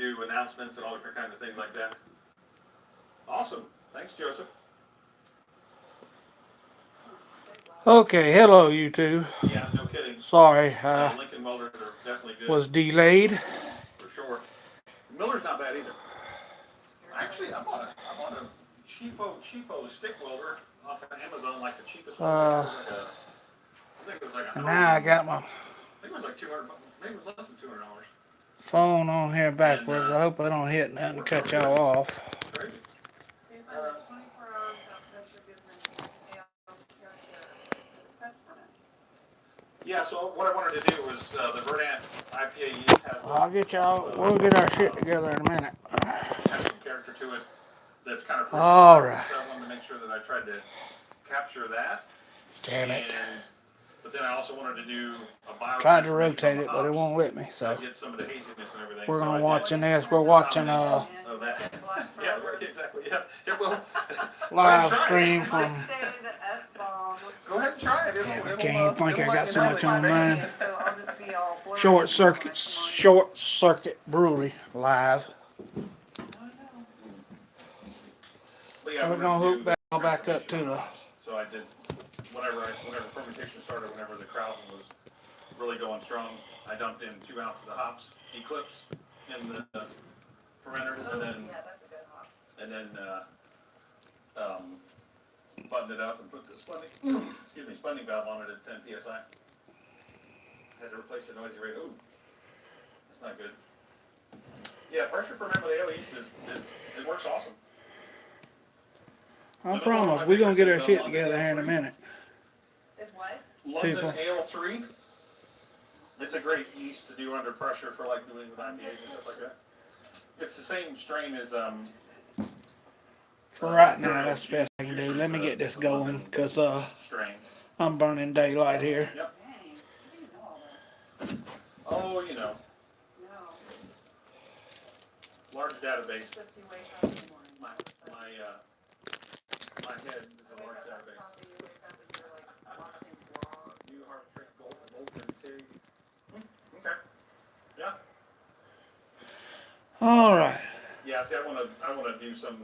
do announcements and all different kinds of things like that. Awesome. Thanks, Joseph. Okay, hello you two. Yeah, no kidding. Sorry, Lincoln Welders are definitely good. was delayed. For sure. Miller's not bad either. Actually, I bought a cheapo stick welder off of Amazon, like the cheapest one. I think it was like Now I got my I think it was like 200 bucks. Maybe it was less than $200. phone on here backwards. I hope I don't hit nothing and cut y'all off. Crazy. Yeah, so what I wanted to do was the Verdant IPA yeast has. We'll get our shit together in a minute. Has some character to it that's kind of. All right. So I wanted to make sure that I tried to capture that. Damn it. But then I also wanted to do a bio. Tried to rotate it, but it won't let me. So get some of the haziness and everything. we're gonna watching this. We're watching Oh, that. Yeah, right, exactly. Yeah, it will. live stream from. Go ahead and try it. Damn, I can't even think I got so much on mine. Short circuit brewery live. We're gonna hook back up to the. So I did whenever fermentation started, whenever the krausen was really going strong, I dumped in 2 ounces of hops, Eclipse, in the fermenter, and then buttoned it up and put the splendic valve on it at 10 psi. Had to replace the noisy rate. Ooh, that's not good. Yeah, pressure ferment with ale yeast it works awesome. I promise, we're gonna get our shit together here in a minute. It's what? London Ale 3. It's a great yeast to do under pressure for like doing with IPAs and stuff like that. It's the same strain as For right now, that's the best I can do. Let me get this going, cause I'm burning daylight here. Yep. Oh, you know. Large database. My head is a large database. New Heart Trick Golden Pig. Okay. Yeah. All right. Yeah. See, I wanna do some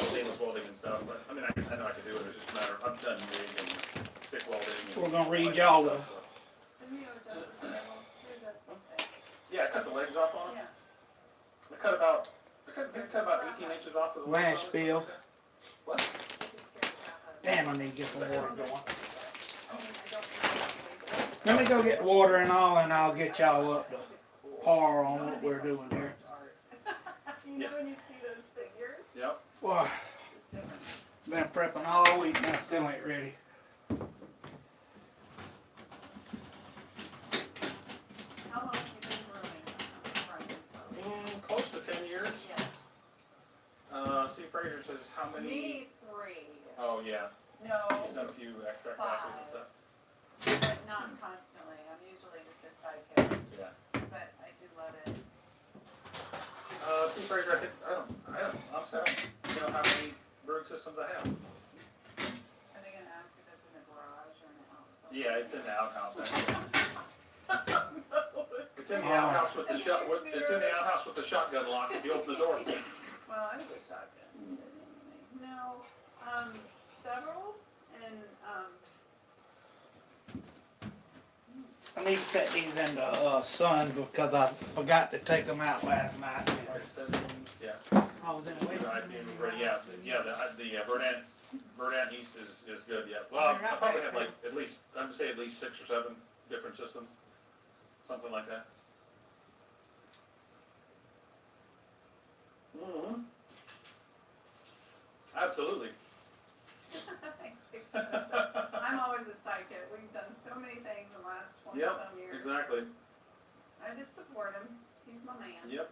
stainless welding and stuff, but I mean, I know I can do it. It's just a matter of I've done MIG and stick welding. We're gonna read y'all the. Yeah, I cut the legs off on it. I cut about 18 inches off of the Last spill. What? Damn, I need to get some water going. Let me go get water and all, and I'll get y'all up to par on what we're doing here. You know when you see those figures? Yep. Boy, been prepping all week and I still ain't ready. How long have you been brewing? Close to 10 years. Yeah. See, Fraser says how many? Me, 3. Oh, yeah. No, He's done a few extract 5. classes and stuff. But not constantly. I'm usually just a sidekick. Yeah. But I do love it. See, Fraser, honestly, I don't know how many brewing systems I have. Are they going to ask if it's in the garage or in the house? Yeah, it's in the outhouse, actually. It's in the outhouse with the it's in the outhouse with the shotgun lock if you open the door. Well, I wish I could. No, several, and, I need to set these in the sun because I forgot to take them out last night. Yeah. I was in a waiting room. Yeah, the Verdant yeast is good, yeah. Well, I probably have like at least 6 or 7 different systems. Something like that. Mm-hmm. Absolutely. I'm always a sidekick. We've done so many things in the last 20-some years. Exactly. I just support him. He's my man. Yep.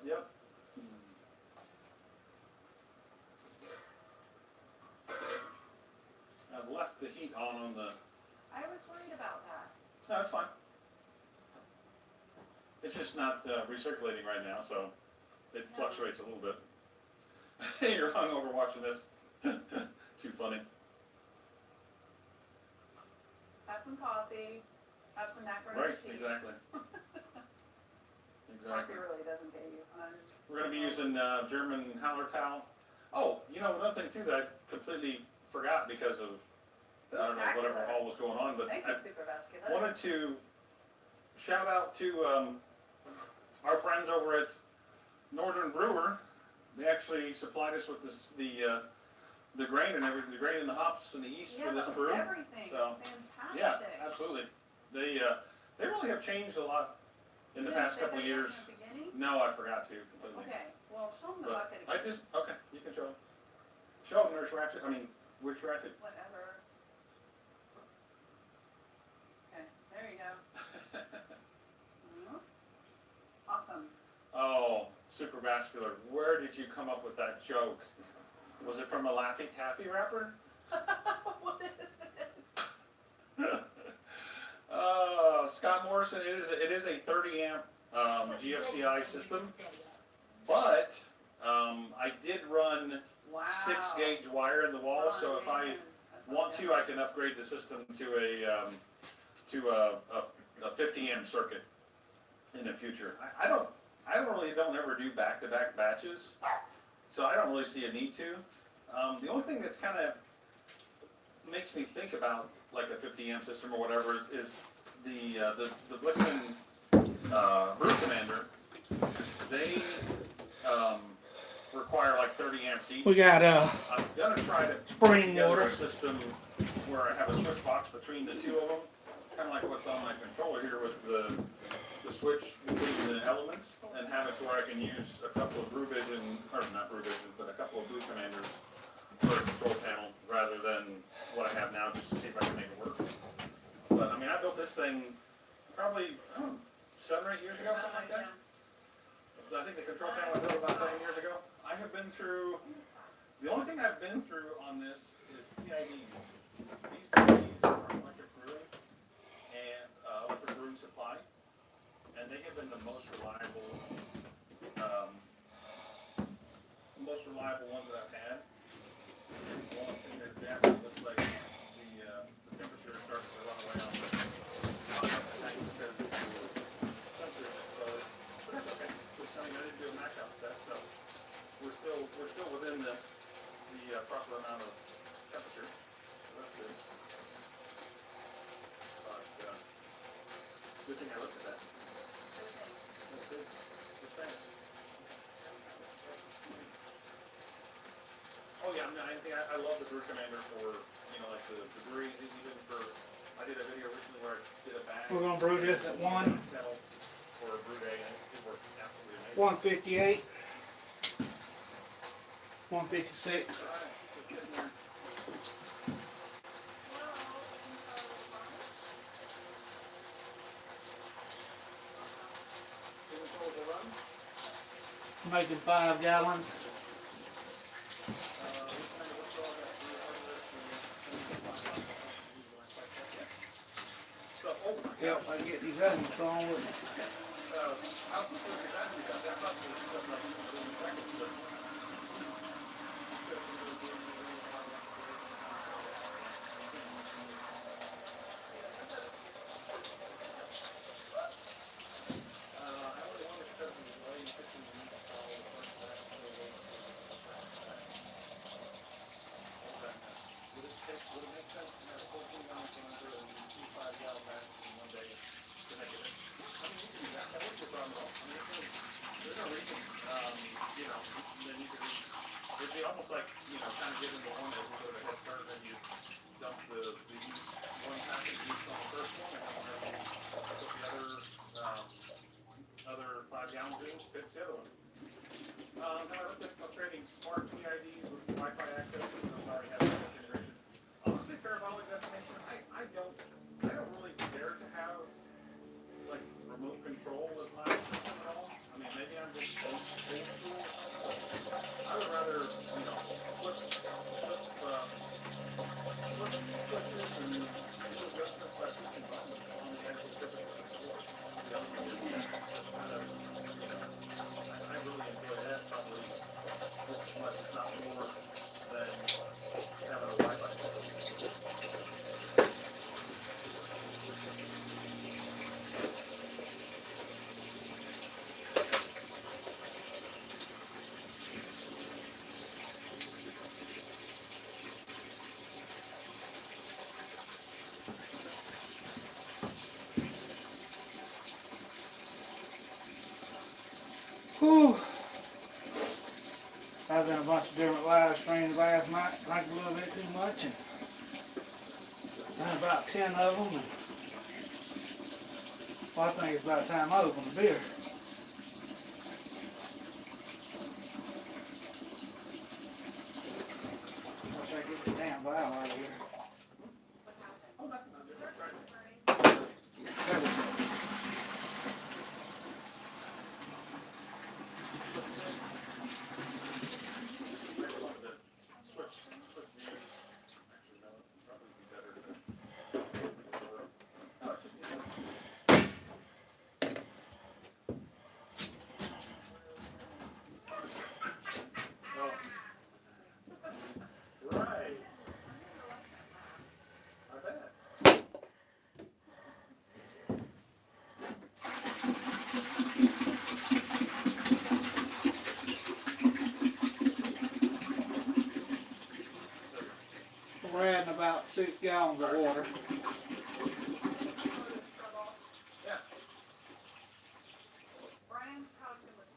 I've left the heat on the... I was worried about that. No, it's fine. It's just not recirculating right now, so it fluctuates a little bit. You're hungover watching this. Too funny. Have some coffee. Have some macaroni and cheese. Right, exactly. Coffee really doesn't get you hungry. gonna be using, German Hallertau. Oh, you know, another thing too that I completely forgot because of, I don't know, whatever all was going on, but Thank I you, Super Vascular. wanted to shout out to, our friends over at Northern Brewer. They actually supplied us with this, the grain and everything, the grain and the hops and the yeast for this brew. Everything, So, fantastic. yeah, absolutely. They really have changed a lot in the past couple of years. At the beginning? No, I forgot to completely. Okay, well, show them the But bucket I again. just, okay, you can show them. Show them Nurse Ratchet, which Ratchet? Whatever. Okay, there you go. Mhm. Awesome. Oh, Super Vascular, where did you come up with that joke? Was it from a Laffy Taffy wrapper? What is it? Scott Morrison, it is a 30 amp GFCI system, but I did run Wow. 6 gauge wire in the wall, Oh, so if I man. want to, I can upgrade the system to a 50 amp circuit in the future. I don't ever do back-to-back batches, so I don't really see a need to. The only thing that's kind of makes me think about like a 50 amp system or whatever is the Blickman Brew Commander. They require like 30 amps each. We got I'm gonna try to spring get water. a system where I have a switch box between the two of them, kind of like what's on my controller here with the switch between the elements, and have it to where I can use a couple of Brew Vision, or not Brew Vision, but a couple of Brew Commanders for a control panel rather than what I have now, just to see if I can make it work. But I mean, I built this thing probably, I don't know, 7 or 8 years ago, something like that. I think the control panel I built about 7 years ago. I have been through, the only thing I've been through on this is PIDs. These PIDs are from Electric Brewing and Electric Brewing Supply, and they have been the most reliable ones that I've had. And one thing that definitely looks like the temperature is starting to run away on the tank because the sensor is exposed. But that's okay. I mean, I didn't do a max out test, so we're still within the proper amount of temperature. So that's good. But good thing I looked at that. That's good. Good thing. Oh yeah, I love the Brew Commander for, you know, like the brewery, even for, I did a video recently where I did a bag. We're gonna brew this at kettle for a Brewday, and it worked absolutely amazing. 158, 156. All right, just getting there. Giving Souls a run. Making 5 gallons. Yep, I can get these other ones on with me. It'd be almost like, you know, kind of giving the one that you go to head start and you dump the one packet of yeast on the first one and then put the other 5 gallons in, fix the other one. Now I looked at upgrading smart PIDs with Wi-Fi access, which I already have that integration. Honestly, parabolic destination, I don't really care to have like remote control with my system at all. I mean, maybe I'm just old school. I would rather, you know, flip switches and do adjustments by pushing buttons on the actual physical board. The other thing is kind of, you know, I really enjoy that probably just as much, if not more, than having a Wi-Fi system. Whew. I was in a bunch of different live streams last night, drank a little bit too much, and done about 10 of them. And, well, I think it's about time I open the beer. Wish I could get the damn vial out of here. We're adding about 6 gallons of water.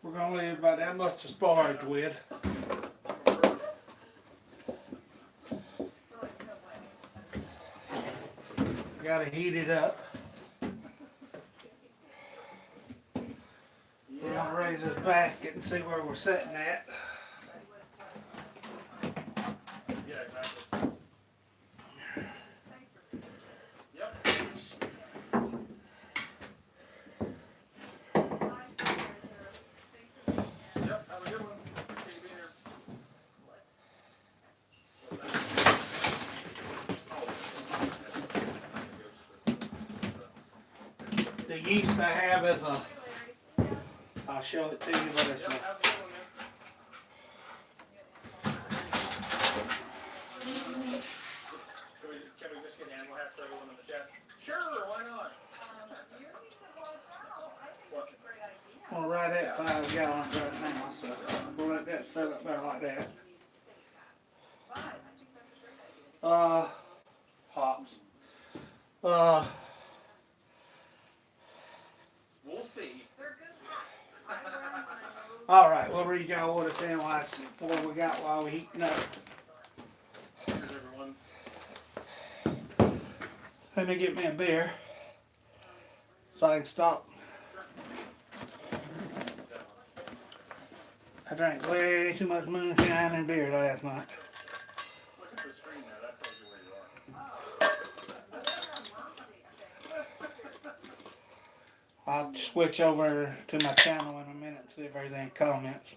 We're going to leave about that much to sparge with. Got to heat it up. We're going to raise this basket and see where we're sitting at. The yeast I have is I'll show it to you, but it's Can we just get animal half for everyone in the chat? Sure, why not? I'm going to write at 5 gallons right now, so I'm going to let that set up there like that. Hops. We'll see. Alright, we'll read y'all what it's in what we got while we're heating up. Here's everyone. Let me get me a beer so I can stop. I drank way too much moonshine and beer last night. Look at the screen there, that tells you where you are. I'll switch over to my channel in a minute and see if there's any comments.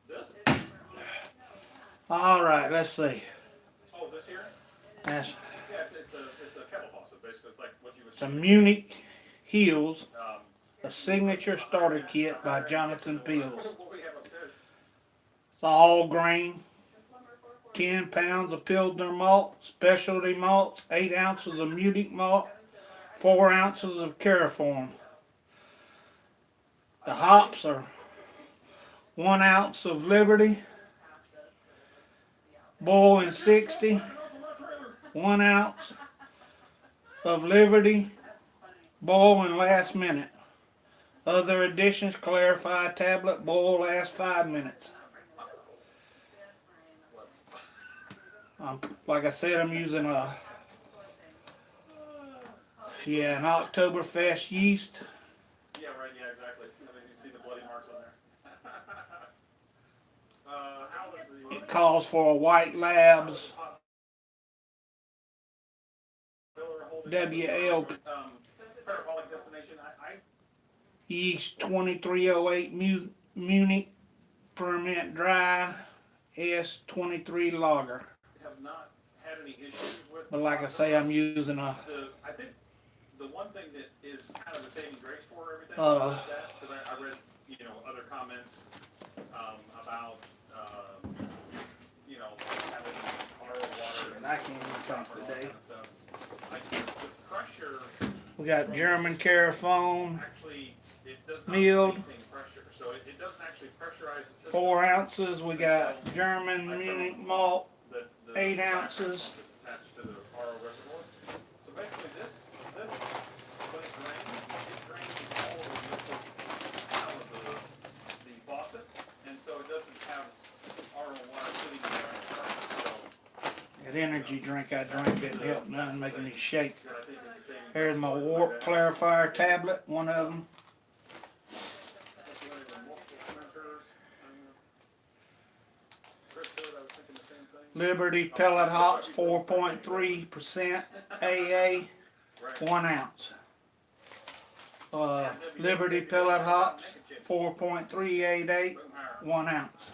This? Alright, let's see. Oh, this here? That's Yeah, it's a kettle faucet, basically. It's like what you would some Munich Heels, um, a signature starter kit by Jonathan Peels. what we have upstairs. It's all grain, 10 pounds of Pilsner malt, specialty malts, 8 ounces of Munich malt, 4 ounces of Cariform. The hops are 1 ounce of Liberty, boil in 60, 1 ounce of Liberty, boil in last minute. Other additions: clarify tablet, boil last 5 minutes. Like I said, I'm using an Oktoberfest yeast. Yeah, right, yeah, exactly. You see the bloody marks on there. How is the... It calls for a White Labs WL parabolic destination, yeast 2308 Munich ferment dry S23 lager. have not had any issues with... But like I say, I'm using I think the one thing that is kind of a saving grace for everything is that, because I read, other comments about, having RO water and I can't even talk today. Like the pressure, We got German Cariform, actually, it does not milled, maintain pressure, so it doesn't actually pressurize the system. 4 ounces. We got German Munich malt, The 8 ounces. attached to the RO reservoir. So basically this, when it drains all of the liquid out of the energy drink I drank didn't help none, making me shake. Good, I think it's the same. Here's my warp clarifier tablet, one of them. Liberty pellet hops, 4.3% AA, 1 ounce. Liberty pellet hops, 4.388, 1 ounce.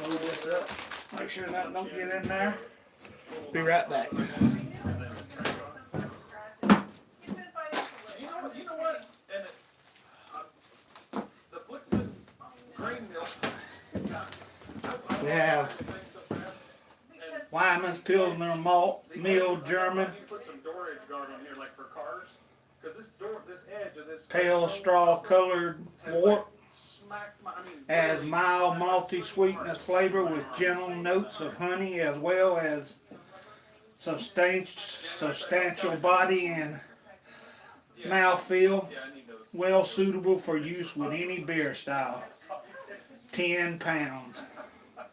Load this up, make sure nothing don't get in there. Be right back. You know what? And the Blitzman grain mill. We have Wyman's Pilsner Malt, milled German, You put some door edge guard on here, like for cars, because this edge of this. pale straw colored wort. Smacked my, I mean. Has mild malty sweetness flavor with gentle notes of honey as well as substantial body and mouthfeel. Yeah, I need those. Well suitable for use with any beer style. 10 pounds. I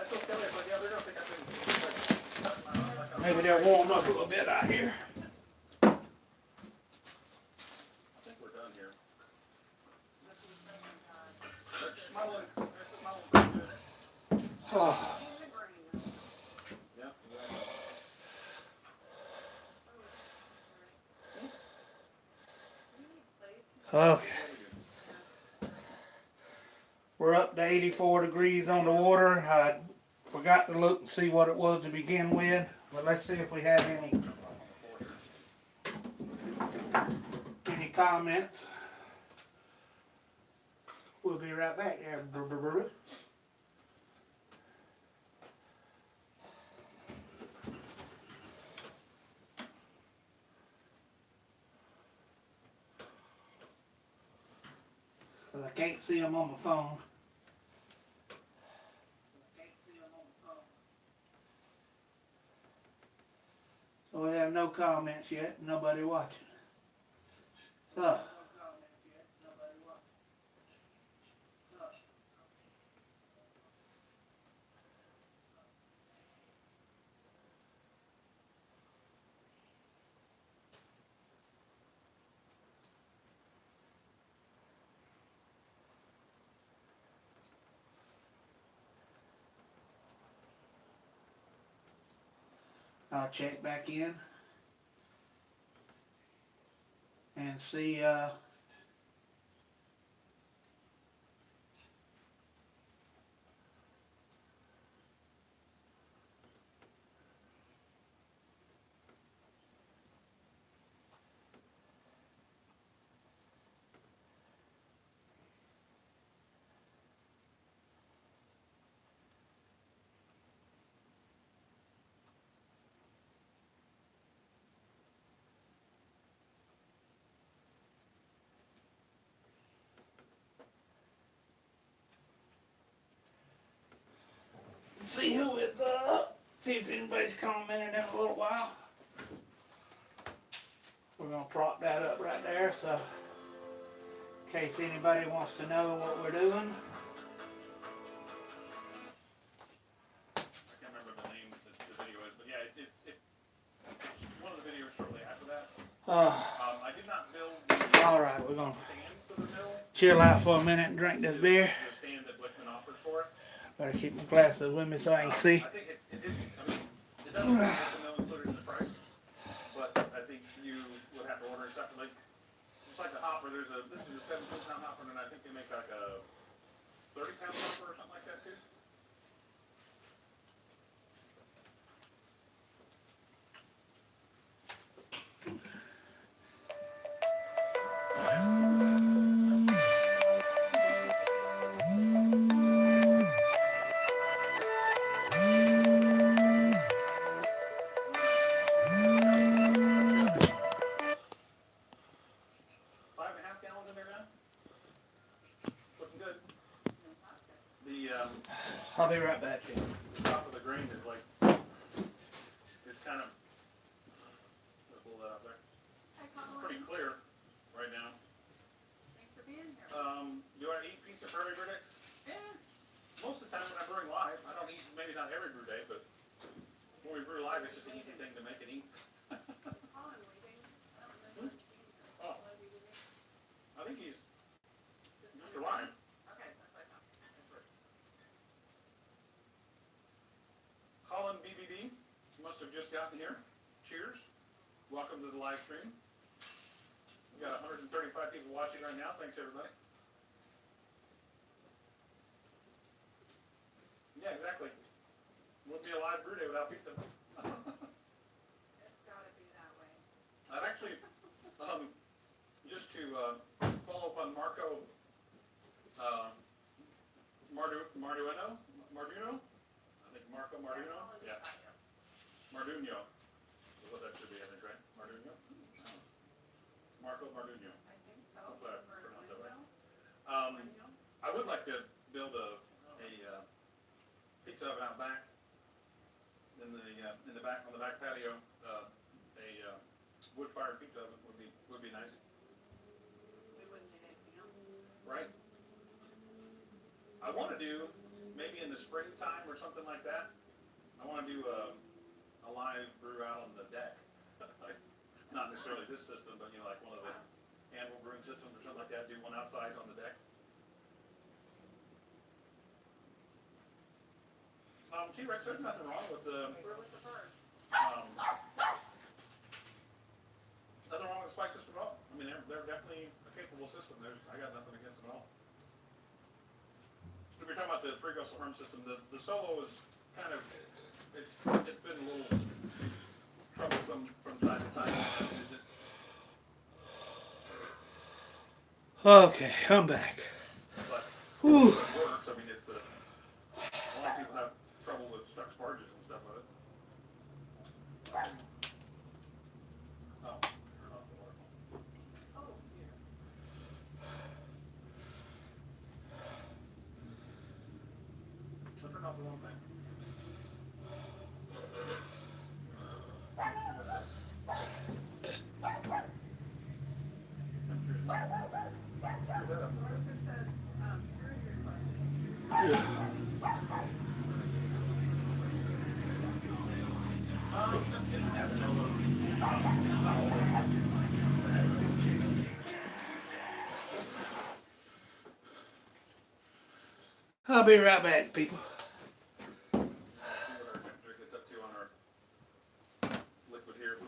told Kelly, I was like, yeah, they're gonna think I think. Maybe they'll warm up a little bit out here. I think we're done here. Oh, Yeah. okay. We're up to 84 degrees on the water. I forgot to look and see what it was to begin with. But let's see if we have any comments. We'll be right back there. I can't see them on my phone. So we have no comments yet, nobody watching. So. I'll check back in and see who is see if anybody's commented in a little while. We're gonna prop that up right there so in case anybody wants to know what we're doing. I can't remember the name that the video is, but yeah, it's one of the videos shortly after that. I did not build the Alright, we're gonna stand for the mill. chill out for a minute and drink this beer. The stand that Blitzman offered for it. Better keep my glasses with me so I can see. I think it didn't, I mean, it doesn't have the mill included in the price, but I think you would have to order it separately. Just like the hopper, this is a 17-pound hopper, and I think they make like a 30-pound hopper or something like that too. I'll be right back. Top of the grain is like, it's kind of, let's pull that up there. Hi, Colin. Pretty clear right now. Thanks for being here. Do you want to eat pizza for every brew day? Most of the time when I'm brewing live, I don't eat, maybe not every brew day, but when we brew live, it's just an easy thing to make and eat. Oh, I think he's just arrived. Colin BBB must have just gotten here. Cheers. Welcome to the live stream. We got 135 people watching right now. Thanks, everybody. Yeah, exactly. Wouldn't be a live brew day without pizza. It's gotta be that way. I've actually, just to follow up on Marco Marduino? I think Marco Marduino? Yeah. Marduino. Is what that should be, I think, right? Marduino? Marco Marduino. I think so. Hopefully I pronounced that right. I would like to build a pizza oven out back in the back on the back patio. A wood-fired pizza oven would be nice. We wouldn't need anything else. Right. I want to do maybe in the springtime or something like that. I want to do a live brew out on the deck. Like, not necessarily this system, but like one of the animal brewing systems or something like that. Do one outside on the deck. T-Rex, there's nothing wrong with the. Where was the bird? Nothing wrong with the spike system at all. I mean, they're definitely a capable system. I got nothing against them at all. If you're talking about the three-gustle horn system, the solo is kind of, it's been a little troublesome from time to time. Okay, I'm back. But Whew. it works. I mean, it's a lot of people have trouble with stuck sparges and stuff with it. Oh, turn off the water. Oh, here. Let's turn off the one thing. I'll be right back, people. See what our temperature gets up to on our liquid here.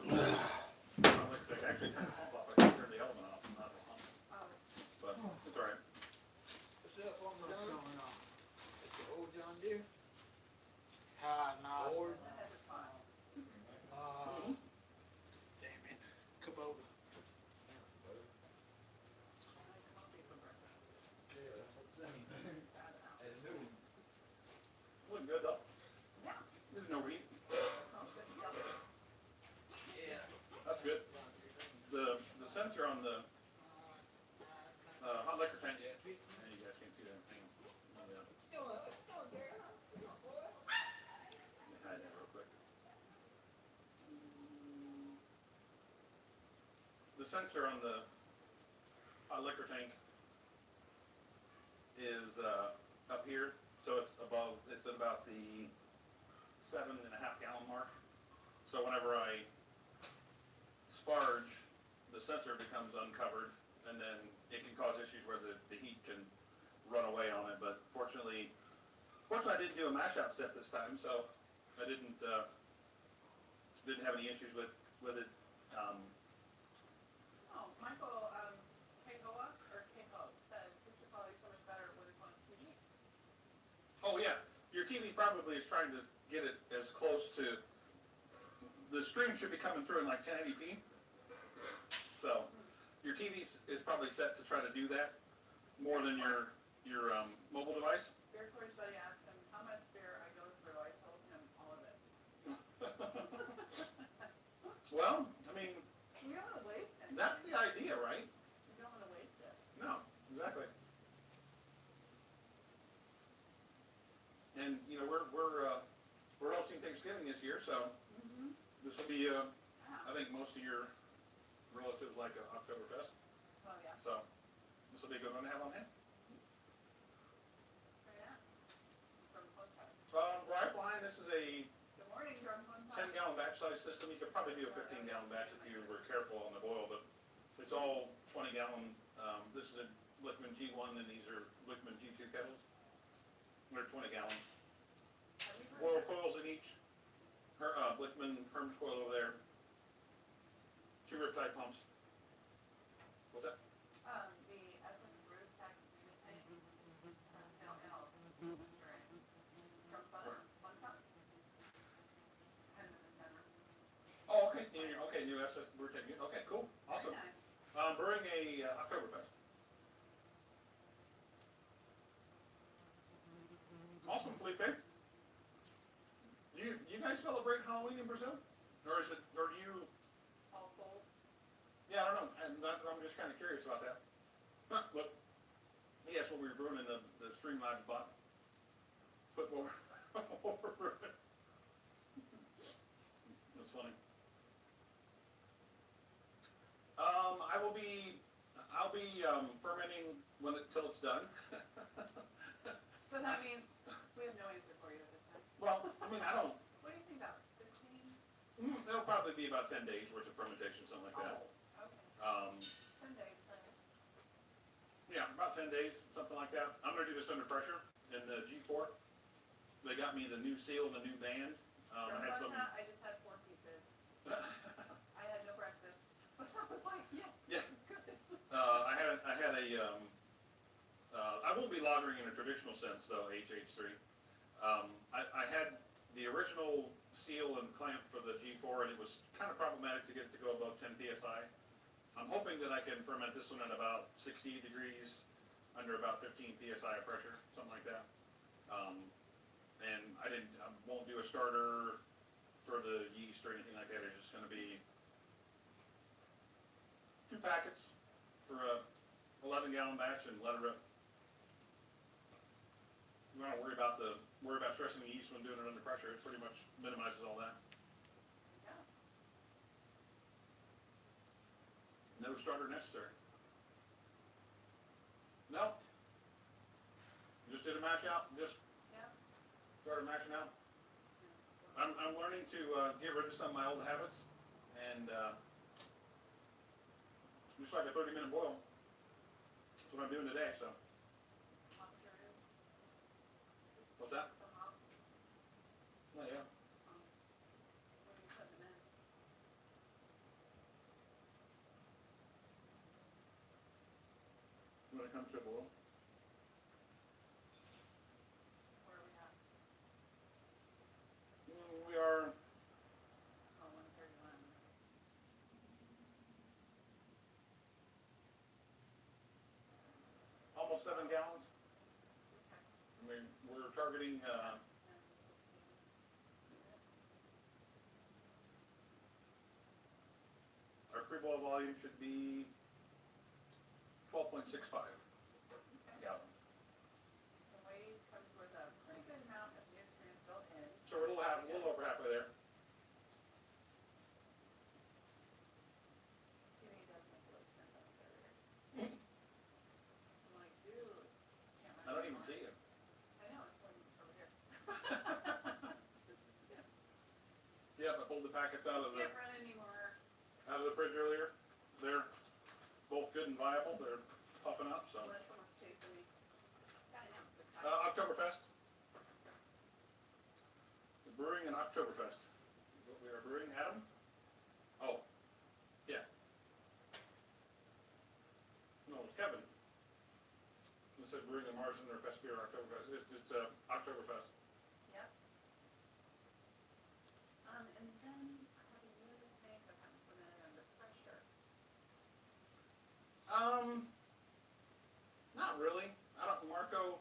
Actually, turn the pump off. I can turn the element off, not the pump. But it's all right. What's up on the going on? It's the old John Deere? Ah, no. Ford? Damn it. Kubota. Looking good though. There's no heat. Yeah. That's good. The sensor on the hot liquor tank. And you guys can't see that thing. Let me hide that real quick. The sensor on the hot liquor tank is up here, so it's above. It's at about the 7.5 gallon mark. So whenever I sparge, the sensor becomes uncovered, and then it can cause issues where the heat can run away on it. But fortunately I didn't do a mash out step this time, so I didn't have any issues with it. Oh, Michael, Kehoa, or Keho, says this is probably so much better when it's on TV. Oh yeah, your TV probably is trying to get it as close to. The stream should be coming through in like 1080p. So your TV is probably set to try to do that more than your mobile device. Beer Toys buddy asked him how much beer I go through. I told him all of it. Well, I mean, You don't want to waste it. that's the idea, right? You don't want to waste it. No, exactly. And you know we're hosting Thanksgiving this year, so this will be I think most of your relatives like Oktoberfest. Oh, yeah. So this will be a good one to have on hand. size system. You could probably do a 15-gallon batch if you were careful on the boil, but it's all 20-gallon. This is a Lickman G1, and these are Lickman G2 kettles. They're 20-gallon. Boil coils in each. Lickman Hermes coil over there. 2 riptide pumps. What's that? The Essence Brew Tech unit tank, LL, from one cup. Oh, okay. Okay, new SS Brew Tech. Okay, cool. Awesome. Very nice. Brewing a Oktoberfest. Awesome, Felipe. You guys celebrate Halloween in Brazil? Or do you? All full. Yeah, I don't know. I'm just kind of curious about that. Look, he asked what we were brewing in the Streamlabs bot. Put more. That's funny. I'll be fermenting till it's done. So that means we have no answer for you at this time. Well, I mean, I don't. What do you think about 15? It'll probably be about 10 days worth of fermentation, something like that. Oh, okay. 10 days. Yeah, about 10 days, something like that. I'm gonna do this under pressure in the G4. They got me the new seal and the new band. I had some. I just had 4 pieces. I had no breakfast. I was like, yeah. Yeah. I had a. I won't be lagering in a traditional sense though, HH3. I had the original seal and clamp for the G4, and it was kind of problematic to get it to go above 10 psi. I'm hoping that I can ferment this one at about 60 degrees, under about 15 psi of pressure, something like that. And I won't do a starter for the yeast or anything like that. It's just going to be 2 packets for a 11-gallon batch and let it rip. You don't worry about stressing the yeast when doing it under pressure. It pretty much minimizes all that. Yeah. No starter necessary. No. Just did a mash out. Just Yeah. started mashing out. I'm learning to get rid of some of my old habits, and just like a 30-minute boil. That's what I'm doing today. So. What's that? Oh, yeah. When it comes to a boil. Where are we at? We are Oh, 131. almost 7 gallons. Okay. We're targeting. Our pre-boil volume should be 12.65 gallons. The wave comes with a pretty good amount of nutrients built in. So we're a little over halfway there. Jimmy does make it look expensive. I'm like, dude. I don't even see it. I know, it's like over here. Yeah, I pulled the packets out of the Can't run anymore. fridge earlier. They're both good and viable. They're popping up. So. Unless someone's chasing me. Gotta announce the time. Oktoberfest. The brewing and Oktoberfest is what we are brewing. Adam? Oh, yeah. No, it's Kevin. It said brewing and Marzen or Fest beer Oktoberfest. It's Oktoberfest. Yep. And then I have another thing that I'm implemented under pressure. Not really. Marco,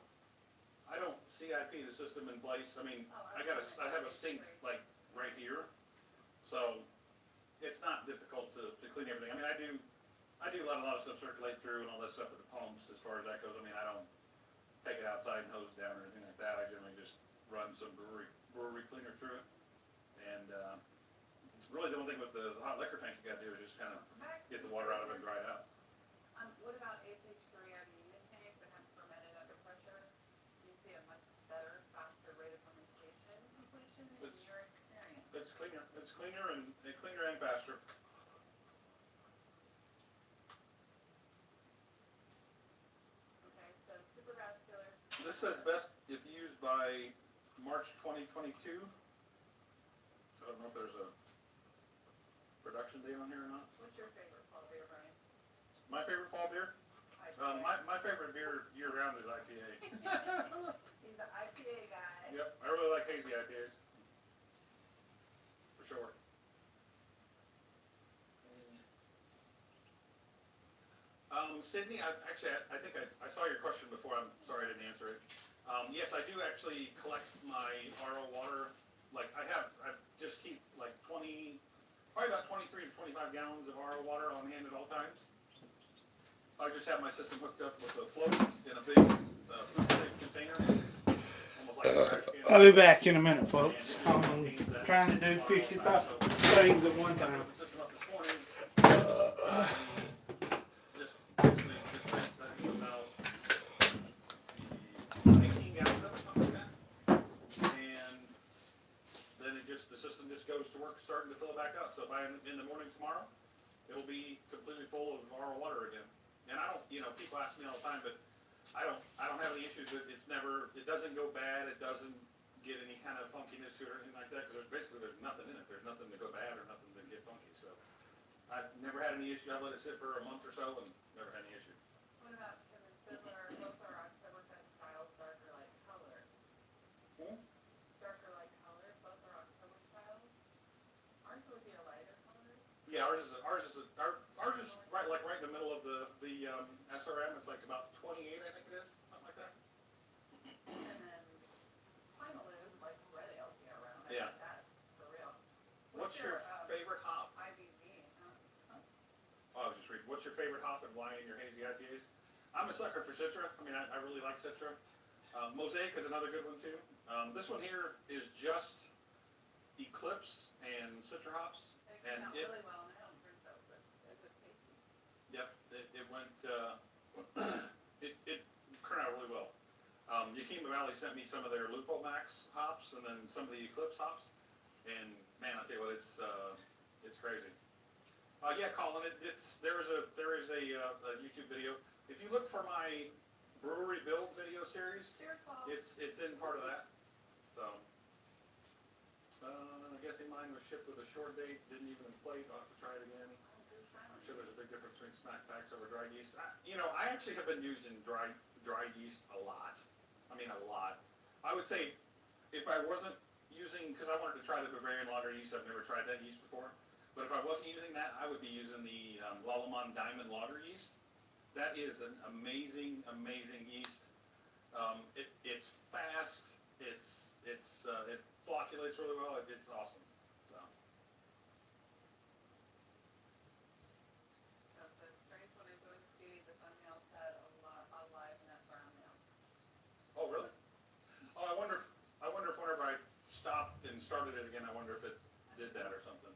I don't CIP the system in place. I mean, I have a sink like right here, so it's not difficult to clean everything. I mean, I do let a lot of stuff circulate through and all that stuff with the pumps as far as that goes. I mean, I don't take it outside and hose it down or anything like that. I generally just run some brewery cleaner through it. And it's really the only thing with the hot liquor tank you got to do is just kind of get the water out of it and dry it out. What about HH3 out of the unit tank that has fermented under pressure? Do you see a much better, faster rate of fermentation completion in your experience? It's cleaner. It's cleaner, and says best if used by March 2022. I don't know if there's a production date on here or not. What's your favorite fall beer, Brian? My favorite fall beer? My favorite beer year-round is IPA. He's the IPA guy. Yep, I really like hazy IPAs. For sure. Sydney, I think I saw your question before. I'm sorry I didn't answer it. Yes, I do actually collect my RO water. Like I just keep like probably about 23 to 25 gallons of RO water on hand at all times. I just have my system hooked up with a float in a big food safe container, almost like a trash can. I'll be back in a minute, folks. I'm trying to do 55 things at one time. Goes to work starting to fill it back up. So by in the morning tomorrow, it'll be completely full of RO water again. And I don't, people ask me all the time, but I don't have any issues with it. It doesn't go bad. It doesn't get any kind of funkiness to it or anything like that because there's nothing in it. There's nothing to go bad or nothing to get funky. So I've never had any issue. I've let it sit for a month or so and never had any issue. What about Tim and Fiddler? Both are Oktoberfest styles, darker like color. Darker like color. Both are October styles. Ours would be a lighter color. Yeah, ours is right in the middle of the SRM. It's like about 28, I think it is, something like that. And then Final is like red ale year round. Yeah. That's for real. What's your favorite hop? IBV, huh? Oh, I was just reading. What's your favorite hop and why in your hazy IPAs? I'm a sucker for Citra. I mean, I really like Citra. Mosaic is another good one too. This one here is just Eclipse and Citra hops. It came out really well, and I don't drink those, but it's tasty. Yep, it went, it turned out really well. Yakima Valley sent me some of their Lupo Max hops and then some of the Eclipse hops. And man, I'll tell you what, it's crazy. Yeah, Colin, there is a YouTube video. If you look for my brewery build video series, Cheers, Paul. it's in part of that. So, I'm guessing mine was shipped with a short date, didn't even inflate. I'll have to try it again. I'm sure there's a big difference between smack packs over dry yeast. I actually have been using dry yeast a lot. I mean, a lot. I would say if I wasn't using, because I wanted to try the Bavarian lager yeast, I've never tried that yeast before. But if I wasn't using that, I would be using the Lallemand Diamond lager yeast. That is an amazing, amazing yeast. It's fast. It flocculates really well. It's awesome. So. The strange when I go to see the thumbnail said alive in that brown nail. Oh, really? Oh, I wonder if whenever I stopped and started it again, I wonder if it did that or something.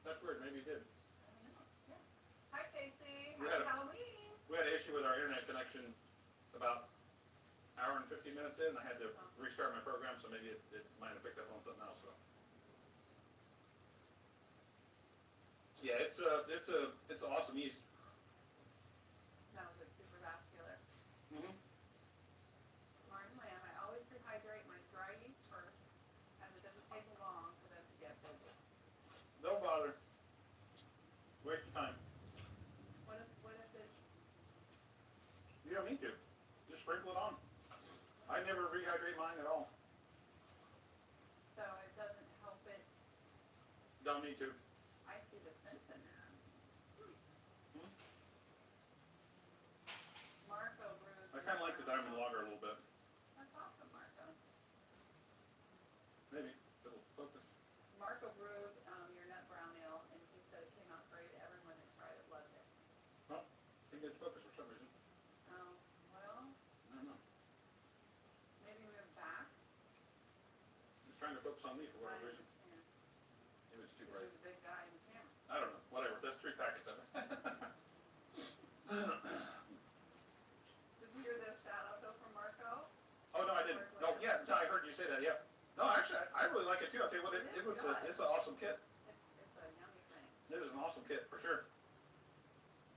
That's weird. Maybe it did. Yeah. Hi, Casey. We had Happy a- Halloween. We had an issue with our internet connection about an hour and 15 minutes in. I had to restart my program, so maybe it might have picked up on something else. So. Yeah, it's awesome yeast. Sounds like super vascular. Mm-hmm. Martin Lamb, I always rehydrate my dry yeast first, as it doesn't take long for them to get big. Don't bother. Waste your time. What if it, You don't need to. Just sprinkle it on. I never rehydrate mine at all. so it doesn't help it, Don't need to. I see the sense in that. Marco brews. I kind of like the diamond lager a little bit. That's awesome, Marco. Maybe it'll focus. Marco brewed your nut brown ale, and he said it came out great. Everyone that tried it loved it. Oh, I think it's focus for some reason. Oh, well, I don't know. maybe move back. It's trying to focus on me for I whatever reason. understand. Maybe it's too You're bright. the big guy in the camera. I don't know. Whatever. That's 3 packets of it. Did you hear the shout out though from Marco? Oh, no, I didn't. No, yeah, no, I heard you say that, yeah. No, actually, I really like it too. I'll tell you what, it's an awesome kit. It's a yummy thing. It is an awesome kit, for sure.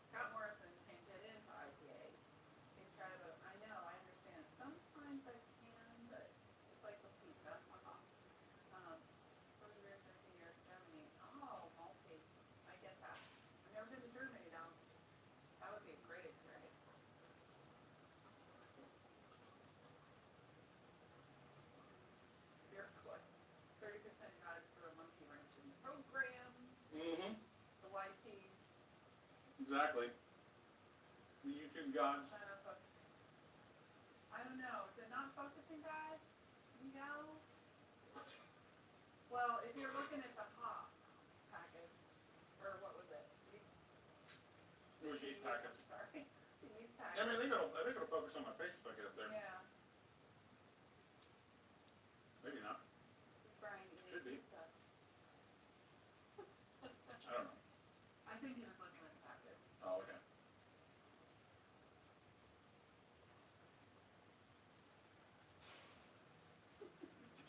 Scott Morrison can't get in Exactly. The YouTube gods. I don't know, is it not focusing, guys? No? Well, if you're looking at the hop package, or what was it? It was yeast packets. Sorry, the yeast I packet. mean, I think it'll focus on my Facebook up there. Yeah, Maybe not. Brian Should be. eating stuff. I don't know. I think he was looking at the packet. Oh, okay.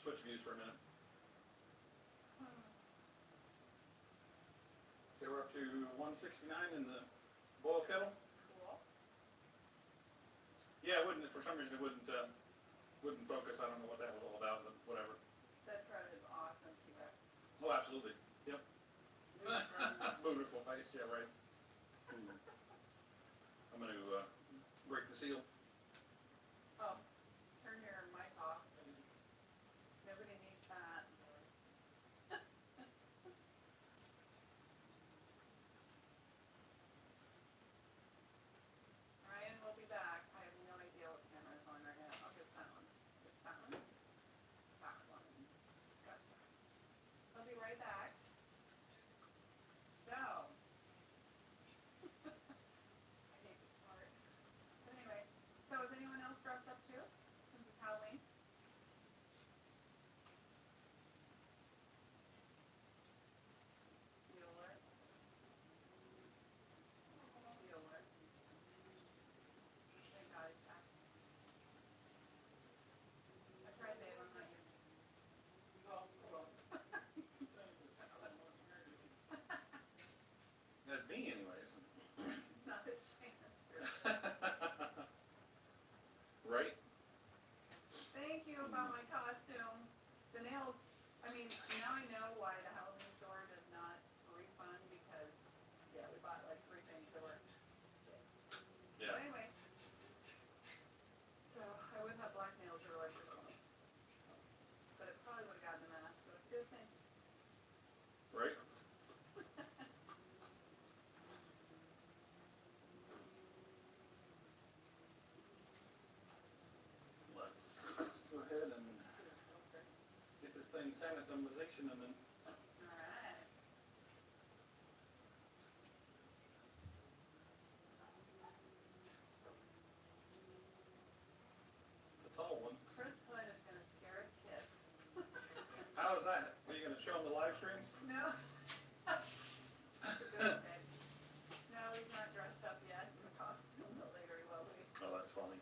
Switch views for a minute. Okay, we're up to 169 in the boil kettle. Cool. Yeah, it wouldn't, for some reason it wouldn't focus. I don't know what that was all about, but whatever. That thread is awesome, T-Rex. Oh, absolutely. Yep. Beautiful face, yeah, right. I'm going to break the seal. Oh, turn your mic off. Nobody needs that. Ryan will be back. I have no idea what camera is on right now. I'll get that one. Get that one. That one. Gotcha. I'll be right back. So. I hate this part. But anyway, so is anyone else dressed up too? Since it's Halloween? Bueller. Bueller. Thank God he's back. I tried Dave, I'm not you. That's me anyways. Not a chance. Right? Thank you about my costume. The nails, I mean, now I know why the Halloween store does not refund because, yeah, we bought like 3 things that were shit. Yeah. But anyway, so I would have black nails or like this one. But it probably would have gotten the mask, so it's a good thing. Right? Let's go ahead and get this thing sanitization and then Alright. the tall one. Chris Hood is gonna scare a kid. How is that? Are you going to show them the live streams? No. Okay. No, he's not dressed up yet in the costume, but later he will be. Oh, that's funny.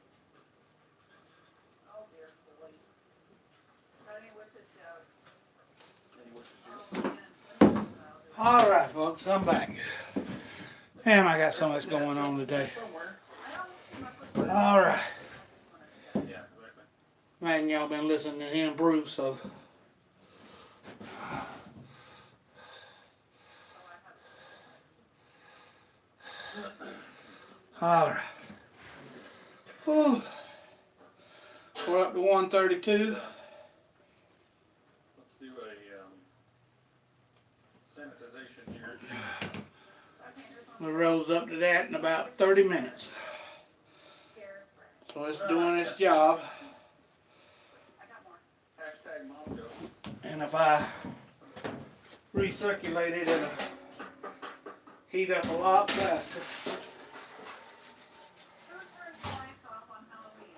Oh dear, boy. Got any wishes, Joe? Any wishes, Oh Jim? man. All right, folks, I'm back. Damn, I got so much going on today. Somewhere. I almost came up with one. All right. Yeah, exactly. Man, y'all been listening to him brew, so. Oh, I have All right. Whew. We're up to 132. Let's do a sanitization here. We rose up to that in about 30 minutes. So it's doing its job. I got more. Hashtag mom joke. And if I recirculate it, it'll heat up a lot faster. Who turns the lights off on Halloween?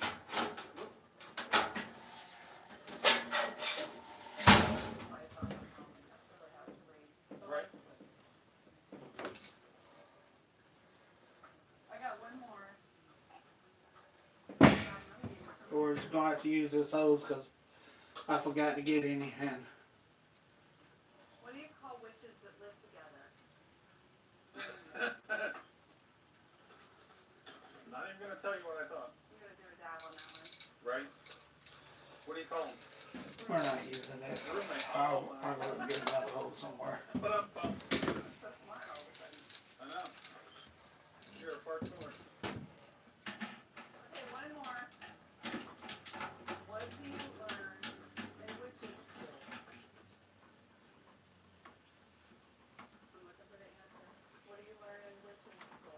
Lights off on Halloween. That's really how to read. Right. I got one more. We're just going to have to use this hose because I forgot to get any. And What do you call witches that live together? Not even going to tell you what I thought. You gotta do a dab on that one. Right? What do you call them? we're not using this. I'll go get another hose somewhere. But So smart all of a sudden. I know. You're a fart smart. Okay, one more. What do you learn in witches school? I'm looking for the answer. What do you learn in witches school?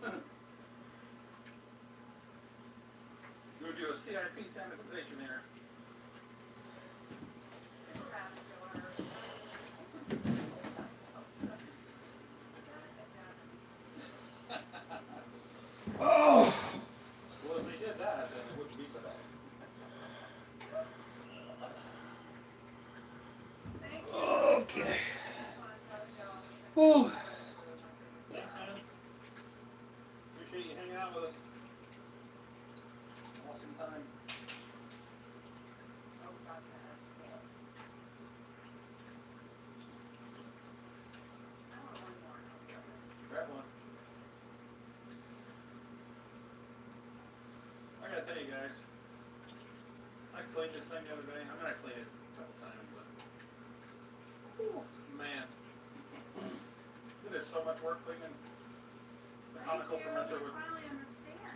We'll do a CIP sanitization here. Oh, Well, if they did that, then it wouldn't be so bad. okay. Oh, Thanks, man. Appreciate you hanging out with us. Awesome time. Grab one. I gotta tell you guys, I cleaned this thing the other day. I mean, I cleaned it a couple times, but whew, man, it is so much work cleaning the conical fermenter with. finally understand.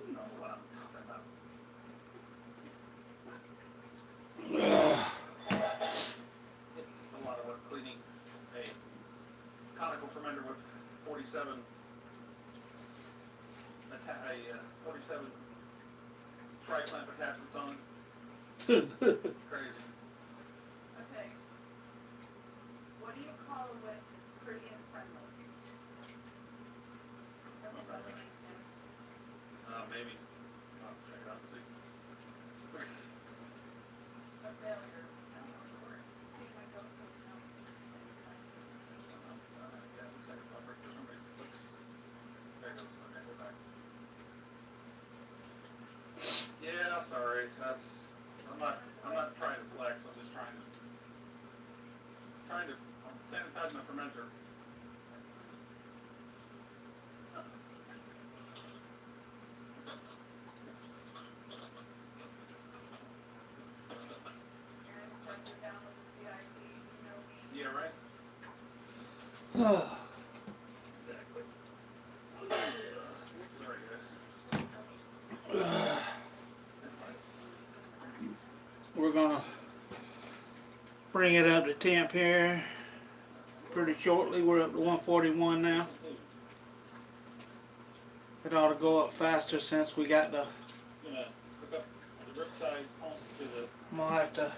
You know what I'm talking about. It's a lot of work cleaning a conical fermenter with 47 tri-clamp attachments on. Crazy. Okay. What do you call a witch that's pretty and friendly? Maybe. I'll check it out and see. A failure. I don't know the word. See if I go to it now. Yeah, sorry. I'm not trying to flex. I'm just trying to sanitize my fermenter. Aaron, check it down with the CIP, you know me. Yeah, right? oh. Exactly. Sorry, guys. We're gonna bring it up to temp here pretty shortly. We're up to 141 now. It ought to go up faster since we got the. Gonna hook up the riptide pump to the. I'm gonna have to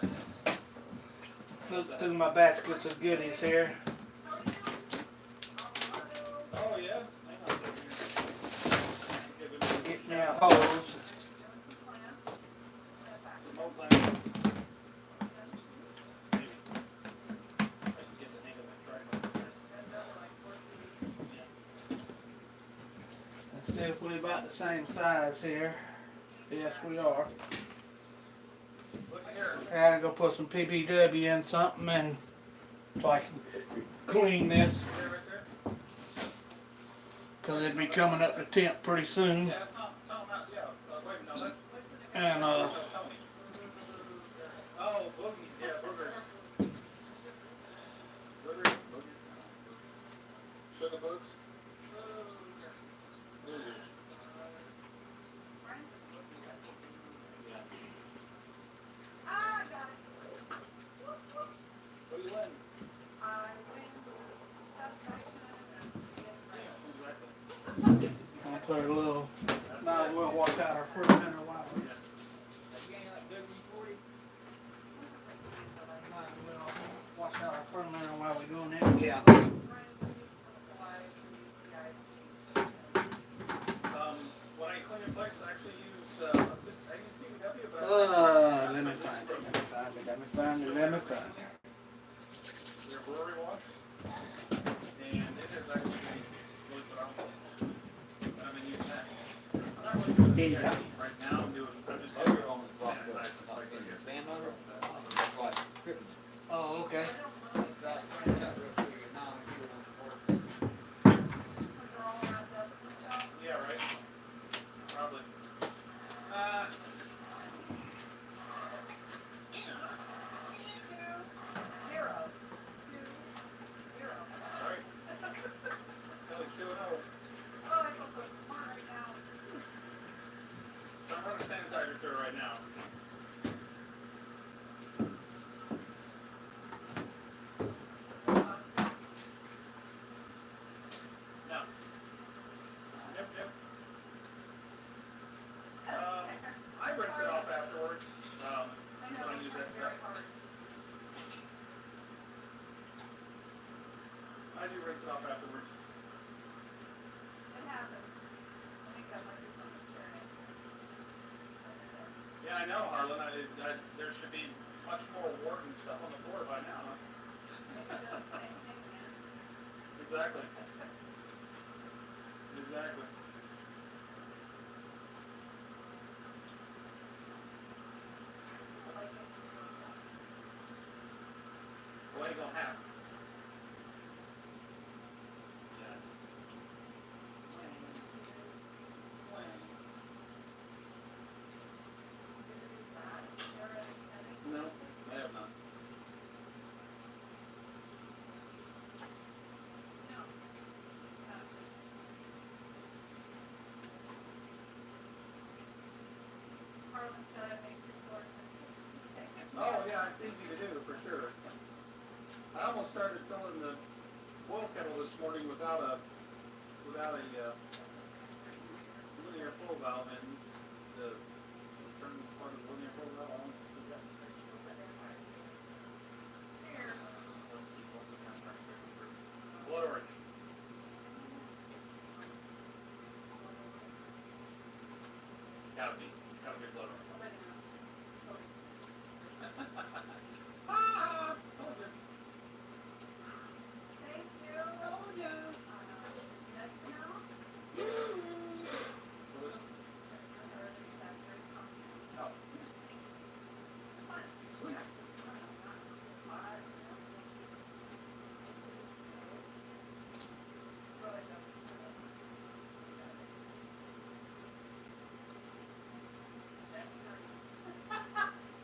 look through my baskets of goodies here. Oh yeah. Hang on a second. Get me a hose. Remote plant. Maybe. I can get the hang of that tripod. Let's see if we're about the same size here. Yes, we are. Look here. I had to go put some PBW in something and so I can clean this There, right there. because it'll be coming up to temp pretty soon. Yeah, tell them that. Yeah. Wait, no, that's. And Tony. Oh, Boogie. Yeah, Booger. Booger. Sugar boots. Booger. Yeah. Ah, I got it. What do you win? I win stuff Yeah, exactly. I'll put a little, might as well wash out our fermenter while we Yeah. Again, like WD-40. might as well wash out our fermenter while we're doing that. Yeah. When I clean your place, I actually use, I use PBW, but. Let me find it. Let me find it. Their brewery wash. And it is actually really phenomenal. And I've been using that. I'm not really doing Yeah. CIP right now. I'm just sanitizing like this. Band on it? Like, crippling it. Oh, okay. Like that, right, that real quick, and now I'm doing it on the Yeah, right? Probably. Right. Kelly's 2-0. So I'm running sanitizer through it right now. rinse it off afterwards. It happens. I think that might be from the cherry. Yeah, I know, Harlan. There should be much more wart and stuff on the floor by now, huh? Exactly. Exactly. What ain't gonna happen? Yeah. No, I have not. Harlan said I make your floor. Oh, yeah, it's easy to do, for sure. I almost started filling the boil kettle this morning without a linear flow valve in the turn part of the linear flow valve on. Here. Blood orange. Gotta be blood orange. Ah, told you. Thank you. Oh, yeah. Next now? What is it? Oh. Sweet.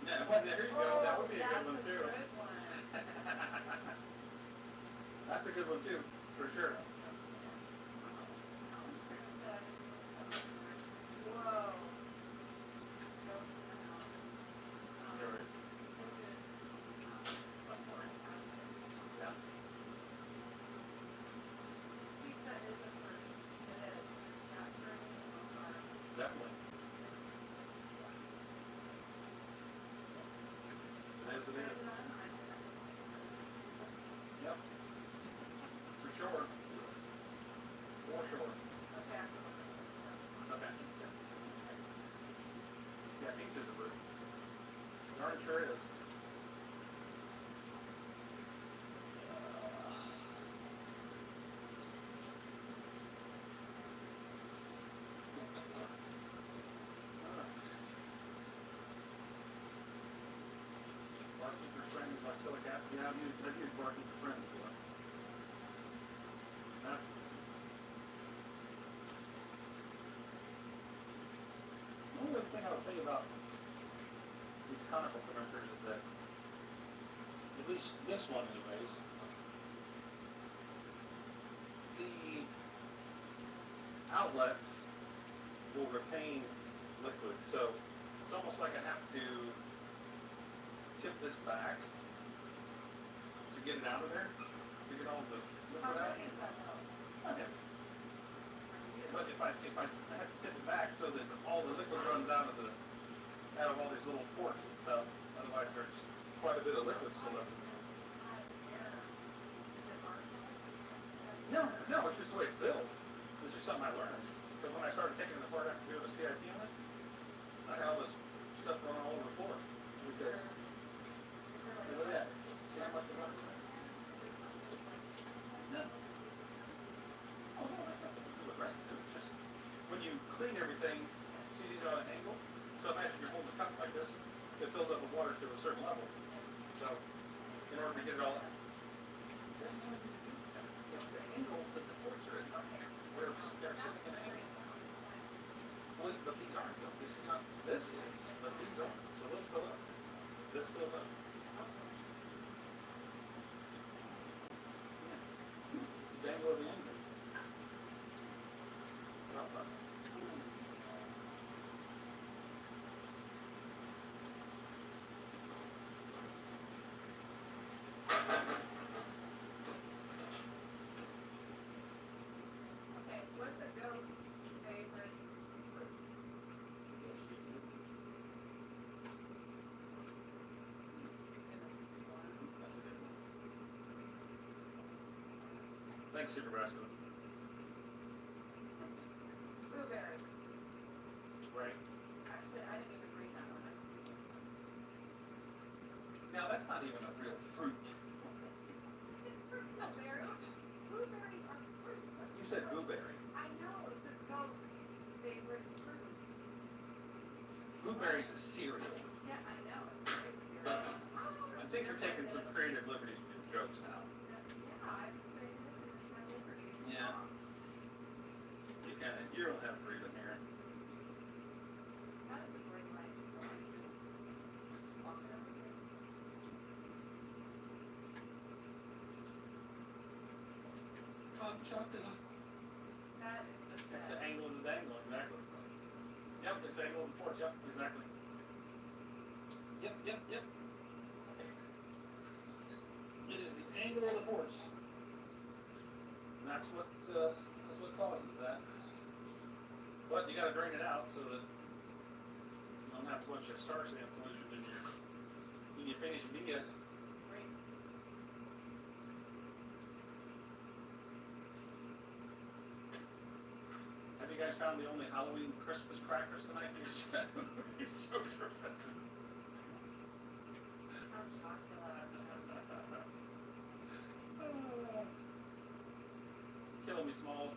Yeah, well, there you go. That would be a good one, too. That's a good one, too, for sure. Whoa. You're right. Yeah. Pizza is a first. It is. Not for Definitely. It is, it is. Yep. For sure. For sure. Okay. Okay. Yeah, pizza's a brew. Darn sure is. Barking for friends like silica acid. Yeah, I've used barking for friends before. Huh? The only other thing I would say about these conical fermenters is that, at least this one anyways, the outlets will retain liquid. So it's almost like I have to tip this back to get it out of there, to get all the How liquid out. big is that though? Okay. But if I have to tip it back so that all the liquid runs out of all these little ports and stuff, otherwise there's quite a bit of liquid still left. No, it's just the way it's built. It's just something I learned. Because when I started taking it apart after doing the CIP on it, I had all this stuff running all over the floor. Because, look at that. See how much is left in there? No. Oh, no, that's nothing to do with it, right? It's just, when you clean everything, see these are on an angle? So imagine you're holding a cup like this, it fills up with water to a certain level. So, in order to get it all out, there's no way to do that. It's the angle that the ports are in, where they're sitting in an angle. Well, but these aren't, though. This is not, this is, but these aren't. So let's fill up. This fills up. The angle of the angle. Not fun. Okay, what's the goat's favorite fruit? like super brass with it. Blueberry. Right. Actually, I didn't even read that one. Now, that's not even a real fruit. Blueberry. Blueberries are fruit. You said blueberry. I know, it's a goat's favorite fruit. Blueberry's a cereal. Yeah, I know, it's very cereal. I think you're taking some creative liberties with your jokes now. Yeah, I'm saying this is my liberty. Yeah. You don't have freedom here. That is a great line. Walk it over here. Chuck is That is the it's the best. angle of the dangle, exactly. Yep, it's the angle of the force, yep, exactly. Yep. It is the angle of the force. And that's what causes that. But you gotta drain it out so that you don't have too much star sand solution when you finish via. Great. Have you guys found the only Halloween Christmas crackers tonight? These jokes are better. I'm chocolate. Killing me, Smalls.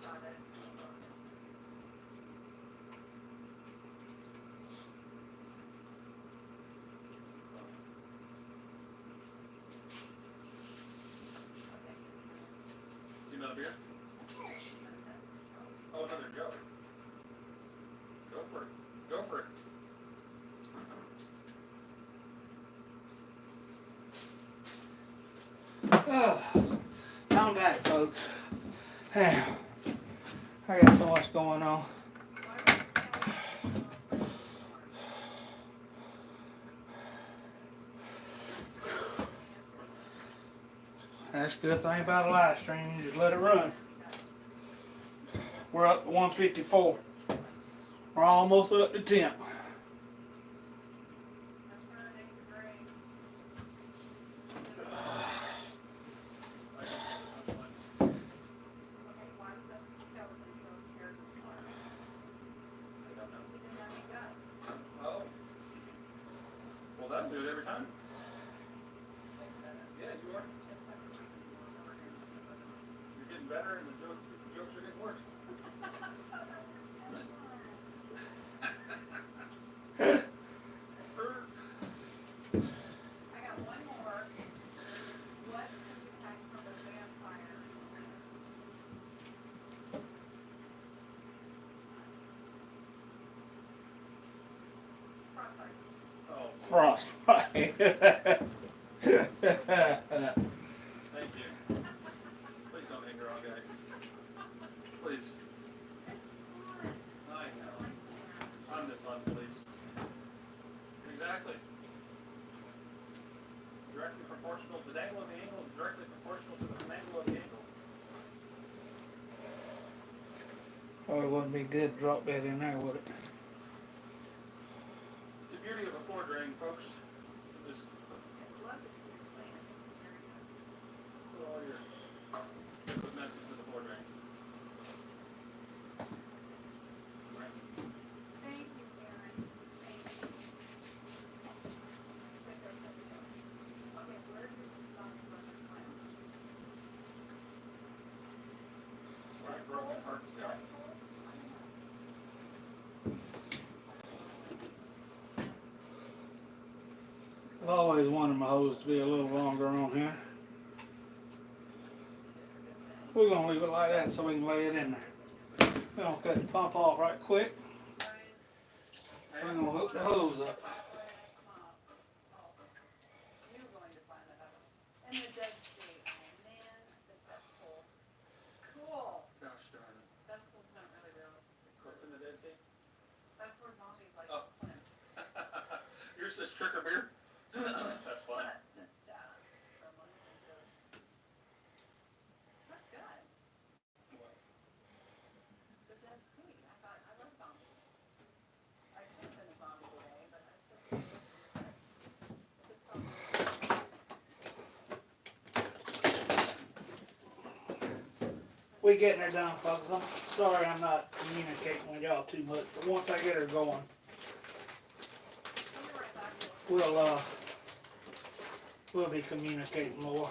Got it. You another beer? Oh, another joke. Go for it. Go for it. I'm back, folks. Hey, I got so much going on. That's a good thing about a live stream. You just let it run. We're up to 154. We're almost up to 10. Oh. Well, that'll do it every time. Yeah, you are. You're getting better and the jokes are getting worse. I got one more. What can you pack from a vampire? Frostbite. Oh, Frostbite. thank you. Please don't hang around, guys. Please. I know. I'm the fun police. Exactly. Directly proportional. The angle of the angle is directly proportional to the angle of the angle. Oh, it wouldn't be good to drop that in there, would it? The beauty of a floor drain, folks, is put all your liquid mess into the floor drain. Right. Thank you, Karen. Thank you. Okay, where did you stop the plan? Right, broken heart sky. I've always wanted my hose to be a little longer on here. We're going to leave it like that so we can lay it in there. We're going to cut the pump off right quick. We're going to hook the hose up. You're going to find that out. And the Dead Sea, oh man, that's cool. Cool. Gosh darn it. That's not really real. What's in the Dead Sea? That's where zombies like Oh. Flint. Yours says trigger beer? That's fine. That's good. The Dead Sea. I love zombies. I should have been a zombie today, but I We getting her done, folks. I'm sorry I'm not communicating with y'all too much, but once I get her going, I'll be right back. To you. we'll be communicating more.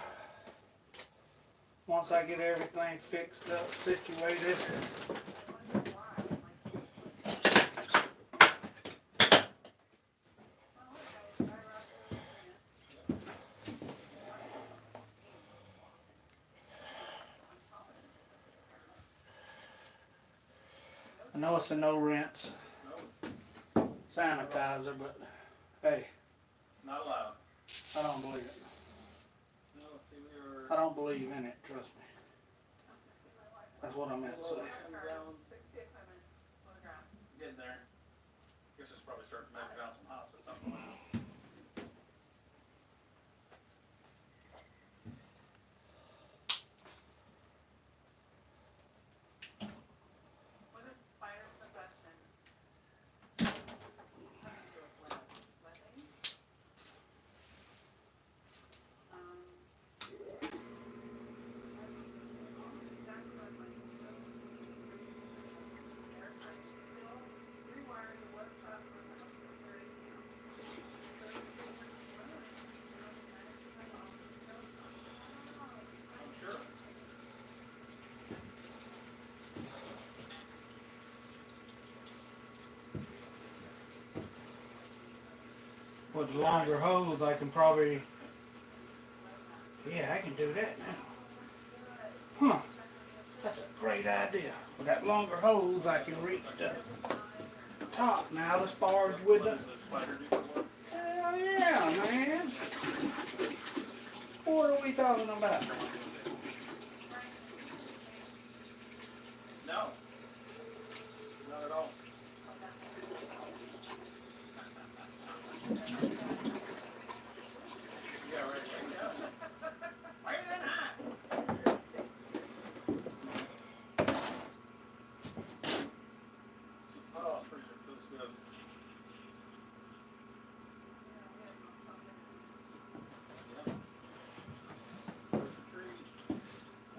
Once I get everything fixed up, situated. I know it's a no rinse sanitizer, but hey, Not allowed. I don't believe it. No, see, we were. I don't believe in it, trust me. That's what I meant to say. Getting there. Guess it's probably starting to make down some hops or something. What is fire suppression? Having to do with what? Wedding? Exactly what my airtight seal, rewiring the workshop for the house security camp. 33 months loan, 99% off the sales. Wow. I'm sure. With the longer hose, I can probably, yeah, I can do that now. Huh, that's a great idea. With that longer hose, I can reach the top now, the sparge with the, hell yeah, man. What are we talking about? No. Not at all. Yeah, right. Yeah. Why are they not? Oh, freezer feels good.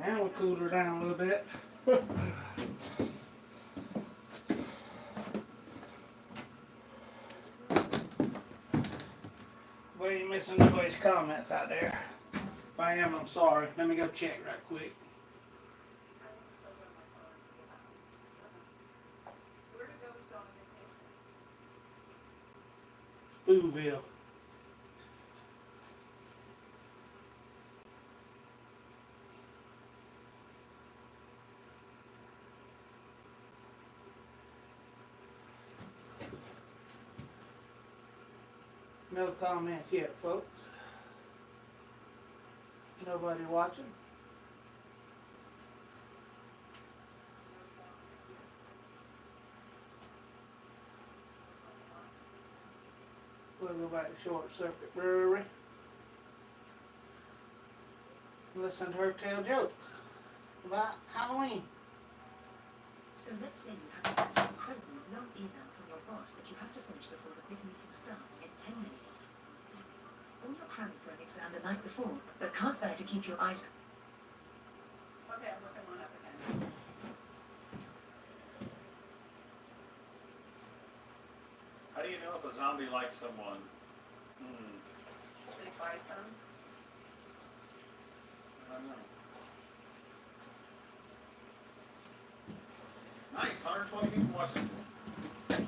And we cooled her down a little bit. We ain't missing nobody's comments out there. If I am, I'm sorry. Let me go check right quick. Where to go on vacation? Spooville. No comments yet, folks. Nobody watching. We'll go back to Short Circuit Brewery. Listen to her tell jokes about Halloween. So let's say you have an incredibly long email from your boss that you have to finish before the big meeting starts in 10 minutes. Or you're cramming for an exam the night before, but can't bear to keep your eyes open. Okay, I'm looking one up again. How do you know if a zombie likes someone? They buy some. I don't know. Nice, 120 people watching.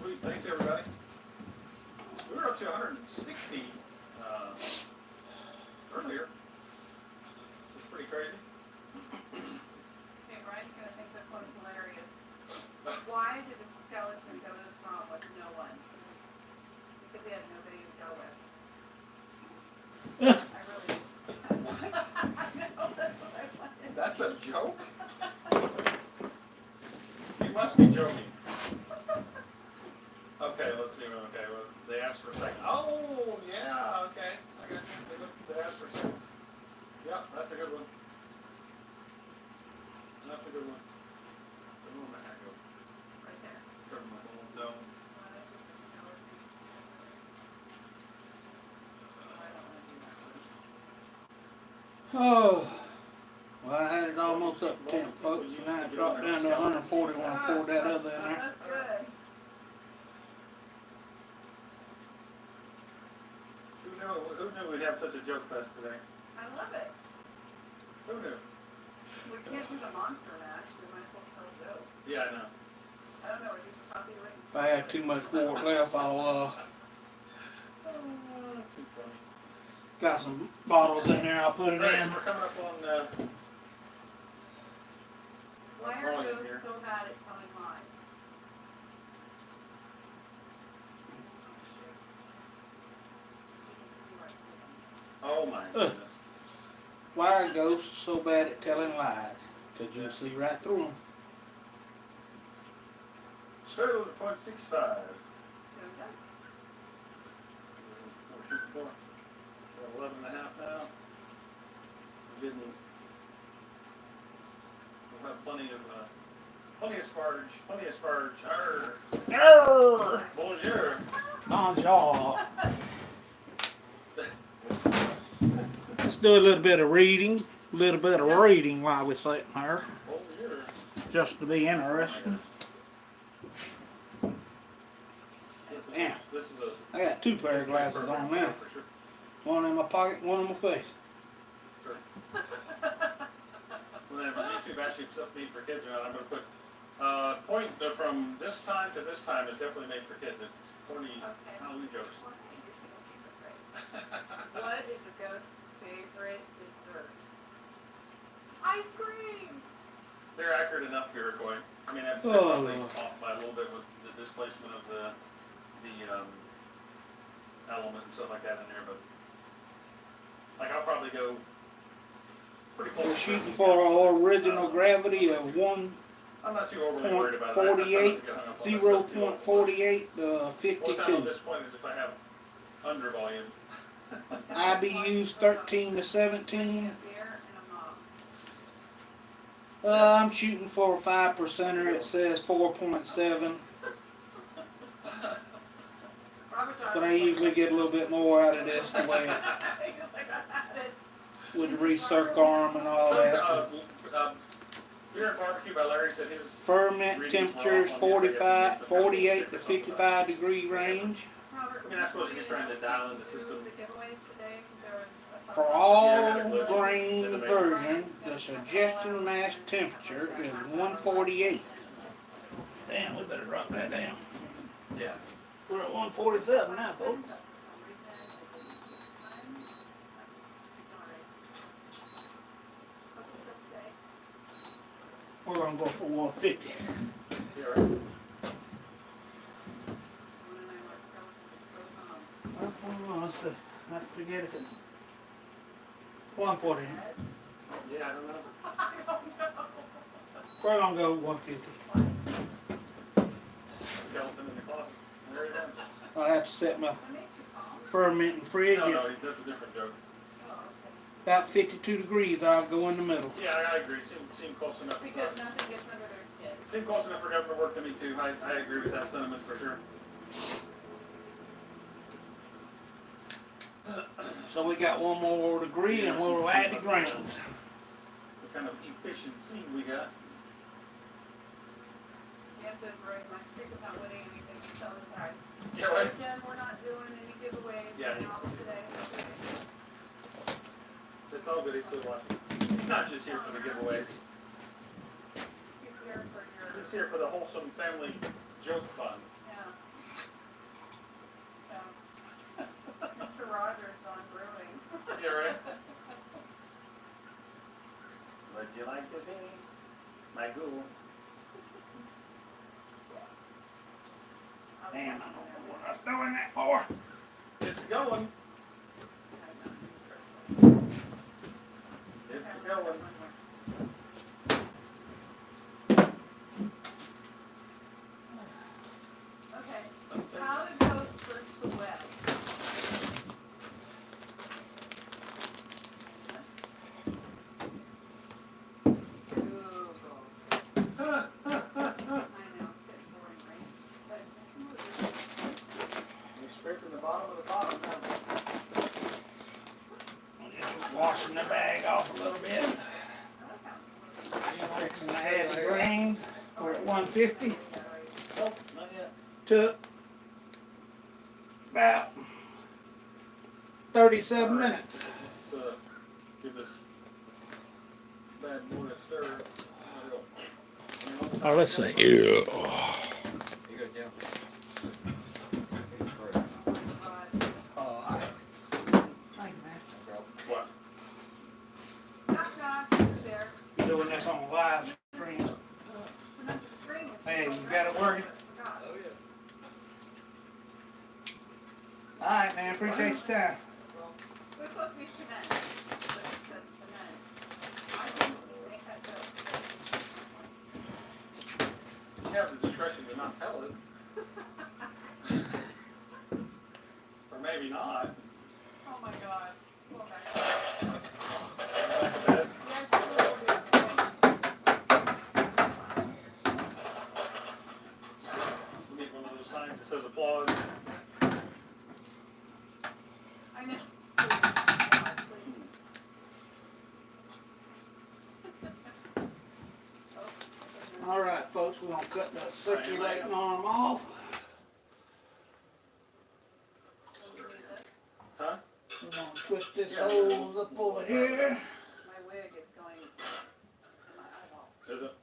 Sweet, thanks everybody. We were up to 160 earlier. It's pretty crazy. Okay, Brian's gonna think this one's hilarious. Why did the skeleton go to the prom with no one? Because they had nobody to go with. I really. I know, that's what I wanted. That's a joke? You must be joking. Okay, let's see. Okay, well, they asked for a second. Oh, yeah, okay. I got you. They asked for a second. Yeah, that's a good one. That's a good one. Good one, man. Right there. Turn my little dome. I don't wanna do that one. Oh, Well, I had it almost up to 10, folks, and now it dropped down to 140 when I poured that other in there. That's good. Who knew we'd have such a joke fest today? I love it. Who knew? We can't do the monster mash, we might as well tell jokes. Yeah, I know. I don't know, we do copyright. If I had too much wart left, I'll, Too funny. got some bottles in there, I'll put it Right, in. we're coming up on, Why are volume you here. so bad at telling lies? Oh my goodness. Why are ghosts so bad at telling lies? 'Cause you can see right through them. So, the .65. So, yeah. We're shooting for 11 and a half now. We're getting, we'll have plenty of sparge. Arr! Arr! Bonjour. Bonjour. Let's do a little bit of reading. While we're sitting here. Bonjour. Just to be interesting. Yeah. This is a... I got two pair of glasses on now. For sure. One in my pocket, one in my face. When YouTube actually stuff made for kids, I'm going to put point from this time to this time is definitely made for kids. It's 20 Halloween jokes. What is the ghost's favorite dessert? Ice cream! They're accurate enough here, Roy. I mean, I'm Oh. probably off by a little bit with the displacement of the element and stuff like that in there, but like I'll probably go pretty close. We're shooting for our original gravity of I'm not too overly worried about that. 0.48, Well, 0.48 to time at 52. this point is if I have under volume. IBU's 13 to 17. A beer and a mom. I'm shooting for a 5%er. It says 4.7, but I usually get a little bit more out of this the way with the recirc arm and all that. Beer and Barbecue by Larry said his Ferment temperatures 48 to 55 degree range. Robert, I mean, I suppose you're trying to dial in the system. do the giveaways today, 'cause there was a For couple- all grain version, the suggestion mash temperature is 148. Damn, we better drop that down. Yeah. We're at 147 now, folks. We're gonna go for 150. Yeah, right. Let's see. I forget if it's 140. Yeah, I don't know. We're gonna go 150. Skeleton in the closet. There you go. I have to set my fermenting fridge No, at that's a different joke. about 52 degrees. I'll go in the middle. Yeah, I agree. Seem close enough. Because nothing gets under their skin. Seem close enough for government work to me too. I agree with that sentiment for sure. So we got one more degree and we'll add the grains. What kind of efficiency we got? Yes, that's right, my stick is not winning anything, so sorry. Yeah, right. Again, we're not doing any giveaways Yeah. now today. It's all good. He's still watching. He's not just here for the giveaways. He's here for your, He's here for the wholesome family joke fun. yeah. So, Mr. Rogers on brewing. Yeah, right. Would you like to be my ghoul? Damn, I don't know what I was doing that for. It's going. It's going. Okay, how to go first the web. I know, it's getting boring, right? But You're scraping the bottom of the bottom now. Just washing the bag off a little bit. 150 Nope, not yet. took about 37 minutes. Let's, give this bad boy a stir. Oh, let's see. You go, Jim. Oh, thank you, man. What? Josh, there. You're doing this on a live stream. Hey, you got it working? Oh, yeah. All right, man. Appreciate your time. We're supposed to be cement. But it says cement. I didn't make that joke. You have the discretion to not tell it. Or maybe not. Oh my god. Go back. Back to bed. Yes, it will be. We need one of those signs that says applause. I know. All right, folks. We're gonna cut the circulating arm off. Huh? We're gonna twist this hose up over here. My wig is going in my eyeball. Is it?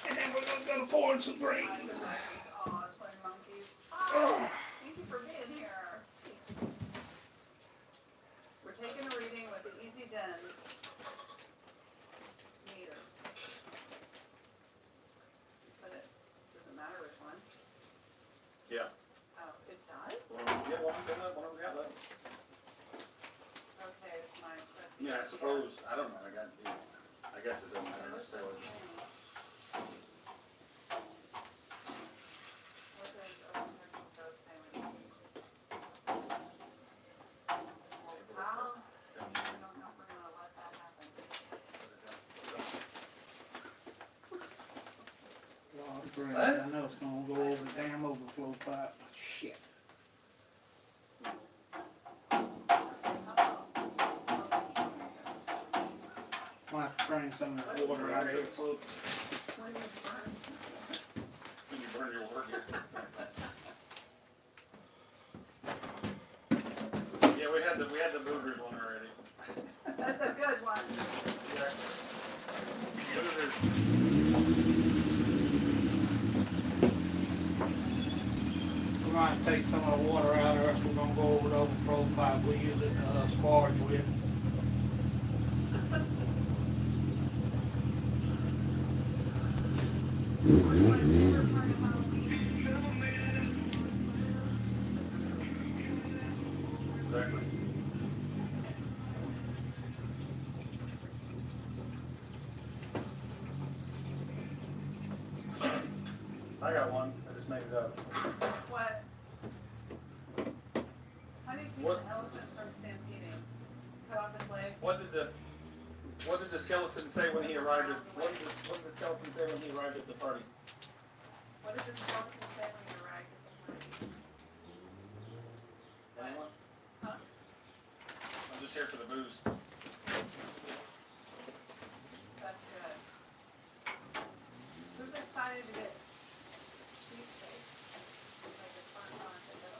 And then we're gonna pour in some greens. Oh, it's like monkeys. Oh, thank you for being here. We're taking a reading with the Easy Den meter. But it doesn't matter which one. Yeah. Oh, it does? One of them get one, get that, one of them got that. Okay, it's mine. Yeah, I suppose, I don't know, I guess it doesn't matter necessarily. What does technical code say when you Well, I don't know if we're gonna let that happen. I know it's gonna go over the damn overflow pipe. Shit. I'll have to bring some of that water out of here, folks. When you burn. When you burn your work. Yeah, we had the movers one already. That's a good one. Yeah. Movers. We're gonna take some of the water out of us. We're gonna go over the overflow pipe. We use it to sparge with. Exactly. I got one, I just made it up. What? How do you keep What? an elephant from stampeding? Cut off his leg? What did the skeleton say when he arrived at, what did the skeleton say when he arrived at the party? What does the skeleton say when you arrive at the party? Anyone? Huh? I'm just here for the booze. That's good. Who's excited to get cheesecake? Like a fun on to go.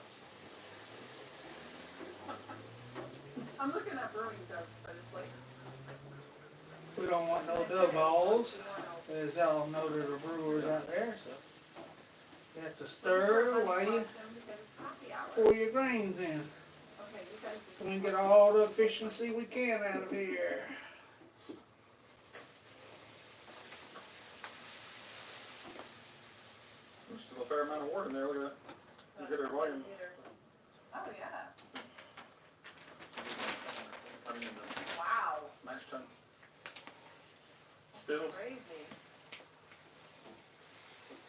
I'm looking at brewing jokes, but it's like. We don't want no dug balls. As y'all know, there's a brewers out there, so you have to stir while you pour your grains in. Okay, you guys. We can get all the efficiency we can out of here. There's still a fair amount of wort in there, look at that. Look at her volume. Oh, yeah. I mean, the Wow. mash tun. Still, Crazy.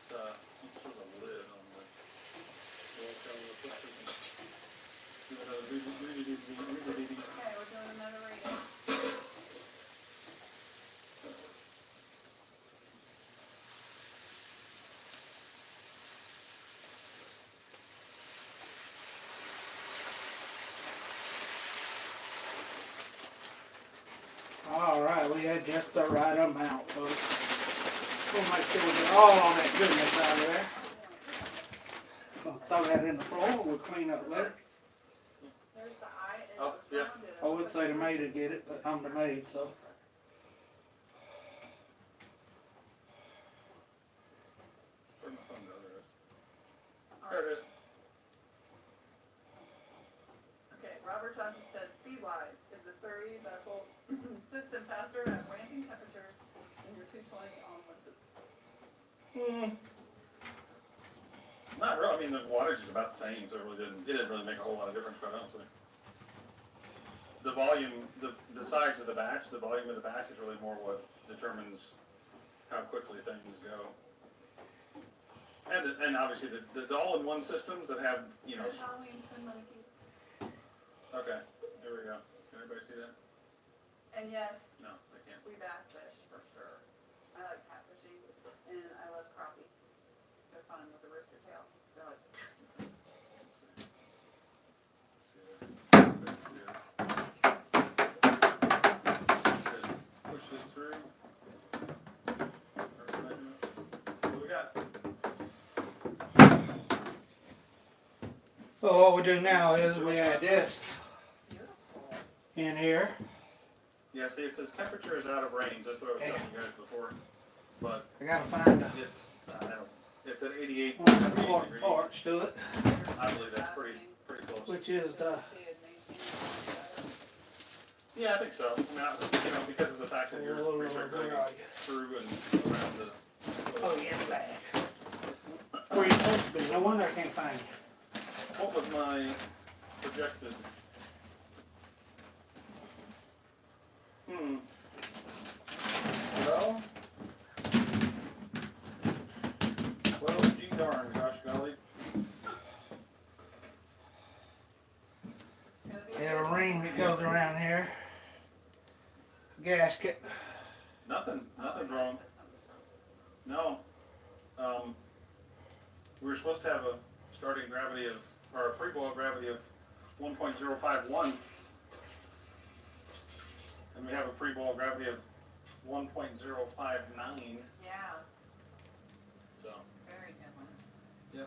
it's sort of a lid on the. Okay, we're doing another reading. All right, we had just the right amount, folks. We'll make sure we get all on that goodness out of there. Gonna throw that in the floor, we'll clean up later. There's the eye, and Oh, the yeah. sound in it. I would say the maid would get it, but I'm the maid, so. Where'd my phone go? There it is. Okay, Robert Johnson says, speed-wise, is the 30 vessel system faster at ramping temperatures than your 220 on one system? Not really, I mean, the wattage is about the same, so it didn't really make a whole lot of difference, quite honestly. The volume, the size of the batch, the volume of the batch is really more what determines how quickly things go. And obviously the all-in-one systems that have, you know, There's Halloween Twin Monkeys. okay, there we go. Can everybody see that? And yes, No, they can't. we bass fish for sure. I like catfishing, and I love crappie. They're fun with the rooster tail. They're like, Push this through. What we got? So what we do now is we add this beautiful. in here. Yeah, see, it says temperature is out of range. That's what I was telling you guys before. But I gotta find a it's at 88 one of the degrees. parts to it, I believe that's pretty close. which is the, Yeah, I think so. I mean, you know, because of the fact that you're where recirculating are you? through and around the. Oh, yeah, bag. Where you supposed to be? No wonder I can't find you. What was my projected? Well, gee darn, gosh golly. There's a ring that goes around here. Gasket. Nothing's wrong. No. We were supposed to have a starting gravity of, or a pre-boil gravity of 1.051. And we have a pre-boil gravity of 1.059. Yeah, So, very good one.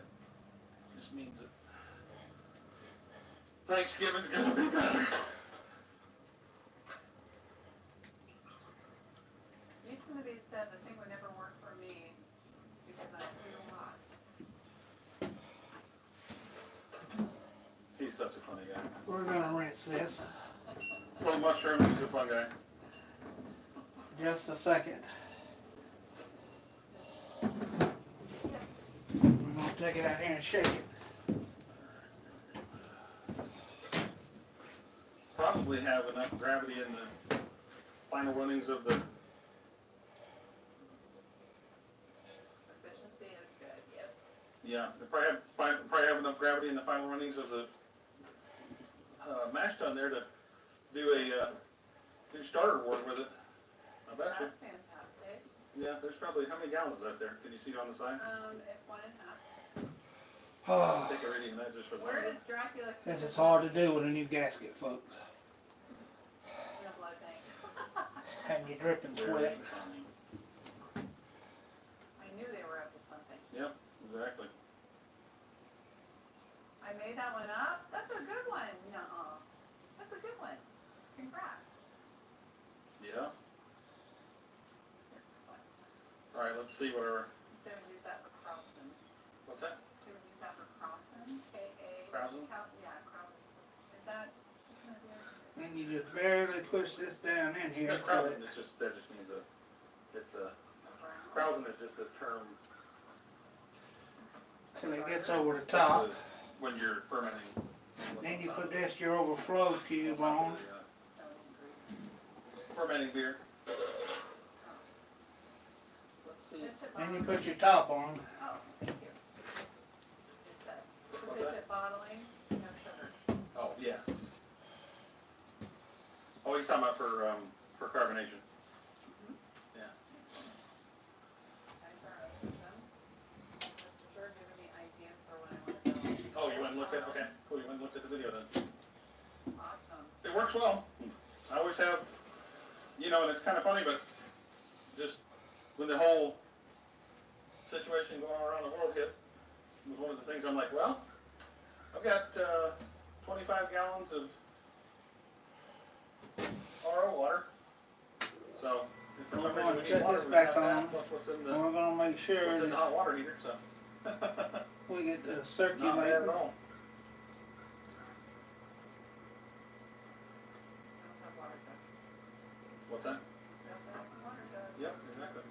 this means that Thanksgiving's gonna be better. Used to be said the thing would never work for me because I'm too hot. He's such a funny guy. We're gonna rinse this. Well, mushrooms, he's a fun guy. Just a second. We're gonna take it out here and shake it. Probably have enough gravity in the final runnings of the. Efficiency is good, yep. Yeah, they probably have enough gravity in the final runnings of the mash tun there to do a do starter work with it. I bet you. That's fantastic. Yeah, there's probably, how many gallons is that there? Can you see it on the side? It's 1.5. Oh, Take a reading of that just for the. Where does Dracula? this is hard to do with a new gasket, folks. No blood bank. Having you dripping Very sweat. funny. I knew they were up to something. Yep, exactly. I made that one up? That's a good one. Nuh-uh. That's a good one. Congrats. Yeah. All right, let's see what our, They would use that for Crofton. what's that? They would use that for Crofton. K-A. Krausen? Yeah, Crofton. Is that? Then you just barely push this down in here. Yeah, Krausen is just, that just means Krausen is just a term. Till it gets over the top. When you're fermenting. Then you put this your overflow cube on. Fermenting beer. Let's see. Then you put your top on. Oh, thank you. It's that. What's Pitch that? it bottling, no sugar. Oh, yeah. Oh, he's talking about for carbonation. Yeah. Nice our system. That's for sure giving me ideas for when I want to go. Oh, you went and looked at, okay, cool, you went and looked at the video then. Awesome. It works well. I always have, you know, know, and it's kind of funny, but just when the whole situation going on around the world hit, was one of the things I'm like, well, I've got 25 gallons of RO water. So, if for some reason we need Cut water, this we back have on. that, plus what's in the We're gonna make sure what's in the that hot water heater, so. we get the Not bad circulating. at all. Don't have water jug. What's that? Don't have water jug. Yep, exactly.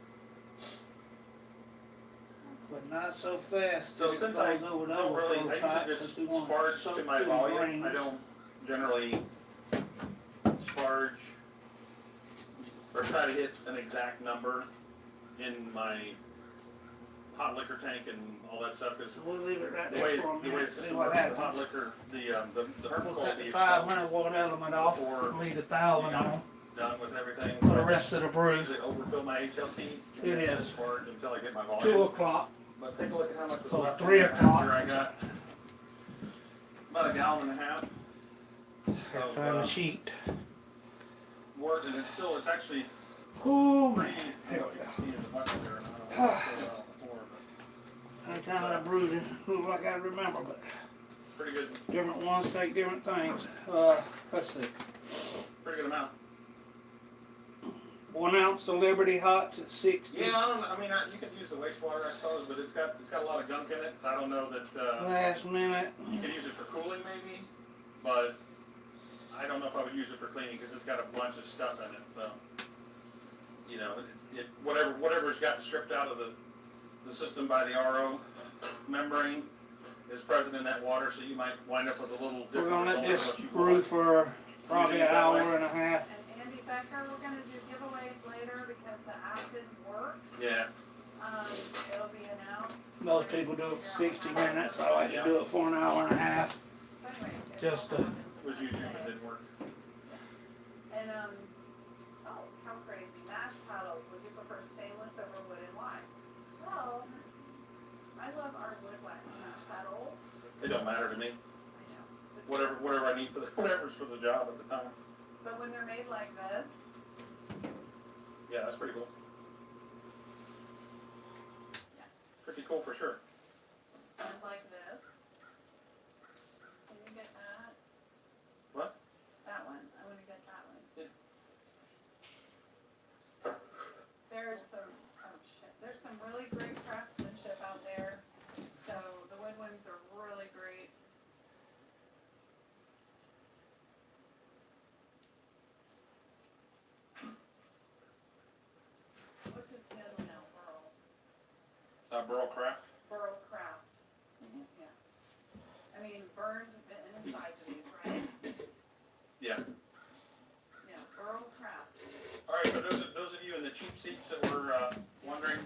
But not so fast So that it since goes I over the don't really, overflow I pipe, usually because just we want to sparge soak to my through the volume. drains. I don't generally sparge or try to hit an exact number in my hot liquor tank and all that stuff. Because So we'll leave it right the way there for a the way minute, the see system what works, the hot happens. liquor, the herb We'll cut quality the is 500 watt element off, Before, leave the 1,000 you know, on done with everything. for the rest of the I brew. usually overfill my HLT. It is. Sparge until I get my 2 volume. o'clock. But take a look at how much was So left. 3 o'clock. Here I got about a gallon and a half. Gotta Of, find the sheet. Wort, and it's actually Oh pretty. man, I here don't we know go. if you can see it in the bucket there, and I don't know if it's before, but Every time I brewed it, looks like I remember, but pretty good, different ones take different things. Let's see. pretty good amount. 1 ounce of Liberty Hots at 60. Yeah, you can use the wastewater, I suppose, but it's got a lot of gunk in it, so I don't know that, Last minute. you can use it for cooling maybe, but I don't know if I would use it for cleaning, because it's got a bunch of stuff in it, so. You know, whatever's gotten stripped out of the system by the RO membrane is present in that water, so you might wind up with a little different. We're gonna let result this than what you brew want. for probably Using it an that hour way. and a half. And Andy Becker, we're gonna do giveaways later because the app didn't work. Yeah, It'll be announced. Most people do it for 60 minutes. I like to do it for an hour and a half. But anyway, it's Just all to- happened. was YouTube, it didn't work. And, oh, how crazy, mash paddles, would you prefer stainless over wood and wine? Well, I love our wood wax mash paddles, It don't matter to me, I know. whatever I need whatever's for the job at the time. But when they're made like this, Yeah, that's pretty cool. Yeah. Pretty cool for sure. and like this, can you get that? What? That one, I wanna get that one. Yeah. There's there's some really great craftsmanship out there, so the wood ones are really great. What's his handle now, Burl Craft. Burl Craft, Mhm. yeah. I mean, burned the inside of these, right? Yeah. Yeah, Burl Craft. All right, for those of you in the cheap seats that were wondering,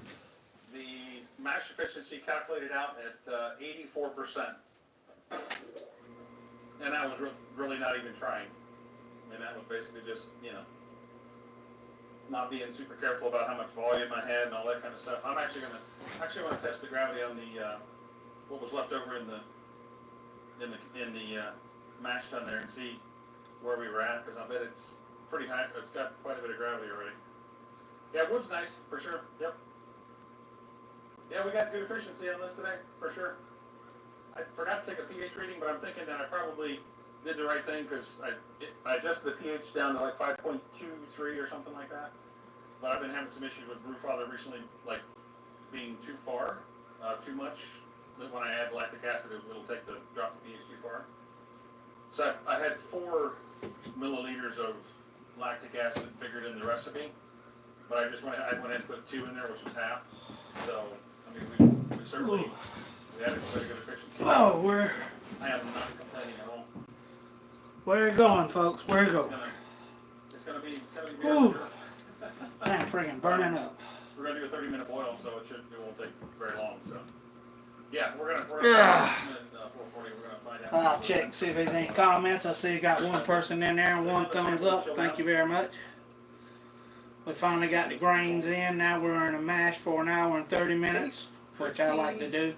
the mash efficiency calculated out at 84%. And that was really not even trying. I mean, that was basically just, not being super careful about how much volume I had and all that kind of stuff. I'm actually want to test the gravity on the what was left over in the mash tun there and see where we were at, because I bet it's pretty high. It's got quite a bit of gravity already. Yeah, wood's nice for sure. Yep. Yeah, we got good efficiency on this today for sure. I forgot to take a pH reading, but I'm thinking that I probably did the right thing, because I adjusted the pH down to like 5.23 or something like that. But I've been having some issues with Brewfather recently, like being too far, too much. That when I add lactic acid, it'll take drop the pH too far. So I had 4 milliliters of lactic acid figured in the recipe, but I went ahead and put 2 in there, which was half. So I mean, we certainly we had a pretty good efficiency. Oh, I am not complaining at all. where it going, folks? Where it going? It's gonna be Ooh. sure. I'm friggin' burning up. We're gonna do a 30-minute boil, so it won't take very long. So yeah, we're gonna Yeah. 4:40. We're gonna find out. I'll check and see if there's any comments. I see you got one person in there and 1 thumbs up. Thank you very much. We finally got the grains in. Now we're in a mash for an hour and 30 minutes, which I like to do.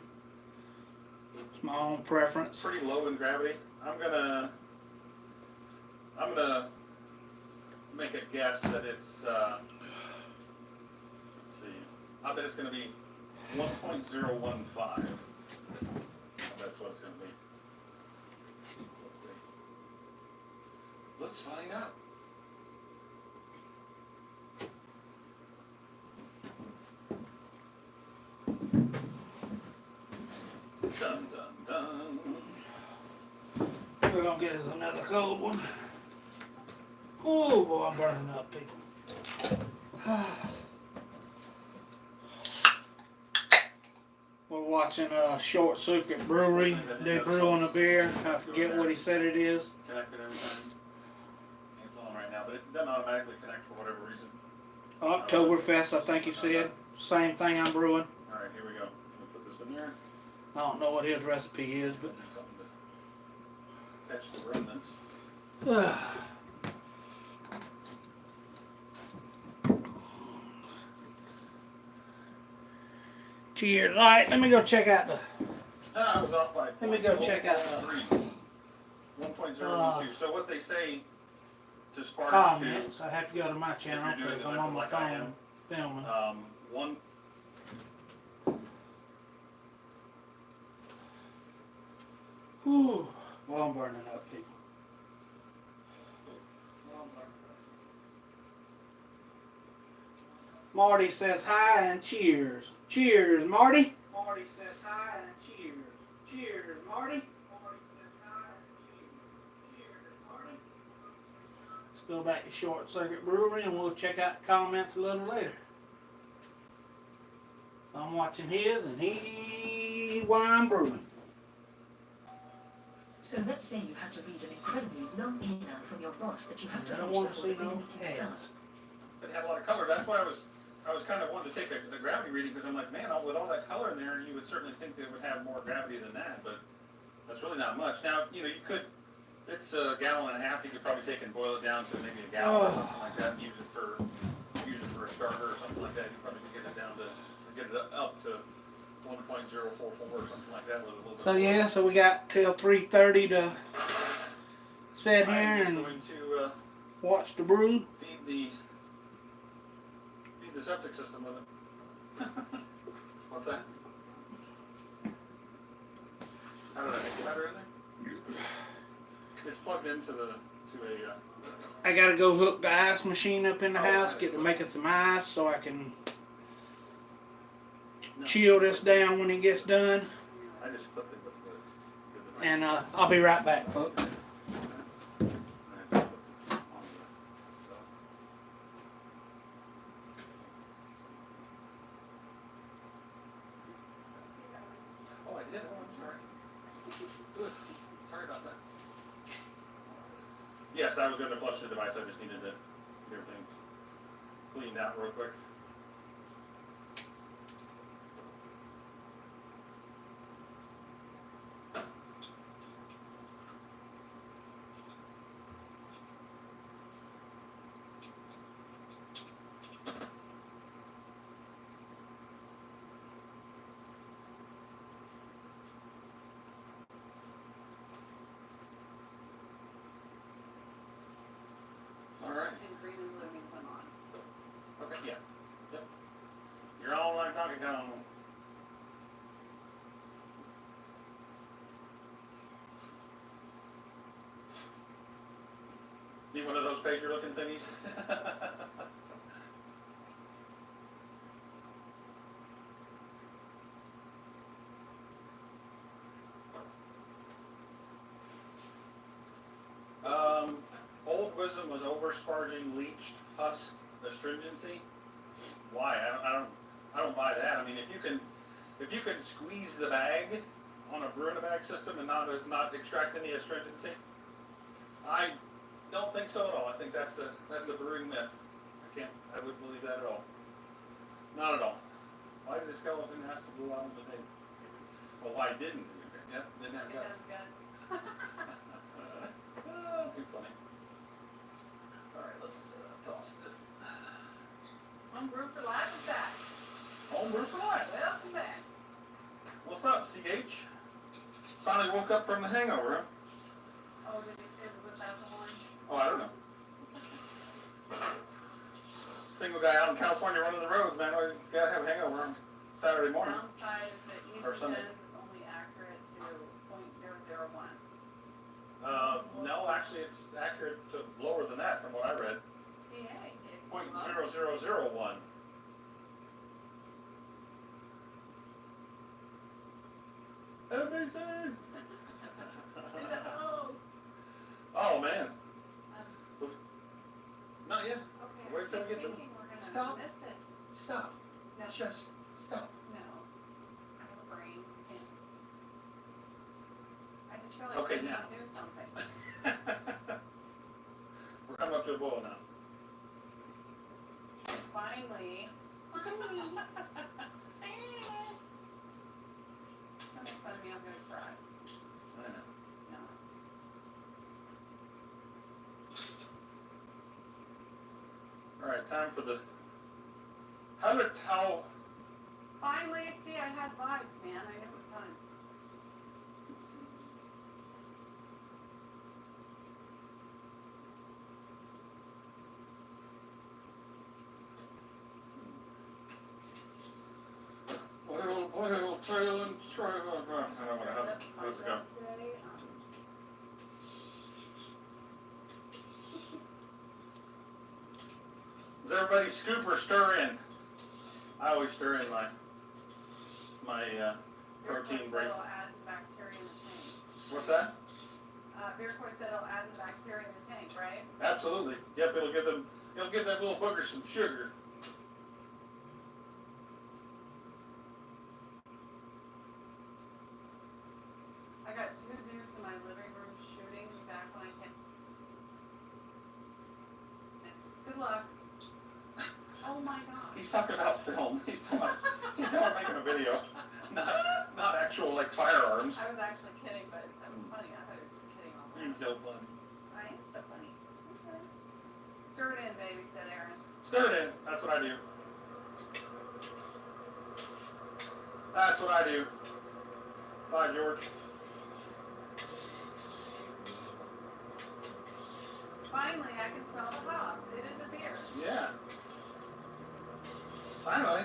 It's my own preference. Pretty low in gravity. I'm gonna make a guess that it's, let's see, I bet it's gonna be 1.015. That's what it's gonna be. Let's find out. Dun, dun, dun. We're gonna get us another cold one. Oh boy, I'm burning up, people. We're watching Short Circuit Brewery. They're brewing a beer. I forget what he said it is. Connected every time. It's on right now, but it doesn't automatically connect for whatever reason. Oktoberfest, I think he said. Same thing I'm brewing. Alright, here we go. I'm gonna put this in there. I don't know what his recipe is, but Something to catch the remnants. Cheers. All right, let me go check out the. I was off by. Let me go check out the 1.012. So what they say to Spark comments. I have to go to my channel If you're doing because it I'm on my like I am. phone filming. One. Whew. Well, I'm burning up, people. Marty says hi and cheers. Cheers, Marty. Marty says hi and cheers. Cheers, Marty. Marty says hi and cheers. Cheers, Marty. Let's go back to Short Circuit Brewery and we'll check out the comments a little later. I'm watching his and he wine brewing. So let's say you have to read an incredibly long email from your boss that you have to I don't finish want to before see the no meeting ads. starts. It had a lot of color. That's why I was kind of wanting to take the gravity reading because I'm like, man, with all that color in there, you would certainly think they would have more gravity than that, but that's really not much. Now, you could, it's a gallon and a half. You could probably take and boil it down to maybe a gallon or something like that. And use it for a starter or something like that. You probably could get it down to get it up to 1.044 or something like that with a little bit. So yeah, so we got till 3:30 to sit here I'm and going to watch the brew. feed the septic system with it. What's that? How did I make it better in there? It's plugged into a. I gotta go hook the ice machine up in the house, get to making some ice so I can chill this down when it gets done. I just clipped it with the And I'll be right back, folks. Oh, I did. Oh, I'm sorry. Good. Sorry about that. Yes, I was going to flush the device. I just needed to get everything cleaned out real quick. And green and blue means I'm on. Okay, yeah. Yep. You're all right, Donkey Kong. Need one of those pager looking thingies? Old wisdom was oversparging leached husk astringency. Why? I don't buy that. I mean, if you can squeeze the bag on a brew in a bag system and not extract any astringency, I don't think so at all. I think that's a brewing myth. I wouldn't believe that at all. Not at all. Why did the skeleton have to go out on the table? Well, why didn't it? Yeah, didn't have It guts. has guts. Too funny. All right, let's toss this. One brew for life is back. Home brew for life. Welcome back. What's up, CH? Finally woke up from the hangover, huh? Oh, did it was that the one? Oh, I don't know. you a guy out in California running the roads, man. You gotta have a hangover on Saturday morning. Downside is that Or even Sunday. then, it's only accurate to .001. No, actually, it's accurate to lower than that from what I read. TA. .0001. NBC! Oh, man. Not yet. Okay, Wait till I we keep get to- thinking we're gonna Stop. miss it. Stop. No, Just stop. no. I have a brain. Can't. I just feel like Okay, we need now. to do something. We're coming up to a boil now. Finally. Finally. Don't make fun of me, I'm gonna cry. I know. No. All right, time for the. How? Finally, see, I had vibes, man. I knew it was time. Oil, trail, and trail. I don't know how's it go. Today, Does everybody scoop or stir in? I always stir in my protein break. It'll add the bacteria in the tank. What's that? Beercourt said it'll add the bacteria in the tank, right? Absolutely. Yep, it'll give that little booger some sugar. I got 2 dudes in my living room shooting back when I came. Good luck. Oh my god. He's talking about film. He's talking about making a video, not actual like firearms. I was actually kidding, but that was funny. I thought he was kidding all the He's time. so funny. I am so funny. Okay. Stir it in, baby, said Aaron. Stir it in. That's what I do. That's what I do. Bye, George. Finally, I can smell the hops. It is a beer. Yeah. Finally.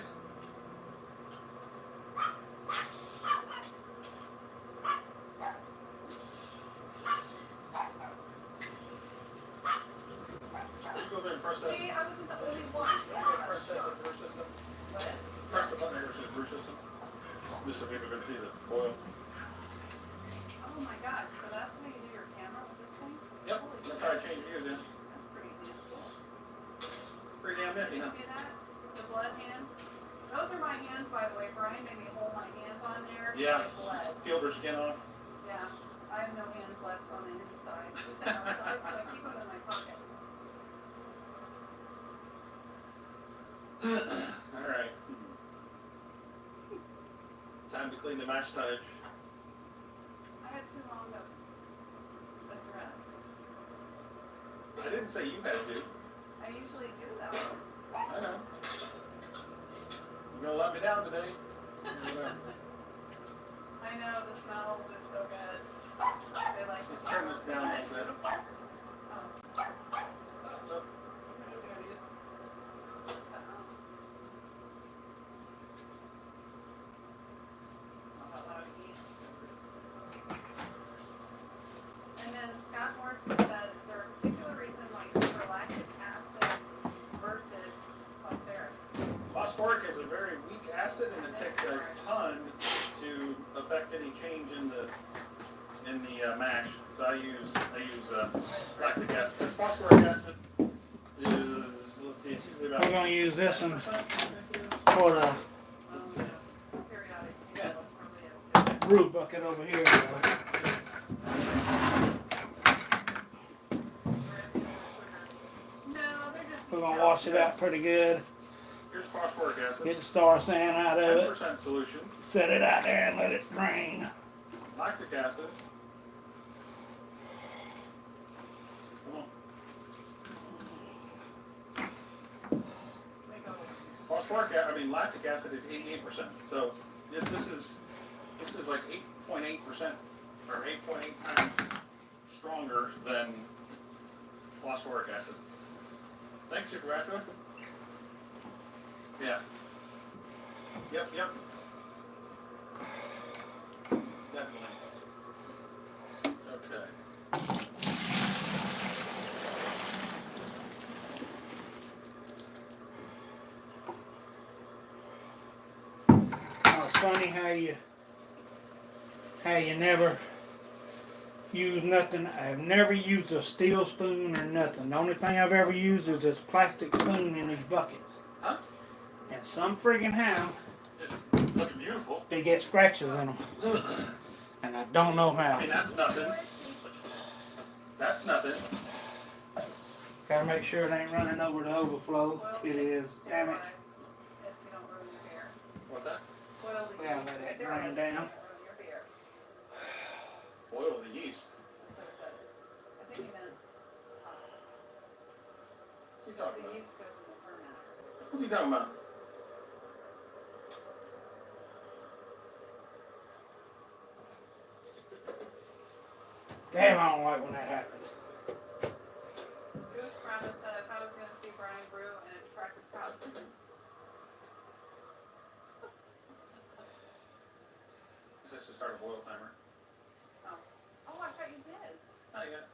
Go there and press that. See, I wasn't the only one. Press that at the brew system. What? Press the button here, which is brew system. Just so people can see the oil. Oh my god, so that's the way you do your camera with this thing? Yep, Holy that's shit. how I change views in. That's pretty damn cool. Pretty damn nifty, You huh? see that? The blood hands? Those are my hands, by the way. Brian made me hold my hands on there. Yeah. They bled. Peeled her skin off. Yeah. I have no hands left on the inside. Just the outside, so I keep them in my pocket. All right. Time to clean the mash tonnage. I had too long of a dress. I didn't say you had to. I usually do though. I know. You're gonna let me down today. I know, the smell is so good. They like Let's turn this down a little bit. Oh. And then Scott Morrison said, is there a particular reason why you prefer lactic acid versus phosphoric? Phosphoric is a very weak acid, and it takes a ton to affect any change in the mash. So I use lactic acid. Phosphoric acid is, let's see, it's usually about. We're gonna use this one for the Periodic. Yeah. brew bucket over here. No, they're just. We're gonna wash it out pretty good. Here's phosphoric acid. Get the star sand out of it. 10% solution. Set it out there and let it drain. Lactic acid. Come on. Lactic acid is 88%. So this is like 8.8% or 8.8 times stronger than phosphoric acid. Thanks, Supervascular. Yeah. Yep. Definitely. Okay. Oh, it's funny how you never use nothing. I've never used a steel spoon or nothing. The only thing I've ever used is this plastic spoon in these buckets. Huh? And some friggin' how Just looking beautiful. they get scratches in them. And I don't know I how. mean, that's nothing. That's nothing. Gotta make sure it ain't running over the overflow. Well, It is. Damn it. If you don't ruin your hair. What's that? Boil the Yeah, yeast. let that They're drain like, down. don't ruin your hair. Boil the yeast. That's what it says. I think he meant, What's he talking the about? yeast goes in the ferment. What's he talking about? Damn, I don't like when that happens. Goose Brandon said, I thought I was gonna see Brian brew and it's practice costume. Let's just start a boil timer. Oh, I thought you did. Not yet.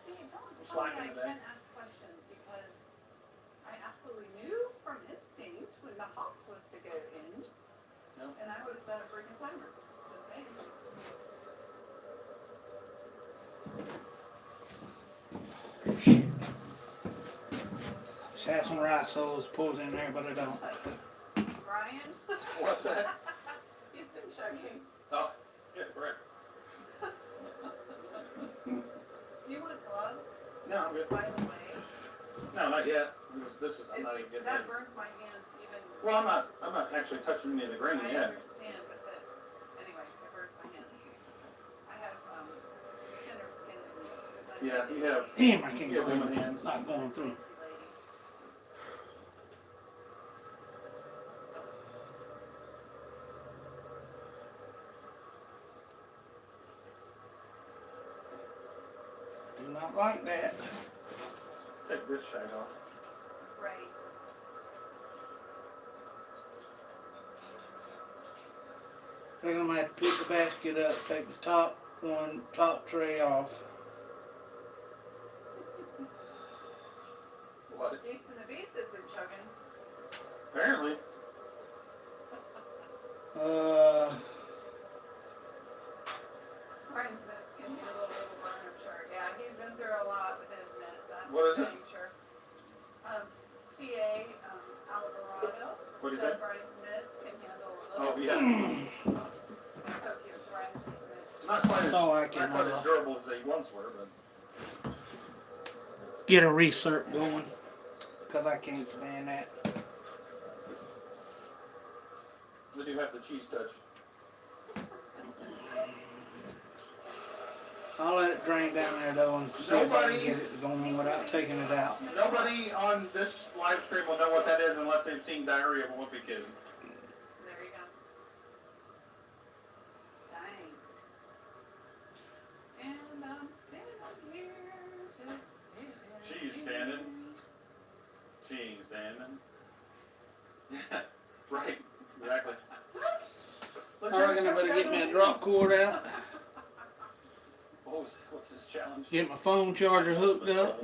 See, don't tell me Slacking I today. can't ask questions because I absolutely knew from instinct when the hawk was to go in. No. And I would have set a freaking timer. Just saying. Shit. Just had some rice souls pulled in there, but I don't. Brian? What's that? He's been chugging. Oh, yeah, correct. Do you want gloves, No, I'm good. by the way? No, not yet. I'm not even getting That in. burns my hands even. Well, I'm not actually touching any of the grain I yet. understand, but anyway, it burns my hands. I have, thinner skin than you. 'Cause I'm Yeah, you have. Damn, I can't You go have woman in. hands. Not going through. fancy lady. Do not like that. Take this shag off. Right. I think I'm gonna have to pick the basket up, take the top tray off. What? Beast and the Beast has been chugging. Apparently. Brian Smith's getting a little overburn, I'm sure. Yeah, he's been through a lot with his meds, that's What is for it? dang sure. TA, Alvarado. What is said that? Brian Smith can handle a Oh, little. yeah. So cute, Brian Smith. Not quite as, Oh, I not can quite as durable as they once were, but. get a recert going. Cause I can't stand that. They do have the cheese touch. I'll let it drain down there though and see if I can get it going without taking it out. Nobody on this live stream will know what that is unless they've seen Diary of a Wimpy Kid. There you go. Dang. And I'm standing here just She's standing. She's standing. Yeah, right, exactly. I reckon I better get me a drop cord out, What's this challenge? get my phone charger hooked up,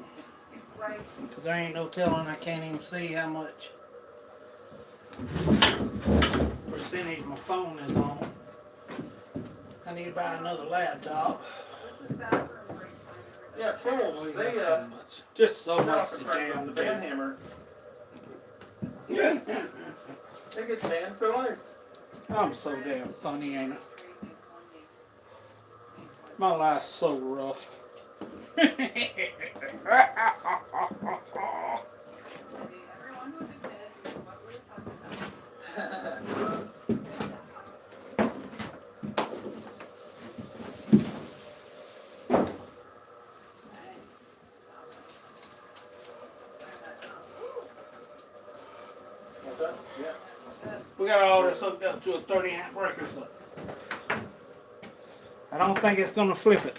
Right. cause there ain't no telling, I can't even see how much percentage my phone is on. I need to buy another laptop. This is bathroom break time. Yeah, trolls. We They got so much. Just so much to the damn band do. hammer. They get banned for life. I'm so damn funny, ain't I? My life's so rough. Everyone who's a kid knows what we're talking about. What's that? Yeah. We got all this hooked up to a 30 amp breaker, so I don't think it's gonna flip it.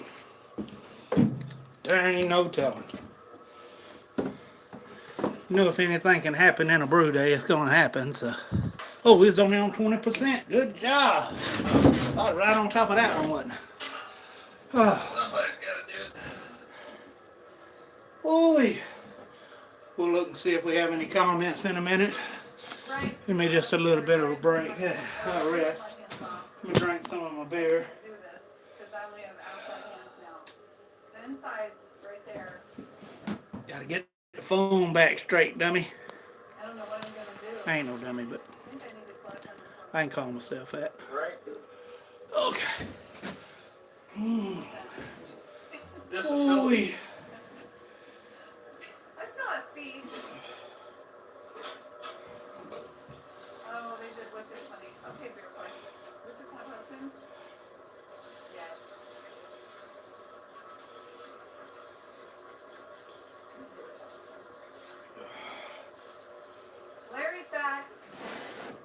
There ain't no telling. You know, if anything can happen in a brew day, it's gonna happen. So, oh, it's only on 20%. Good job. I was right on top of that one, wasn't I? Oh, Somebody's gotta do it. boy. We'll look and see if we have any comments in a minute. Right. Give me just a little bit of a break. Yeah, I'll rest. Let me drink some of my beer. Do this, because I only have outside hands now. The inside, right there, Gotta get the phone back straight, dummy. I don't know what I'm gonna do. I ain't no dummy, but I think I need to collect on this one. I can call myself that. Right? Okay. This is Ooh, silly. I still have feet. Oh, they did, which is funny. Okay, beer question. Which is my husband? Yes. Larry's back.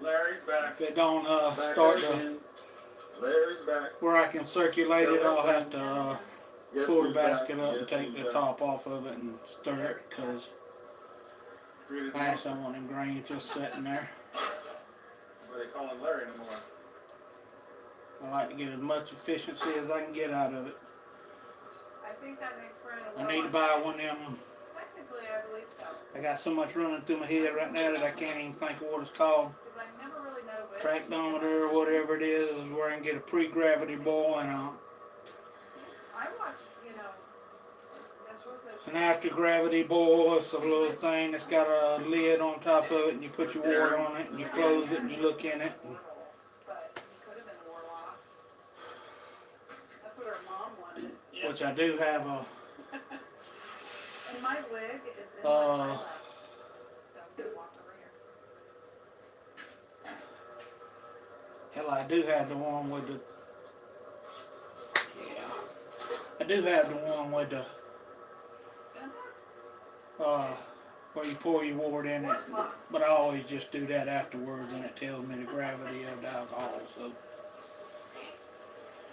Larry's back. if it don't Back start to again. Larry's back. where I can circulate it, I'll have to Guess pull the who's back? basket up and Guess take who's the back? top off of it and stir it, because Greeted I him. just don't want them grains just sitting there. What are they calling Larry no more? I like to get as much efficiency as I can get out of it. I think that makes for it a I little. need to buy one of them. Technically, I believe so. I got so much running through my head right now that I can't even think of what it's called. Because I never really know which. Tractometer or whatever it is where I can get a pre-gravity boiling on. I watch, that's what the. An after gravity boil, it's a little thing that's got a lid on top of it, and you put your water on it and you close it and you look in it. But he could have been a warlock. That's what her mom wanted. Which I do have a And my wig is in my lap. So I'm gonna walk over here. hell, I do have the one with the, yeah, I do have the one with the, where you pour your water in it, but I always just do that afterwards and it tells me the gravity of the alcohol, so.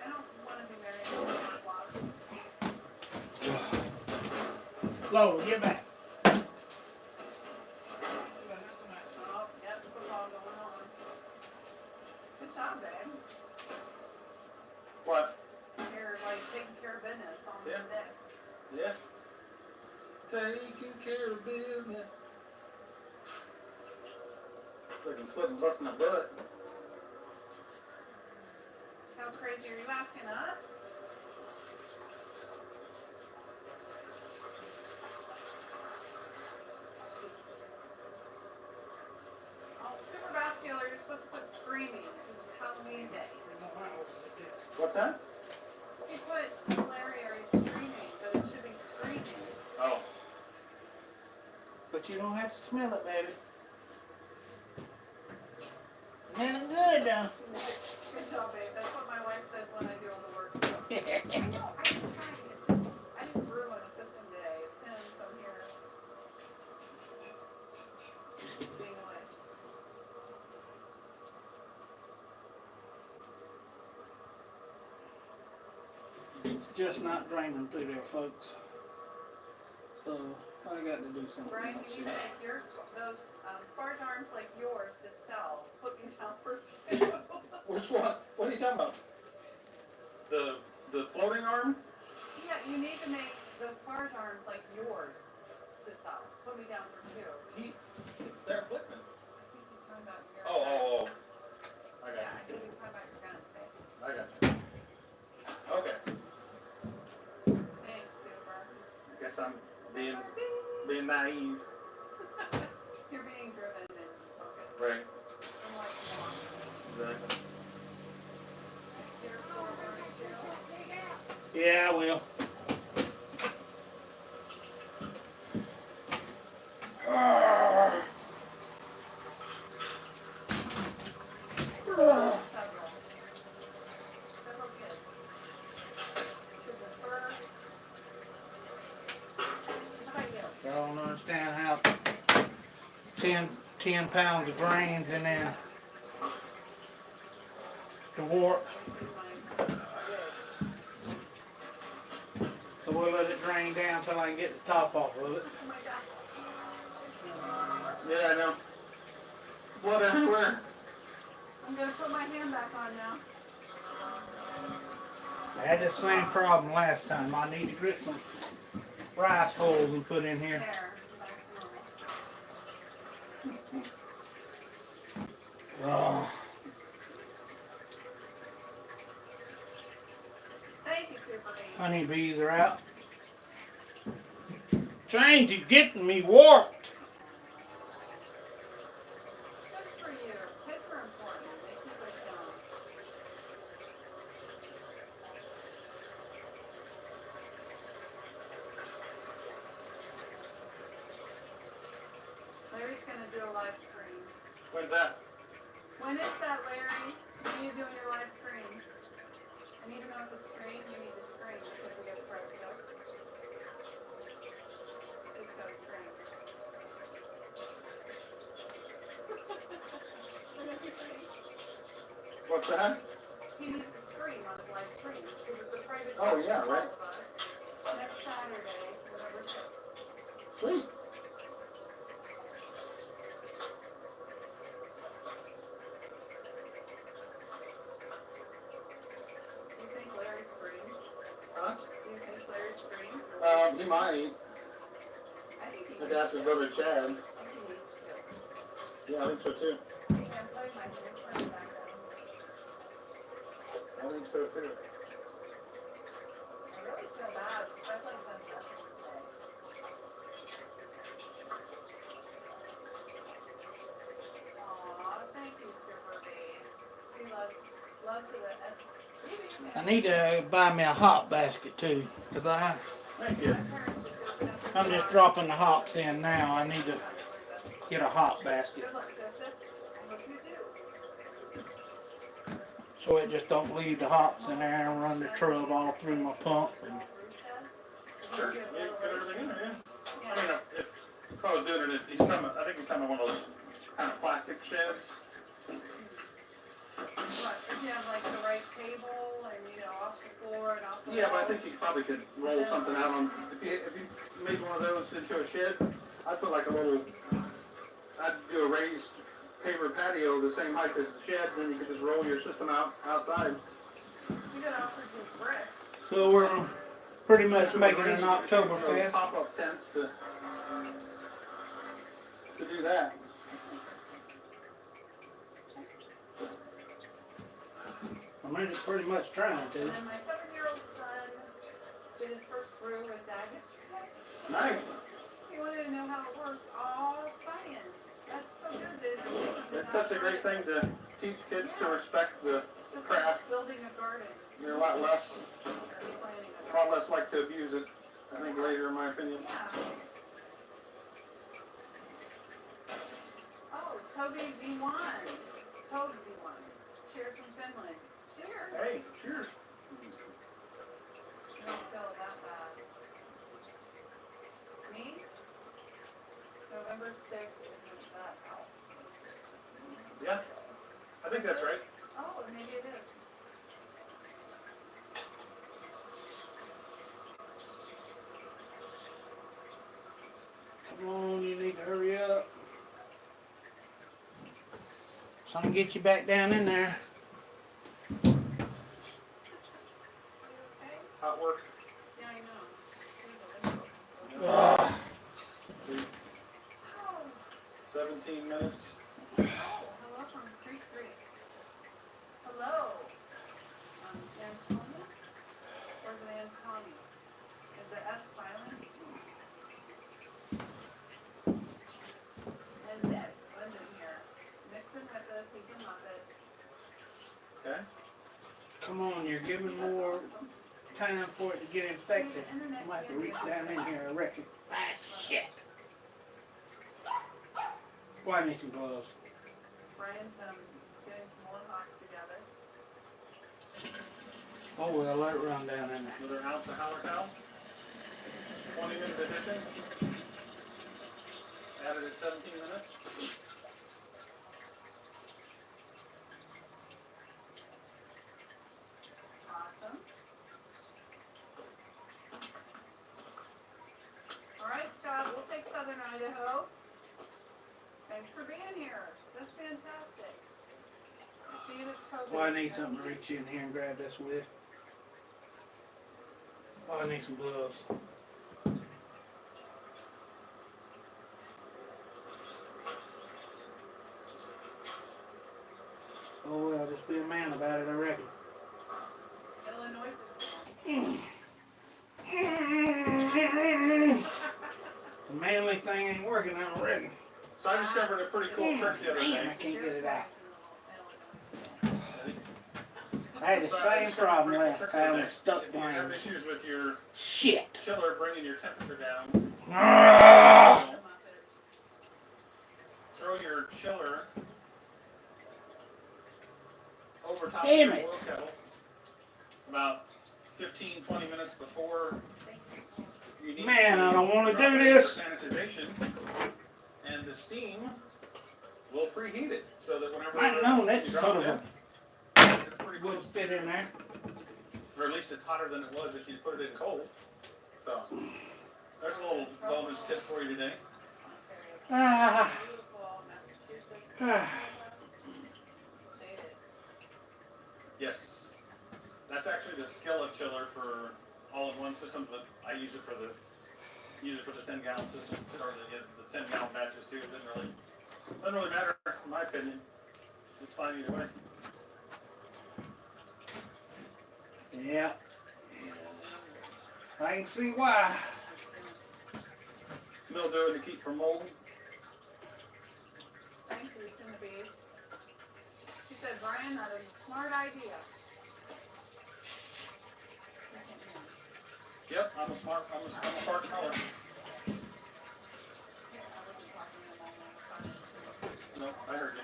I don't want to be married to a warlock. Lola, get back. Oh, yep, football going on. Good job, babe. What? You're like taking care of business on the Yeah. deck. Yeah. Taking care of business. Looking slipping, busting my butt. How crazy are you asking us? Oh, super vascular, you're supposed to put screaming. It's Halloween day. What's that? You put Larry, are you screaming? But it should be screaming. Oh. But you don't have to smell it, baby. Smelling good, though. Good job, babe. That's what my wife says when I do all the work. I know, I didn't brew on a system today. It's him, so I'm here. Being away. It's just not draining through there, folks. So I got to do something Brian, else can you here. take your, those sparge arms like yours to sell? Put me down for Which one? What are you talking about? The floating arm? Yeah, you need to make those sparge arms like yours to sell. Put me down for two. They're flipping. I think he's talking about your. Oh. I Yeah, I got think he's talking about your guns, babe. you. I got you. Okay. Thanks, Super. I guess I'm being naive. You're being driven and focused. Right. I'm like, Exactly. you're so very chill. Yeah, I will. Several. Several kids. To the fur. How about you? I don't understand how 10 pounds of grains and then the wort. So we'll let it drain down till I can get the top off of it. Oh my God. Yeah, I know. Blood everywhere. I'm gonna put my hand back on now. I had the same problem last time. I need to get some rice holes and put in here. There. That's normal. Oh, Thank you, Super Bean. honey bees are out. Change is getting me warped. Good for you. Kids are important. They keep us young. Larry's gonna do a live stream. When's that? When is that, Larry? When are you doing your live stream? And even though it's a stream, you need to stream because we get press go. Just go stream. What's that? He needs to stream on his live stream because it's a private. Oh, yeah, show for right. all of us. Next Saturday, November 6th. Sweet. Do you think Larry's stream? Huh? Do you think Larry's stream? He might. I think he I'd needs ask his brother Chad. I think he needs to. Yeah, I think so too. He can play my new friend back then. I think so too. I really feel bad, especially since Veterans Day. Aw, thank you, Super Bean. We love to the I need to buy me a hop basket too, because Thank you. I'm just dropping the hops in now. I need to get a hop basket Good luck, Joseph. What do you do? so it just don't leave the hops in there and run the trub all through my pump. And Sure. Yeah, put everything in there, yeah. I mean, if Carl's doing it, he's coming, I think he's coming one of those kind of plastic sheds. What, if you have like the right table and, you know, off the floor and off the Yeah, but I wall? think he probably could roll something out on, if you made one of those into a shed, I'd put like a little, I'd do a raised paver patio the same height as the shed, then you could just roll your system out outside. You could offer some bricks. so we're pretty much So making raise- an you could use those Oktoberfest. Pop-up tents to do that. I'm pretty much trying And to. then my 7-year-old son did his first brew with Dad yesterday. Nice. He wanted to know how it works. Oh, science. That's so good, dude. It's such a great thing to teach kids to respect the Just craft. like building a garden They're a lot less, or planting a garden. like to abuse it, I think later in my opinion. Yeah. Oh, Toby V1. Toby V1. Cheers from Finland. Cheers. Hey, cheers. I don't feel that bad. Me? November 6th isn't that out. Yeah, I think that's right. Oh, maybe it is. Come on, you need to hurry up. So I can get you back down in there. Are you okay? Hot work. Yeah, I know. Ugh. Oh, 17 minutes. hello from Creek Creek. Hello. Antonia? Or is it Antonia? Is the S silent? And Nick, Lyndon here. Nixon with us, he can love it. Okay. Come on, you're giving more time for it to get infected. I might have to reach down in here and wreck it. Ah, shit. Why need some gloves? Brian's getting some more hawks together. Oh well, let it run down in there. Another ounce of Hallertau. 20-minute addition. Added at 17 minutes. Awesome. All right, Scott, we'll take Southern Idaho. Oh, I need something to reach in here and grab this with. Oh, I need some gloves. Oh well, just be a man about it, I reckon. Illinois The manly thing ain't working, I don't reckon. So I discovered a pretty cool trick the other Damn, I day. can't get it out. I had the same problem last time with stuck If you have glands. issues with your Shit. chiller bringing your temperature down, Ah! throw your chiller over top Damn of it. your oil kettle about 15, 20 minutes before you need Man, I don't want to drop do it in for this. sanitization, and the steam will preheat it so that whenever I know, you that's drop sort it of in, a it's pretty would close to fit in there. or at least it's hotter than it was if you put it in cold. So, there's a little bonus tip for you today. Ah. Ah. Yes. That's actually the skillet chiller for all-in-one system, but I use it for the 10-gallon system, or the 10-gallon batches too. It doesn't really matter, in my opinion. It's fine either way. Yeah. I can see why. Mildew to keep from molding. Thank you, it's in the base. She said, Brian, that is a smart idea. Yep, I'm a smart color. No, I heard you.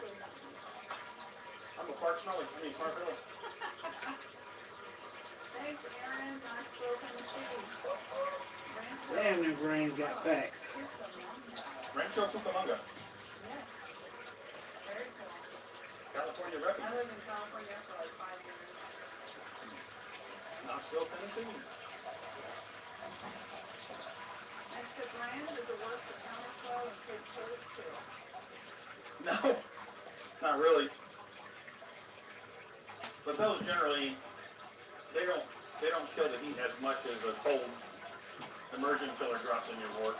I'm a fart smelly. I mean, smart girl. Thanks, Aaron, not spoken to. Damn, them brains got back. Rancho Cucamonga, Yes. Very cool. California record. I lived in California for like 5 years. Knoxville, Tennessee. Next to Brian, does it work for counterflow and take chilies too? No, not really. But those generally, they don't kill the heat as much as a cold immersion chiller drops in your wort.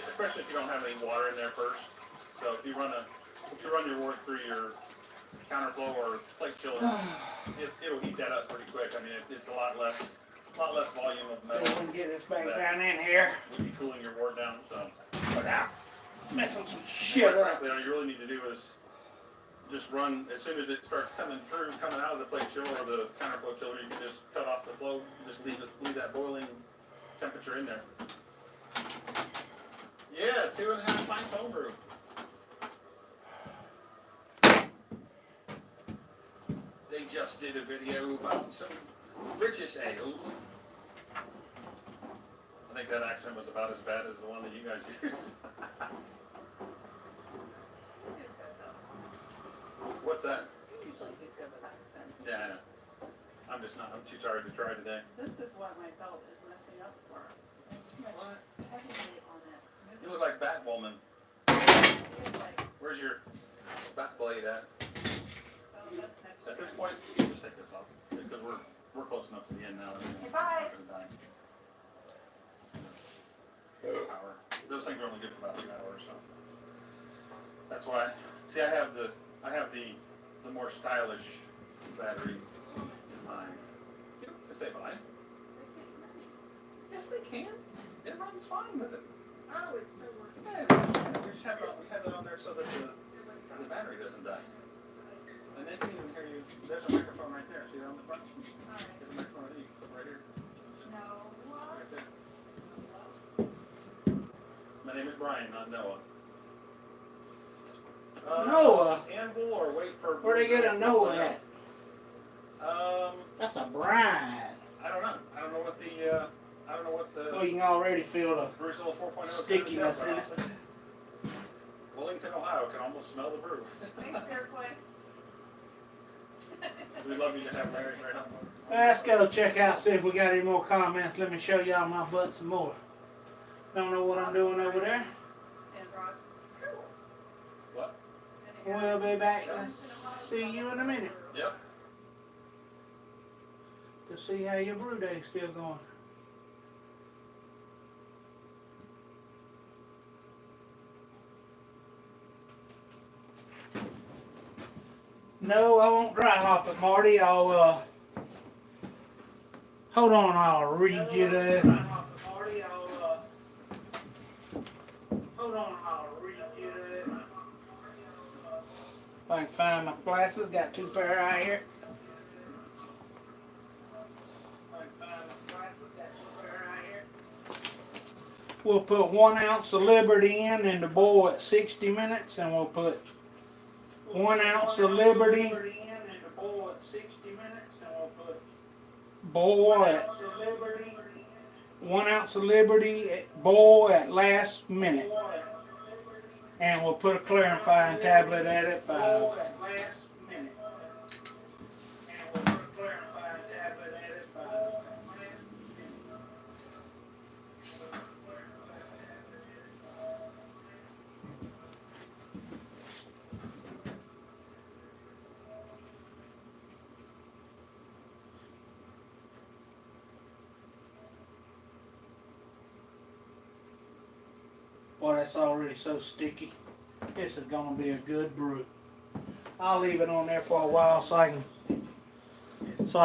Especially if you don't have any water in there first. So if you run your wort through your counterflow or plate chiller, it'll heat that up pretty quick. I mean, it's a lot less volume of So metal. we can get this back down in here. Would be cooling your wort down. So. Messing some Quite shit up. frankly, all you really need to do is just run, as soon as it starts coming out of the plate chiller or the counterflow chiller, you can just cut off the flow, just leave that boiling temperature in there. Yeah, 2.5 pints homebrew. They just did a video about some British ales. I think that accent was about as bad as the one that you guys used. What's that? You usually do good with accent. Yeah, I know. I'm too tired to try today. This is what my belt is messing up for. There's too much heavyweight on it. You look like Batwoman. It's like, Where's your bat blade at? oh, that's next At year. this point, just take this off. Because we're close enough to the end now. Okay, bye. Power. Those things are only good for about 2 hours, so. That's why. See, I have the more stylish battery in mind. You don't have to say bye. Yes, they can. It runs fine with it. Oh, it's still working. Yeah, we just have it on there so that the battery doesn't die. And they can even hear you. There's a microphone right there. See that on the front? Alright. There's a microphone that you can put right here. No, what? Right there. My name is Brian, not Noah. Noah? Anvil or wait for... Where they get a Noah at? That's a brine. I don't know. I don't know what the Oh, you can already feel the Bruceville 4.0 stickiness in it. Wellington, Ohio can almost smell the brew. Thanks, Fairplay. We'd love you to have Larry right up. Let's go check out, see if we got any more comments. Let me show y'all my butt some more. Don't know what I'm doing over there. And Rob. Cool. What? We'll be back to see you in a minute Yep. to see how your brew day's still going. No, I won't dry hop it, Marty. I'll hold on. I'll read you that. Hold on. I'll read you that. If I can find my glasses, got two pair right here. We'll put 1 ounce of Liberty in the bowl at 60 minutes, and we'll put 1 ounce of Liberty boil at 1 ounce of Liberty at boil at last minute, and we'll put a clarifying tablet at it 5. Boy, that's already so sticky. This is gonna be a good brew. I'll leave it on there for a while so I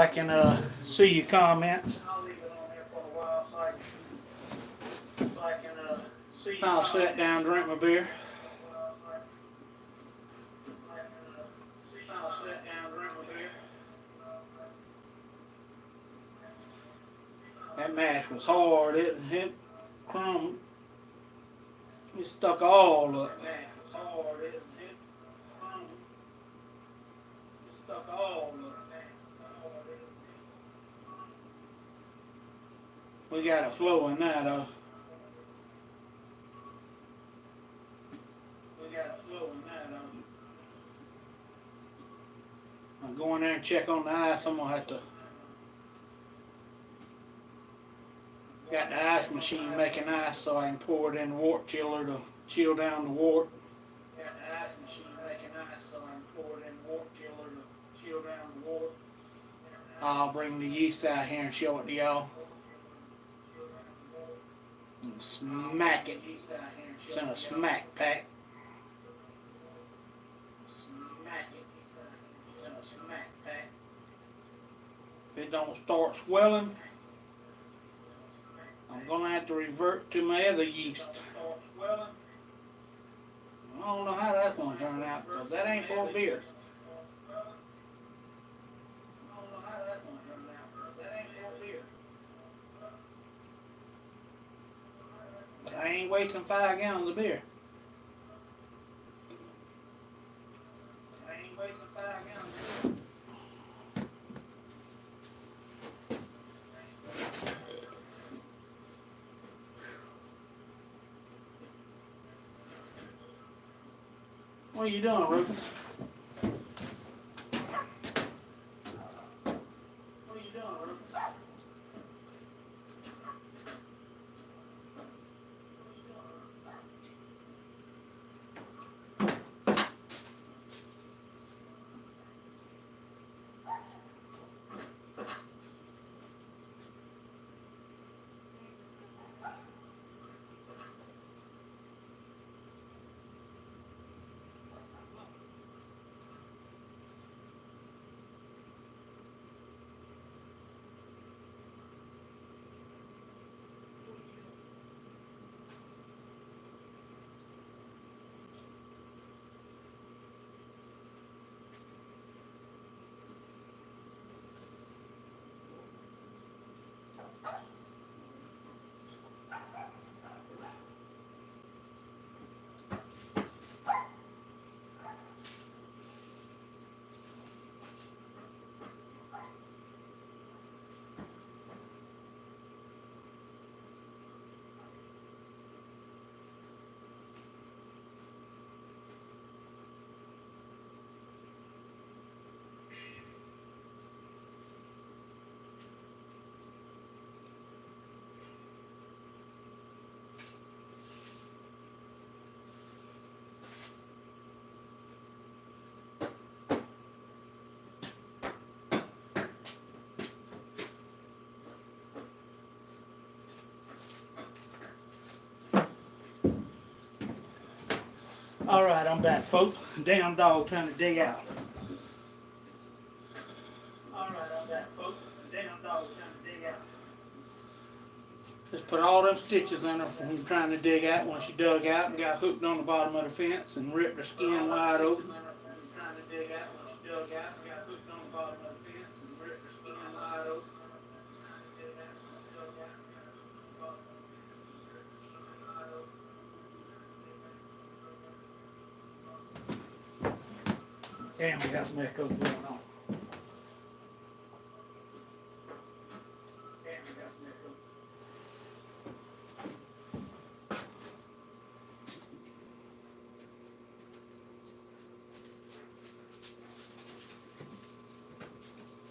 can see your comments. I'll sit down and drink my beer. That mash was hard. It crumbed. It stuck all up. We got a flow in that though. I'll go in there and check on the ice. I'm gonna have to. Got the ice machine making ice so I can pour it in the wort chiller to chill down the wort. I'll bring the yeast out here and show it to y'all. And smack it. It's in a smack pack. If it don't start swelling, I'm gonna have to revert to my other yeast. I don't know how that's gonna turn out because that ain't for beer. But I ain't wasting 5 gallons of beer. What are you doing, Rufus? Alright, I'm back, folks. Damn dog trying to dig out. Alright, I'm back, folks. Damn dog trying to dig out. Just put all them stitches in her from trying to dig out when she dug out and got hooked on the bottom of the fence and ripped her skin wide open. Trying to dig out when she dug out and got hooked on the bottom of the fence and ripped her skin wide open. Damn, we got some echo going on. Damn, we got some echo.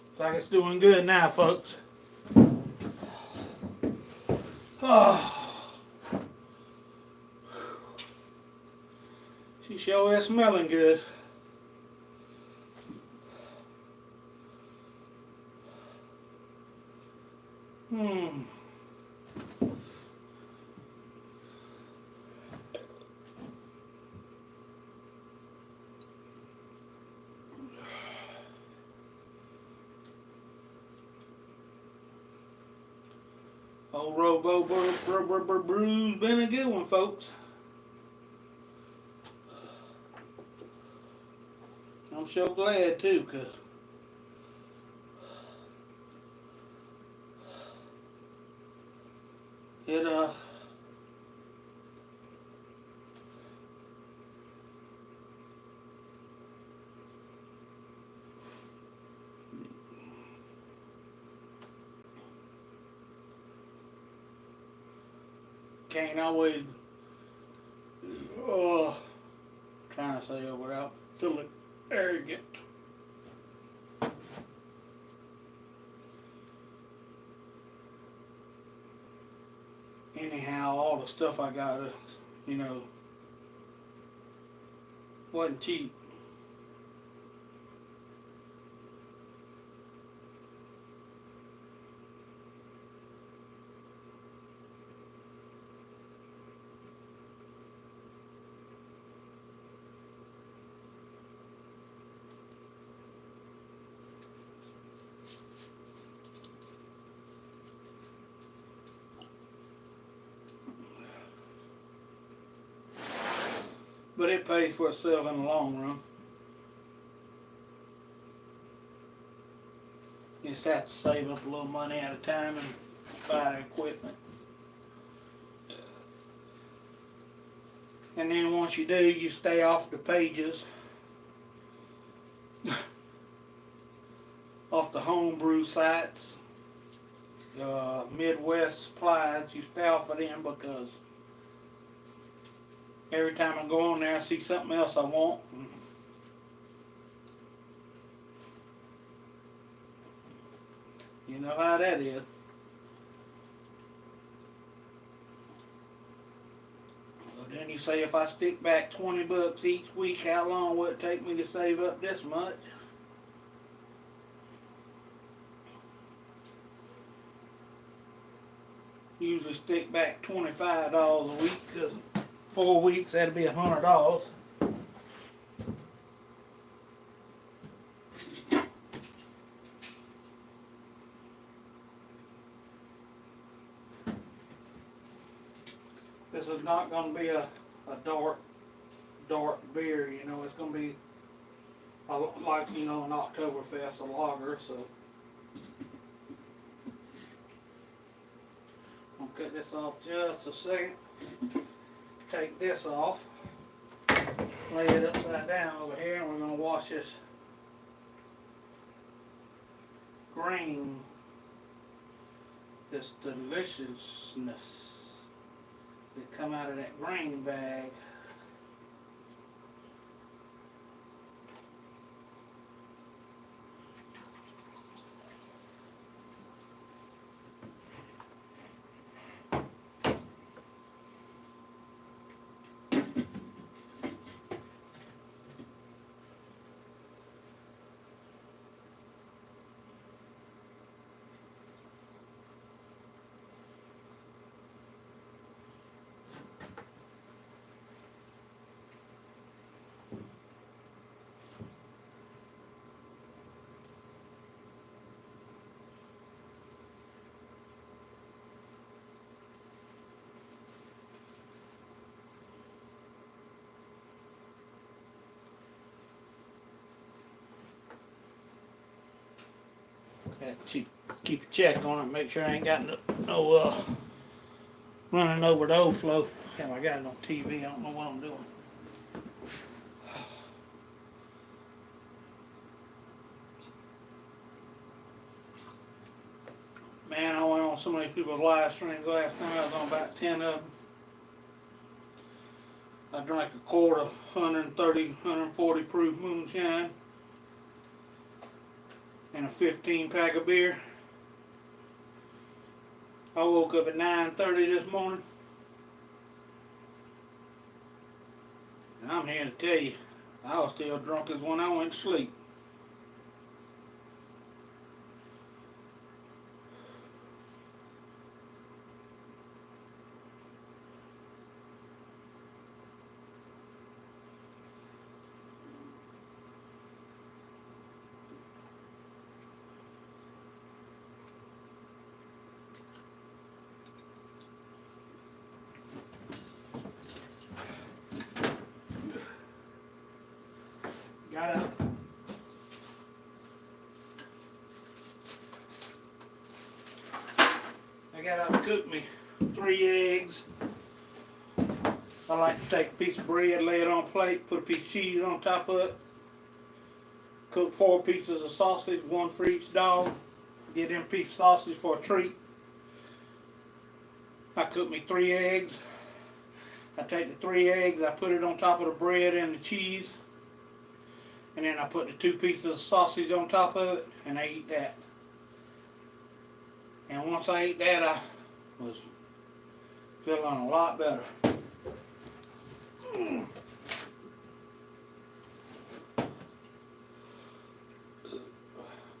Looks like it's doing good now, folks. Oh. She sure is smelling good. Old Robo Brew's been a good one, folks. I'm so glad too, cause it can't always trying to say it without feeling arrogant. Anyhow, all the stuff I got, wasn't cheap. But it pays for itself in the long run. You just have to save up a little money at a time and buy the equipment. And then once you do, you stay off the pages, off the homebrew sites, Midwest supplies. You stay off of them because every time I go on there, I see something else I want. You know how that is. Well, then you say if I stick back $20 each week, how long will it take me to save up this much? Usually stick back $25 a week, because 4 weeks that'll be $100. This is not going to be a dark beer, it's going to be like, an Oktoberfest, a lager, so. I'll cut this off just a second. Take this off. Lay it upside down over here, and we're going to wash this grain, this deliciousness that come out of that grain bag. Have to keep a check on it, make sure I ain't got no running over the overflow. Hell, I got it on TV. I don't know what I'm doing. Man, I went on so many people's live streams last night. I was on about 10 of them. I drank a quart of 130, 140 proof moonshine and a 15 pack of beer. I woke up at 9:30 this morning. And I'm here to tell you, I was still drunk as when I went to sleep. Got up. I got up and cooked me 3 eggs. I like to take a piece of bread, lay it on a plate, put a piece of cheese on top of it. Cook 4 pieces of sausage, 1 for each dog. Get them piece of sausage for a treat. I cook me 3 eggs. I take the 3 eggs, I put it on top of the bread and the cheese. And then I put the 2 pieces of sausage on top of it, and I eat that. And once I ate that, I was feeling a lot better.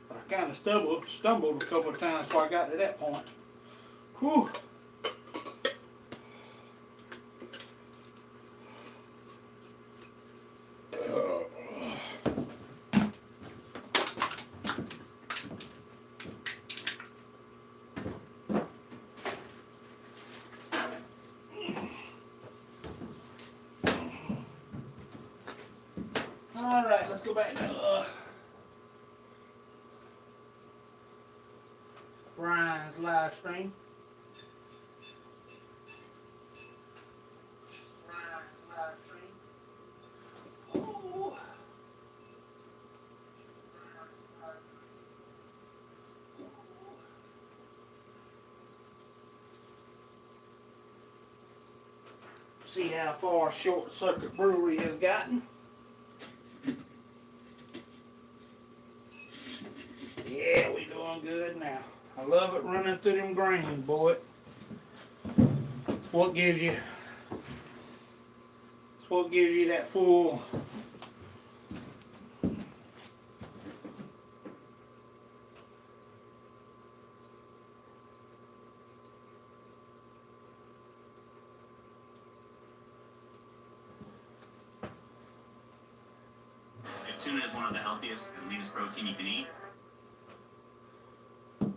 But I kind of stumbled a couple of times before I got to that point. Whew. All right, let's go back to Brian's live stream. Oh. See how far Short Circuit Brewery has gotten. Yeah, we doing good now. I love it running through them grains, boy. It's what gives you that full If tuna is one of the healthiest and leanest protein you can eat, then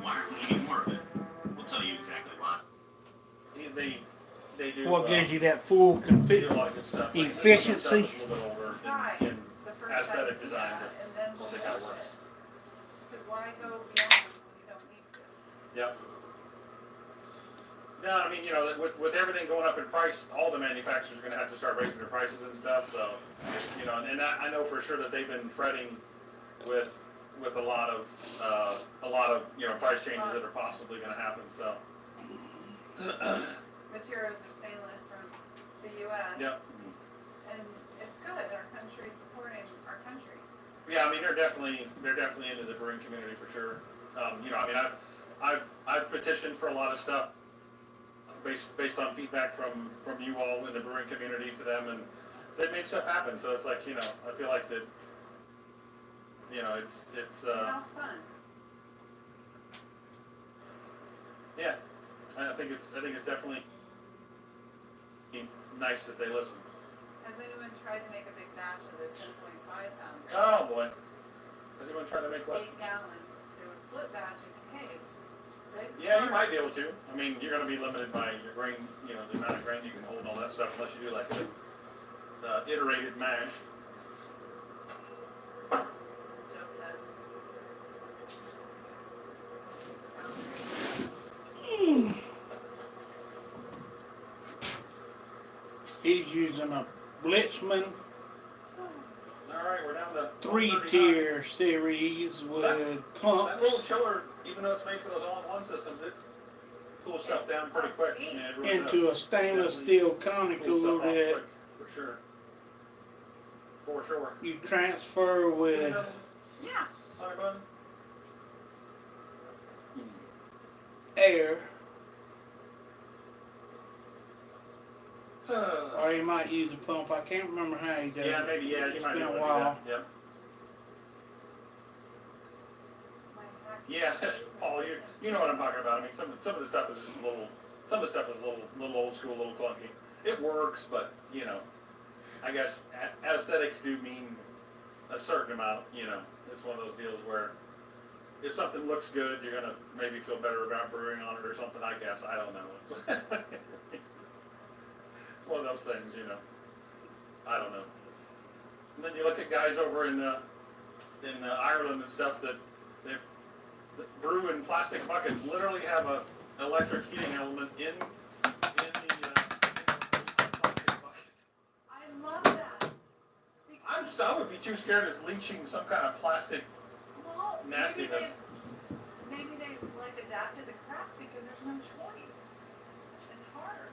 why aren't we eating more of it? We'll tell you exactly why. They do. what gives you that full They do a lot of good stuff. Like, efficiency. this stuff is a little bit older Right. in The first aesthetic time, design, and then but we'll they do kind of it. works. Because why go beyond when you don't need to? Yep. No, I mean, you know, with everything going up in price, all the manufacturers are going to have to start raising their prices and stuff. So, you know, and I know for sure that they've been fretting with a lot of you know, price changes that are possibly going to happen. So. Materials are stainless from the U.S. Yep. And it's good. Our country's supporting our country. Yeah, I mean, they're definitely into the brewing community for sure. You know, I mean, I've petitioned for a lot of stuff based on feedback from you all in the brewing community to them, and they've made stuff happen. So it's like, you know, I feel like that, you know, it's How fun. yeah, I think it's definitely nice that they listen. Has anyone tried to make a big batch of the 10.5 pounds? Oh boy, has anyone tried to make what? 8 gallons to a split batch of cake. Yeah, you might be able to. I mean, you're going to be limited by your grain, you know, the amount of grain you can hold and all that stuff, unless you do like a iterated mash. He's using a Blitzman All right, we're down to 3-tier series with That pumps little chiller, even though it's made for those all-in-one systems, it cools stuff down pretty quick. Yeah, it really into does. a stainless Definitely steel cools conical stuff off that quick, for sure. For sure. you transfer with Yeah. Honey bun? air, Uh, or you might use a pump. I can't remember how he does yeah, it. maybe, yeah, you It's might be been able a to do while. that, yep. Yeah, Paul, you know what I'm talking about. I mean, some of the stuff is just a little, some of the stuff is a little old school, a little clunky. It works, but, you know, I guess aesthetics do mean a certain amount, you know. It's one of those deals where if something looks good, you're gonna maybe feel better about brewing on it or something, I guess. I don't know. It's one of those things, you know. I don't know. And then you look at guys over in Ireland and stuff that brew in plastic buckets, literally have a electric heating element in the plastic bucket. I love that. I would be too scared of leaching some kind of plastic Well, nastiness. maybe they like adapted the craft because there's no choice. It's hard.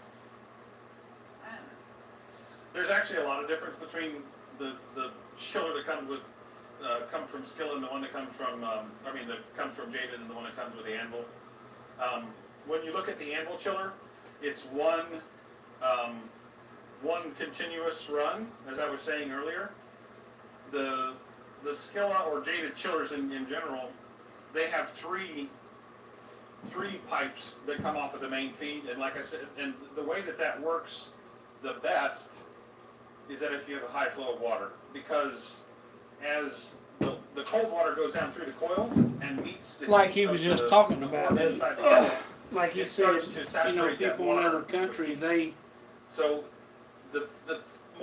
I don't know. There's actually a lot of difference between the chiller that comes from Skillet and the one that comes from, that comes from Jaded and the one that comes with the anvil. When you look at the anvil chiller, it's one continuous run, as I was saying earlier. The Skillet or Jaded chillers in general, they have three pipes that come off of the main feed, and like I said, and the way that works the best is that if you have a high flow of water, because as the cold water goes down through the coil and meets the Like he was just talking about it. inside the kettle, Like you it said, starts to you know, saturate that people in water. other countries, they So the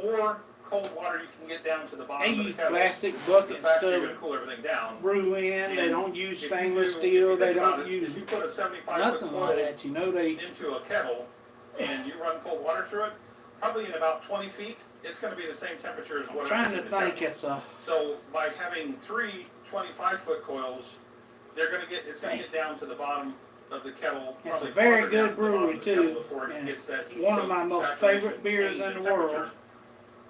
more cold water you can get down to the bottom of the use kettle, plastic the buckets faster you're to going to cool everything down. brew in. They And don't use if you stainless do- steel. if you They think about don't it, use if you put a 75-foot nothing coil like that. You know, they into a kettle and you run cold water through it, probably in about 20 feet, it's going to be the same temperature as I'm what trying it to is in the think. kettle. It's a So by having 3 25-foot coils, it's going to get down to the bottom of the kettle. It's probably a very farther down good to the bottom brewery of the kettle too, before it and gets it's that heat. one So of my most saturation favorite beers change in the temperature. world.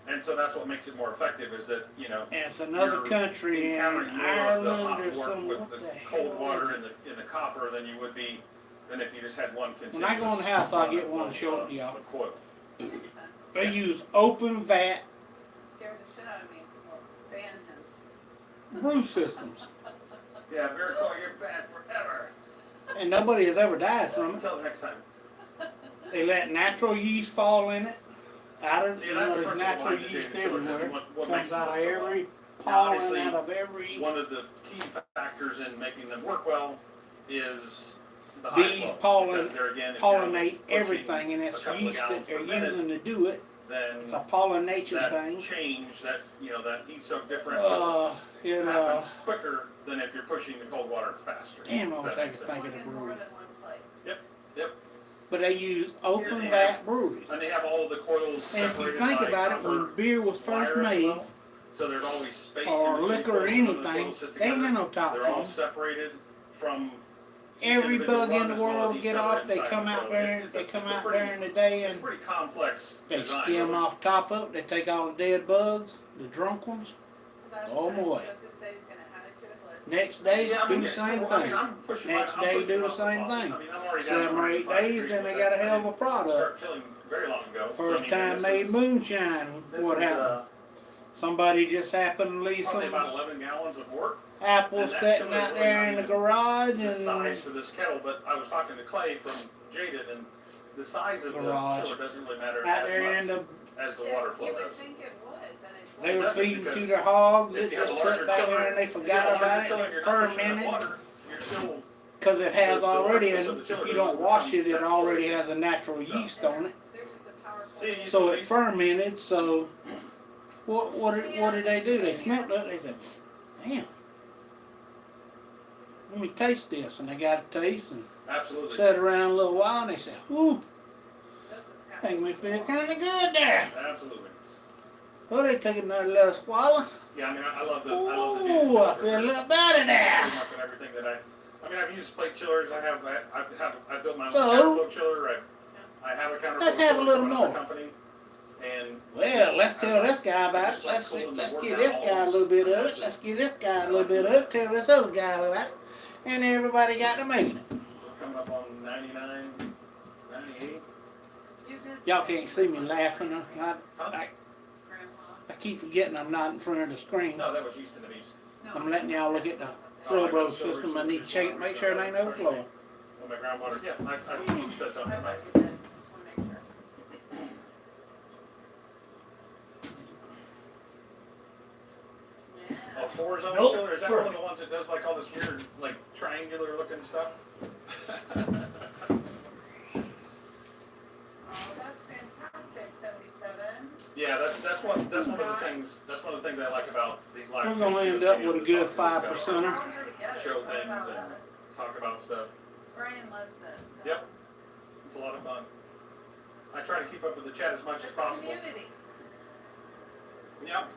And so that's what makes it more effective is that, you know, And it's another you're country in encountering more of the Ireland hot or work some. with What the the cold hell water is in it? the copper than you would be than if you just had one continuous. When I go in the house, I'll get one run to show of y'all. coil. They use open vat Scared the shit out of me. Well, ban him. brew systems, Yeah, beer coil, you're bad forever. and nobody has ever died from it. Until next time. They let natural yeast fall in it. Out of, See, you that's know, the there's principle natural behind the yeast Jaded chillers, everywhere. and what Comes makes them out of work so every Now, pollen, obviously, out of every. One of the key factors in making them work well is the high Bees flow. Because there again, if you're pollinate pushing everything, and a it's couple of yeast gallons that they're per minute, using to do it. then It's a pollination that thing. change, that heat soak differential It happens quicker than if you're pushing the cold water faster. damn, I If wish that I makes could sense. think of the In more brewery. than one place. Yep. But they use open they vat have- breweries. And they have all of the coils And if you separated think by about it, copper when beer was first wire as made, well. So there's always space or in between liquor or coils, so when the anything, coils sit they ain't together, had no top they're all coils. separated from Every individual bug in run the as well as world each get other off. They inside come the out coil. there. It's They a come out pretty- during the day It's and pretty complex they design, skim really. off top up. They take all the dead bugs, the drunk ones. Oh, boy. Next day, Yeah, I mean, do the same well, I mean, thing. I'm pushing Next I'm day, pushing do the off same bottom. thing. I mean, I'm already down 7 or 8 105 days, degrees, then they but got a I hell of a didn't product. start chilling very long ago. First I time mean, made moonshine. What happened? Somebody just happened to leave Probably some about 11 gallons of work. apples And that sitting chiller out really there not in the even garage The size and for this kettle, but I was talking to Clay from Jaded, and the size of Garage. the chiller doesn't really matter out there as in much the. as the water You flow would does. think it would, but it They were doesn't feeding to because their hogs. If It you have a just larger sat back chiller, there and they if you have a forgot larger about it. chiller It and you're not pushing that fermented water, you're still because it has the already. largest And of the if chiller you don't doesn't wash become it, it that already chiller. has a natural yeast on it. There's just a powerful. See, you So see- it fermented. So what did they do? They smelled it. They said, "Damn, let me taste this." And they got a taste and Absolutely. sat around a little while and they said, "Whoo, Make me feel kind of good there. Absolutely. Oh, they take another little swallow. Yeah, I mean, I love the Ooh, I feel a little better there. pretty much in everything that I mean, I've used plate chillers. I've built my own So, counterflow chiller. I have a counterflow let's have a chiller little from another more. company. And Well, let's tell this guy about it. Let's give this guy a little bit of it. Let's give this guy a little bit of it. Tell this other guy about it. And everybody got to making it. we're coming up on 99, 98. Y'all can't see me laughing. Huh? I keep forgetting I'm not in front of the screen. No, that was Houston to East. I'm letting y'all look at the Robo system. I need to check it, make sure it ain't overflowing. Oh, my groundwater. Yeah, I said something about it. A 4-zone Nope, chiller? Is that one of perfect. the ones that does like all this weird, like triangular looking stuff? Oh, that's fantastic, 77. Yeah, that's one of the things I like about these live. We're gonna end up with a good 5%er. Show things and talk about stuff. Brian loves this. so. Yep. It's a lot of fun. I try to keep up with the chat as much as It's a possible. community. Yep.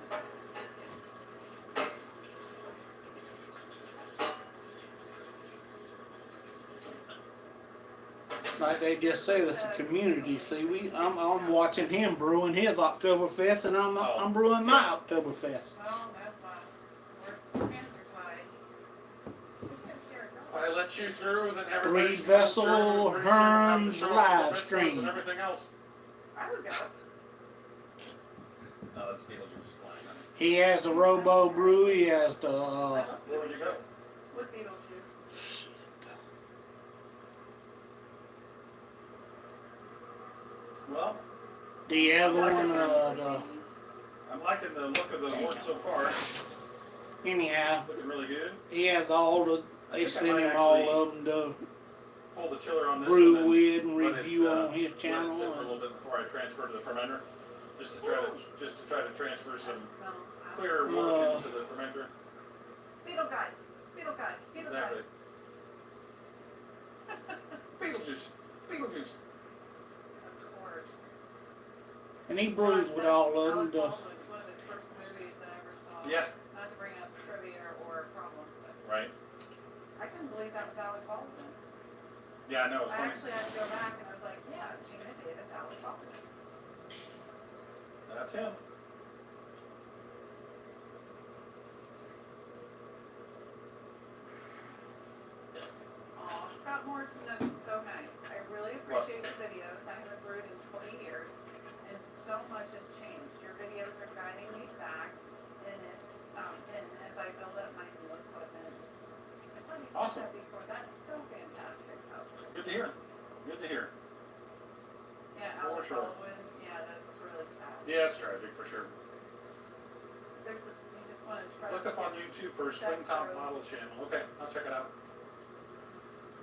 Like they just said, it's a community. See, I'm watching him brewing his Oktoberfest, and I'm brewing my Oktoberfest. Oh, that's fun. We're cancer tied. If I let you through, then everybody. Reed Vessel Hearns live stream. And everything else. I would go. No, that's Beetlejuice flying on it. He has the Robo Brew. He has the Where would you go? With Beetlejuice. Well, the other one. I'm liking the look of the work so far. Anyhow, Looking really good. he has all the. They send him all of them to Pull the chiller on this brew one with and let review it, on his let it sit channel. for a little bit before I transfer to the fermenter, just to try to transfer some Well, clearer work into the fermenter. Beetle guy. Beetle guy. Beetle guy. Exactly. Beetlejuice. Beetlejuice. Of course. And he brews with all of them. Alec Baldwin's one of his first movies that I ever saw. Yeah. Not to bring up trivia or problems, but Right. I couldn't believe that was Alec Baldwin. Yeah, I know. It's I funny. actually had to go back and I was like, yeah, Gina Davis, Alec Baldwin. That's him. Aw, Scott Morrison, that's so nice. I really appreciate the videos. I haven't brewed in 20 years, and so much has changed. Your videos are guiding me back, and it's, and as I build up my new equipment. I thought you Awesome. said that before. That's so fantastic. Good to hear. Good to hear. Yeah, For Alec sure. Baldwin, yeah, that's really sad. Yeah, it's tragic for sure. There's a, you just want to try Look to up on YouTube for Swing Top Model Channel. Okay, I'll check it out.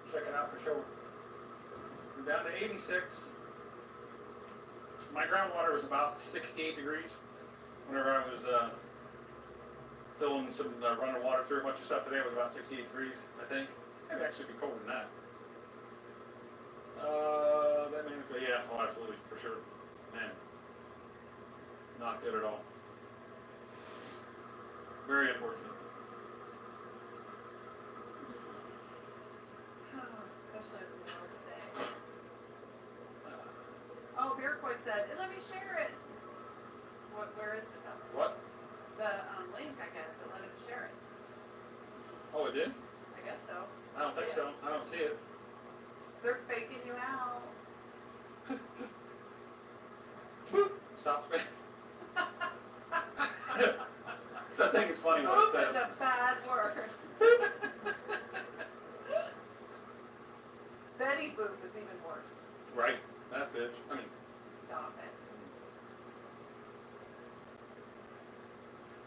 Check it out for sure. We're down to 86. My groundwater was about 68 degrees whenever I was filling some running water through a bunch of stuff today. It was about 68 degrees, I think. Maybe actually be colder than that. That may be, yeah, oh, absolutely, for sure. Man, not good at all. Very unfortunate. Especially as we know today. Oh, Beercoy said, let me share it. Where is it though? What? The link, I guess, that let him share it. Oh, it did? I guess so. I don't think so. I don't see it. They're faking you out. Stop it. That thing is funny what it Oof says. is a bad word. Betty Boop is even worse. Right, that bitch. I mean, Stop it.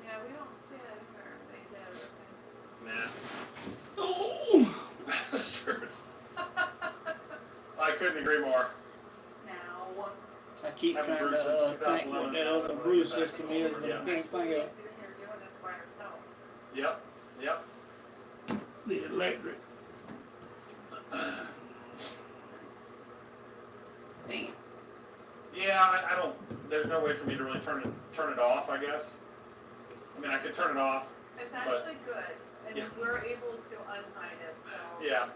Yeah, we don't see it where they do. Oh, sure. I couldn't agree more. Now, I keep trying to think what that other brew system is, but I can't think of it. you're doing this by yourself. Yep, yep. The electric. Damn. Yeah, I don't, there's no way for me to really turn it off, I guess. I mean, I could turn it off. It's actually good, and Yeah. we're able to unhide it, so. Yeah.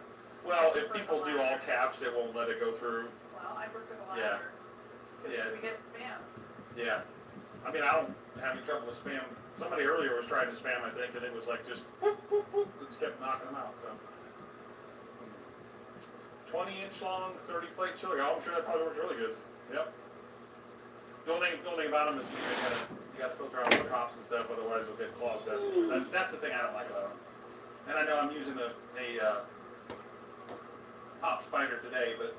Well, if people do all caps, it won't let it go through. Well, I prefer the Yeah. latter. 'Cause Yeah, we it's- get spam. Yeah. I mean, I don't have any trouble with spam. Somebody earlier was trying to spam, I think, and it was like just whoop, whoop, whoop, it just kept knocking them out, so. 20-inch long, 30 plate chiller. Oh, I'm sure that probably works really good. Yep. The only thing about them is you gotta filter out the hops and stuff, otherwise they'll get clogged up. That's the thing I don't like about them. And I know I'm using a hop spider today, but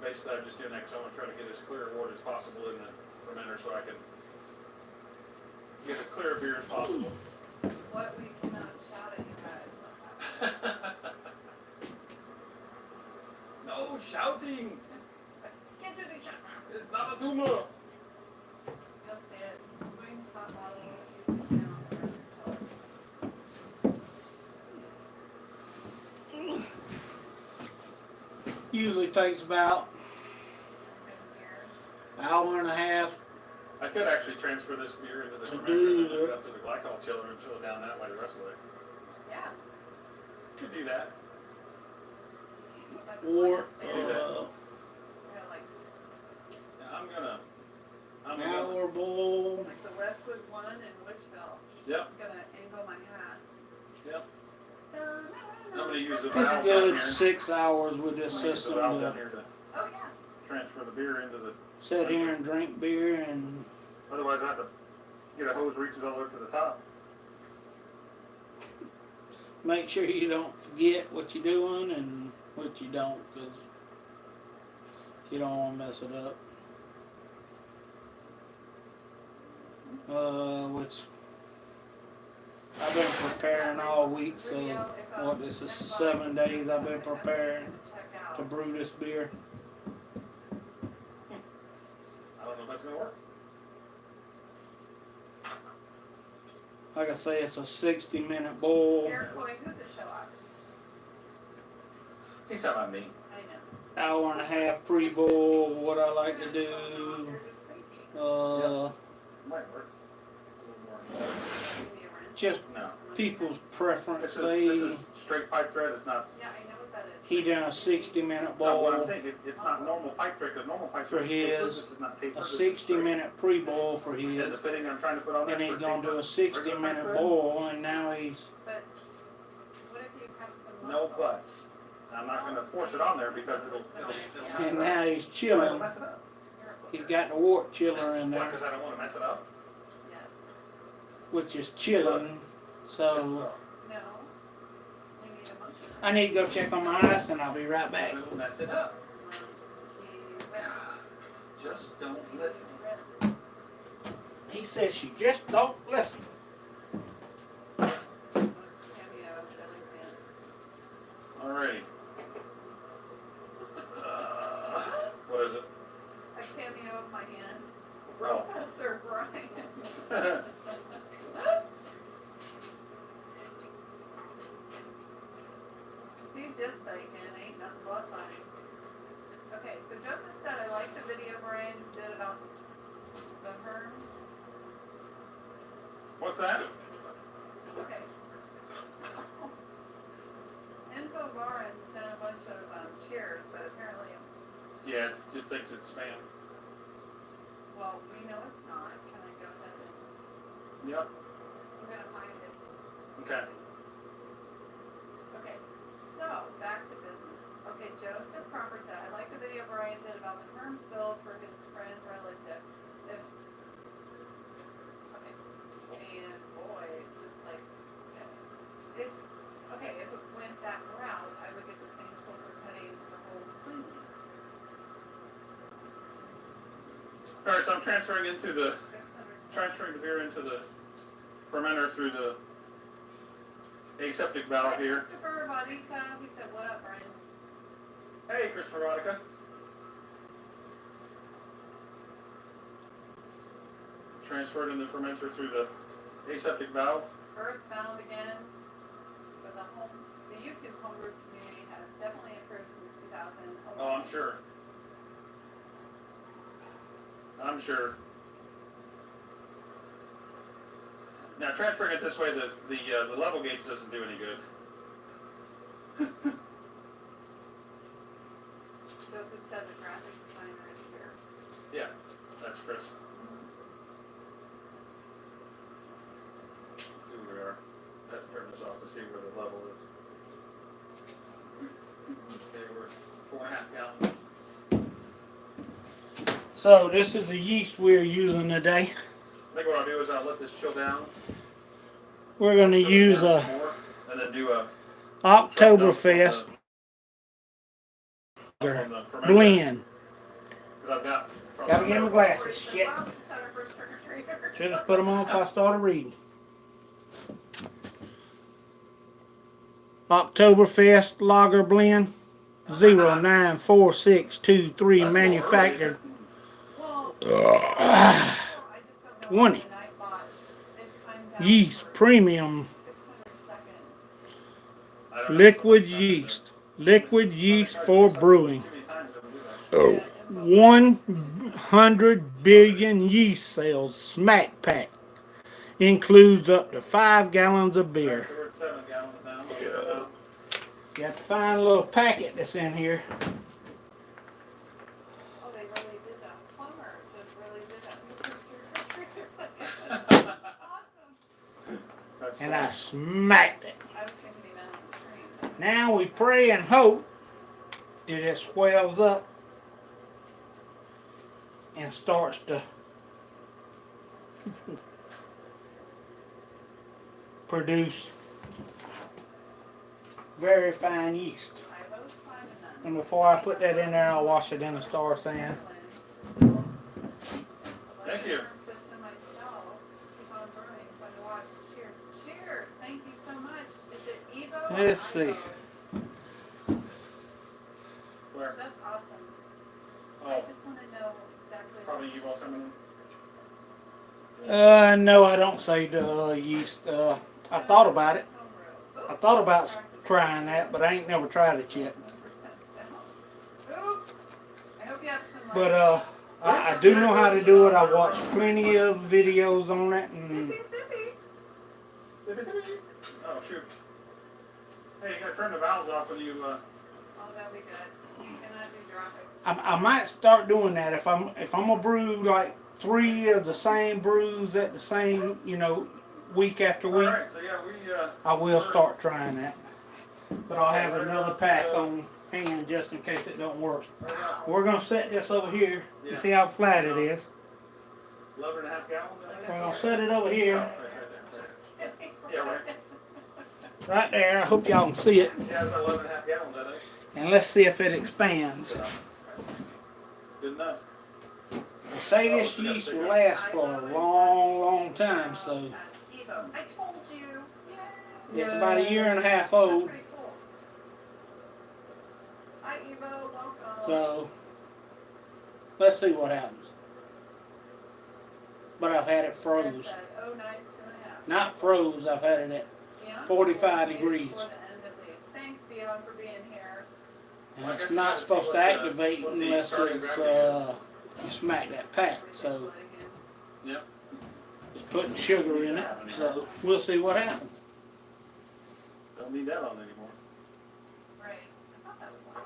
basically I'm just doing that because I want to try to get as clear a wort as possible in the fermenter so I can get as clear a beer as possible. What we cannot shout at you guys. No shouting! Can't do the shout. It's not a tumor! You'll see it. Bring hot bottles, you can Usually takes about hour and a half. I could actually transfer this beer into the To fermenter do and then hook it the- up to the glycol chiller and chill it down that way the rest of the way. Yeah. Could do that. Or Yeah, like I'm gonna hour bowl. the Westwood one in Wishville. Yep, I'm gonna angle my hat. yep. I'm gonna use the It's valve a down good here. 6 hours with this I'm gonna use the system valve to down here to Oh, yeah. transfer the beer into the, sit here and drink beer and otherwise I have to get a hose reaches all the way to the top. make sure you don't forget what you're doing and what you don't, because you don't want to mess it up. Which I've been preparing all week, so what, this is 7 days I've been preparing Check out. to brew this beer. I don't know if that's gonna work. Like I say, it's a 60-minute boil, Eric Coy, who's the show off? He's talking about me. I know. hour and a half pre-boil. What I like to do, You're just crazy. Might work. A little more. Give me a wrench. just No. people's preference. This Say is straight pipe thread, it's not, Yeah, I know what that is. he done a 60-minute no, what I'm boil, saying, it's not normal pipe thread, because normal pipe For thread is tapered, his, this is not tapered. a this is straight. 60-minute pre-boil for And his, the fitting I'm trying to put on there. and he's for gonna do a tapered, regular pipe 60-minute thread? boil, and now he's But what if you have some No muscle? buts. I'm not gonna force it on there because it'll and now he's It'll chilling. mess it up. He's got the wort chiller in Why, there, because I don't wanna mess it up? Yes. which is chilling. So No. You need a monkey. I need to go check on my ice, and I'll be right back. It'll mess it up. Just don't listen. He says she just don't listen. Alrighty. What is it? A cameo of my hand. Oh. Sir Brian. He's just thinking, ain't nothing but funny. Okay, so Joseph said, I like the video Brian did about the herm. What's that? Okay. Info Barn sent a bunch of cheers, but apparently, Yeah, it just thinks it's spam. well, we know it's not. Can I go ahead and, Yep. we're gonna find it. Okay. Okay, so, back to business. Okay, Joseph Crawford said, I like the video Brian did about the herm spill for his friend relative. If, okay, and boy, it's just like, if, okay, if it went that route, I would get the same filter cutting for the whole cleaning. Alright, so I'm transferring the 600. beer into the fermenter through the aseptic valve here. Christopher Vodika, he said, what up, Brian? Hey, Christopher Veronica. Transferred in the fermenter through the aseptic valve. Earthbound again, but the YouTube homebrew community has definitely improved since 2011. Oh, I'm sure. I'm sure. Now transferring it this way, the level gauge doesn't do any good. So if it says a graphic designer is here. Yeah, that's Chris. Let's see where we are. Let's turn this off to see where the level is. Okay, we're 4.5 gallons. So this is the yeast we're using today. I think what I'll do is I'll let this chill down. We're going to chill it use down a some more, and then do a Oktoberfest on the fermenter. blend. 'Cause I've got. Gotta get my glasses. Shit. Wow, we just had our first trick-or-treater. Should have put them on if I started reading. Oktoberfest Lager Blend 094623 manufactured Well, I just don't know 20 when I bought this time down yeast for premium 600 seconds. liquid yeast for brewing. Yeah, 100 billion yeast cells smack pack includes up to 5 gallons of beer. We're at 7 gallons now. You have to find a little packet that's in here. Oh, they really did that. Plumber just really did that. Awesome. And I smacked it. I was thinking he meant on the screen. Now we pray and hope that it swells up and starts to produce very fine yeast. I vote 5 and none. And before I put that in there, I'll wash it in a star sand. Thank you. System myself. Keep on burning. Fun to watch. Cheers. Cheers. Thank you so much. Is it Evo? or Let's see. Ivo? Where? That's awesome. I Oh, just want to know exactly. probably you all coming in. No, I don't say the yeast. I thought about it. I thought about trying that, but I ain't never tried it yet. Oops. I hope you have some. But I do know how to do it. I watched plenty of videos on it, and Oh, shoot. Hey, you gotta turn the valves off when you, Oh, that'll be good. Can I do drop it? I might start doing that if I'm gonna brew like 3 of the same brews at the same, week after week. alright, so yeah, I will start trying that. But I'll have another pack on hand just in case it don't work. We're gonna set this over here. You see how flat it is. 11.5 gallons, I think? We're gonna set it over here, Right there. Yeah, right. right there. I hope y'all can see it. Yeah, it's 11.5 gallons, I think. And let's see if it expands. Good enough. They say this yeast will last for a long, long time, so Evo. I told you. Yay. it's about a year and a half old. Pretty cool. Hi, Evo. Welcome. So let's see what happens. But I've had it froze. Oh, nice. 2.5. Not froze, I've had it at Yeah. 45 degrees. Before the end of the. Thanks, Dion, for being here. And it's not supposed to activate unless it's, you smack that pack. So Yep. it's putting sugar in it. So we'll see what happens. Don't need that on anymore. Right. I thought that was loud.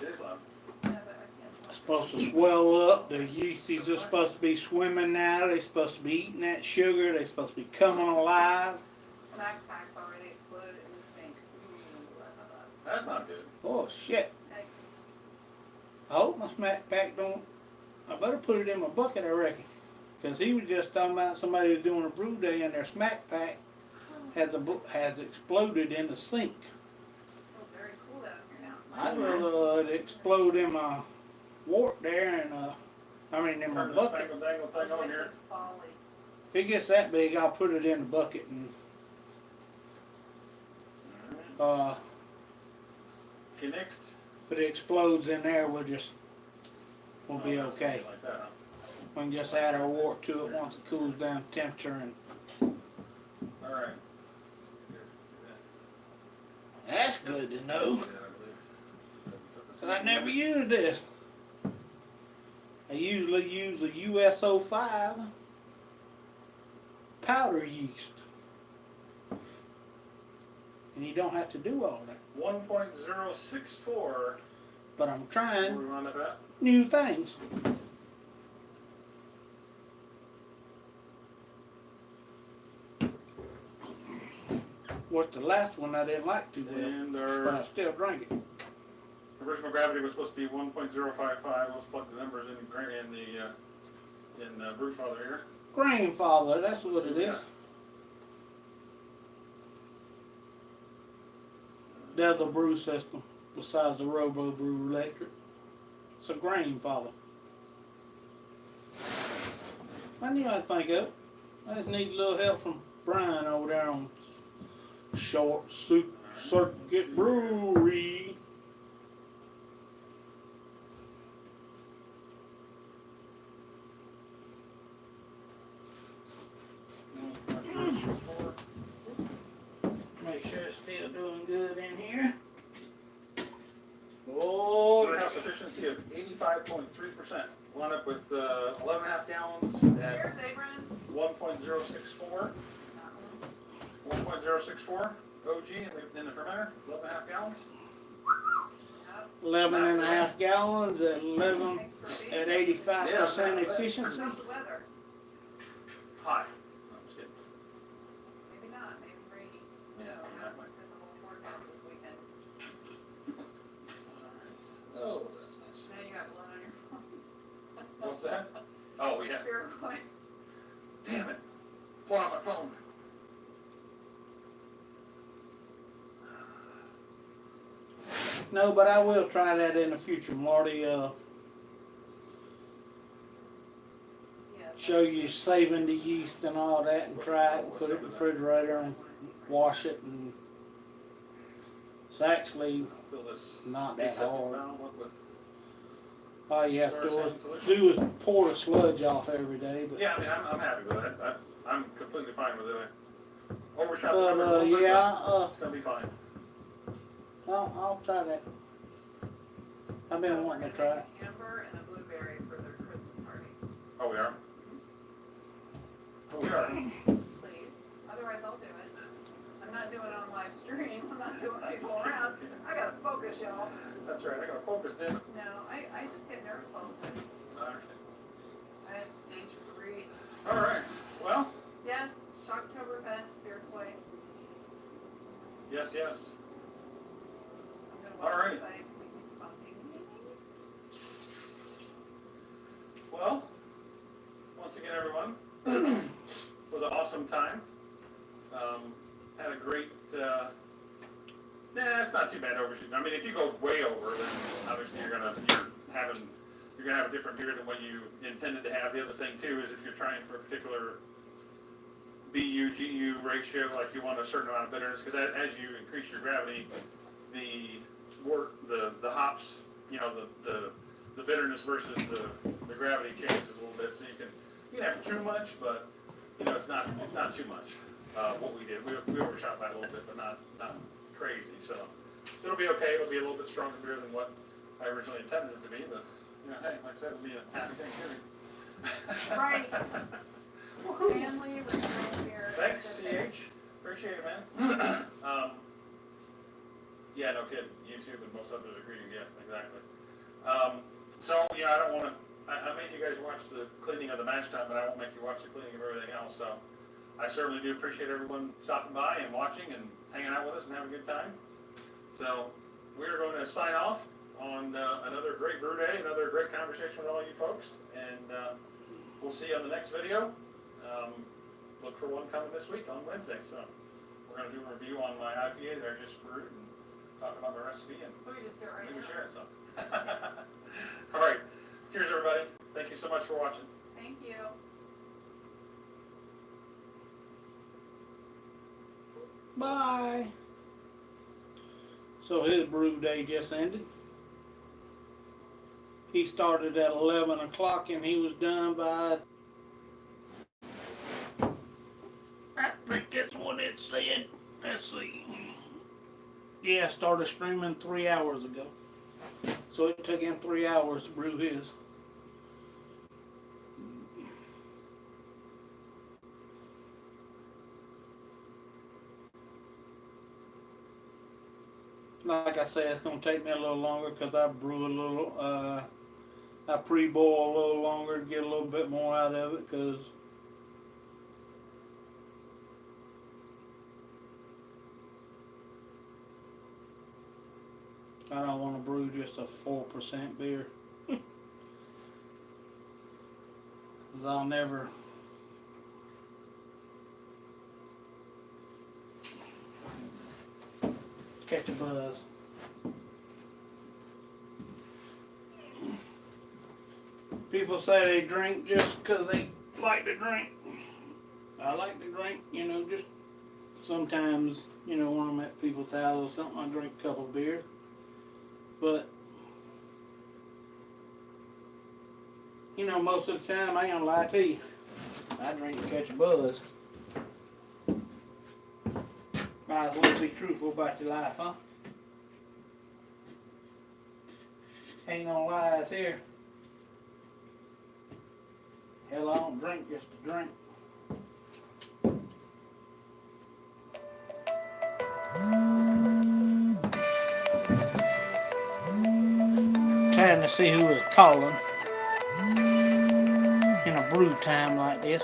It is loud. Yeah, but I can't. It's supposed to swell up. The yeasties are supposed to be swimming now. They're supposed to be eating that sugar. They're supposed to be coming alive. Snack pack's already exploded in the sink. Ooh, I love That's not good. Oh shit. that. I hope my smack pack don't. I better put it in my bucket, I reckon. Because he was just talking about somebody was doing a brew day and their smack pack has exploded in the sink. Oh, very cool out here now. I'd rather it explode in my wart there and in my Turn this bucket. dangle thing on here. Folly. If it gets that big, I'll put it in the bucket and Connect. if it explodes in there, we'll be okay. Like that, huh? We can just add our wart to it once it cools down to temperature, and Alright. that's good to know. 'Cause I never used this. I usually use a USO5 powder yeast. And you don't have to do all that. 1.064. But I'm What trying we run about? new things. What's the last one I didn't like too well, And but our I still drank it. original gravity was supposed to be 1.055. Let's plug the numbers in Brewfather here. Grandfather, that's what it is. Yeah. The other brew system, besides the Robo Brew Electric. It's a grandfather. I knew I'd think of it. I just need a little help from Brian over there on Short Circuit Brewery. Make sure it's still doing good in here. Oh, Warehouse efficiency of 85.3%. Wound up with 11.5 gallons at Here's Abram. 1.064. 1.064 OG in the fermenter, 11.5 gallons. 11 and a half gallons at 11 Thanks for being at here. 85% efficiency. How's the weather? High. No, I'm just kidding. Maybe not, maybe rainy. Yeah, No, that not might- in the whole forecast this weekend. Oh, that's nice. Now you got blood on your phone. What's that? Oh, yeah. Fair point. Damn it. Pull out my phone. No, but I will try that in the future, Marty. Yeah. Show you saving the yeast and all that, and try it and put it in the refrigerator and wash it, and it's actually Fill this. not that hard. Valve up with- All you have to do is pour the sludge off every day. But Yeah, I mean, I'm happy with it. I'm completely fine with it. Overshot the but numbers a little bit, yeah, but it's gonna be fine. I'll try that. I've been wanting to try it. Amber and a blueberry for their Christmas party. Oh, we are? Oh, we are. Please. Otherwise, I'll do it. I'm not doing it on live stream. I'm not doing people around. I gotta focus, y'all. That's right, I got focus in. No, I just get nervous all the time. I understand. I have stage 3. All right, well, Yes, Shocktoberfest, seriously. yes. I'm gonna All watch right. the site. Something. Well, once again, everyone, it was an awesome time. Had a great, it's not too bad overshooting. I mean, if you go way over, then obviously you're gonna have a different beer than what you intended to have. The other thing too is if you're trying for a particular BU-GU ratio, like you want a certain amount of bitterness, because as you increase your gravity, the hops, the bitterness versus the gravity changes a little bit, so you can have too much, but it's not too much. What we did, we overshot by a little bit, but not crazy. So it'll be okay. It'll be a little bit stronger beer than what I originally intended it to be, but hey, like I said, it'll be a happy Thanksgiving. Right. Family, real beer. Thanks, CH. Appreciate it, man. Yeah, no kid. YouTube and most others agree. Yeah, exactly. So, I don't want to, I made you guys watch the cleaning of the mash tun, but I won't make you watch the cleaning of everything else. So I certainly do appreciate everyone stopping by and watching and hanging out with us and having a good time. So we're going to sign off on another great brew day, another great conversation with all you folks. And we'll see you on the next video. Look for one coming this week on Wednesday. So we're going to do a review on my IPA that I just brewed and talk about my recipe and We just do it right maybe now. share it some. All right. Cheers, everybody. Thank you so much for watching. Thank you. Bye. So his brew day just ended. He started at 11 o'clock and he was done by, I think that's what it said. Let's see. Yeah, started streaming 3 hours ago. So it took him 3 hours to brew his. like I said, it's gonna take me a little longer because I brew a little. I pre-boil a little longer to get a little bit more out of it because I don't want to brew just a 4% beer. Cause I'll never. Catch a buzz. People say they drink just because they like to drink. I like to drink, just sometimes, when I'm at people's house or something, I drink a couple of beers. But, most of the time, I ain't gonna lie to you. I drink to catch a buzz. Might as well be truthful about your life, huh? Ain't no lies here. Hell, I don't drink just to drink. Trying to see who is calling in a brew time like this.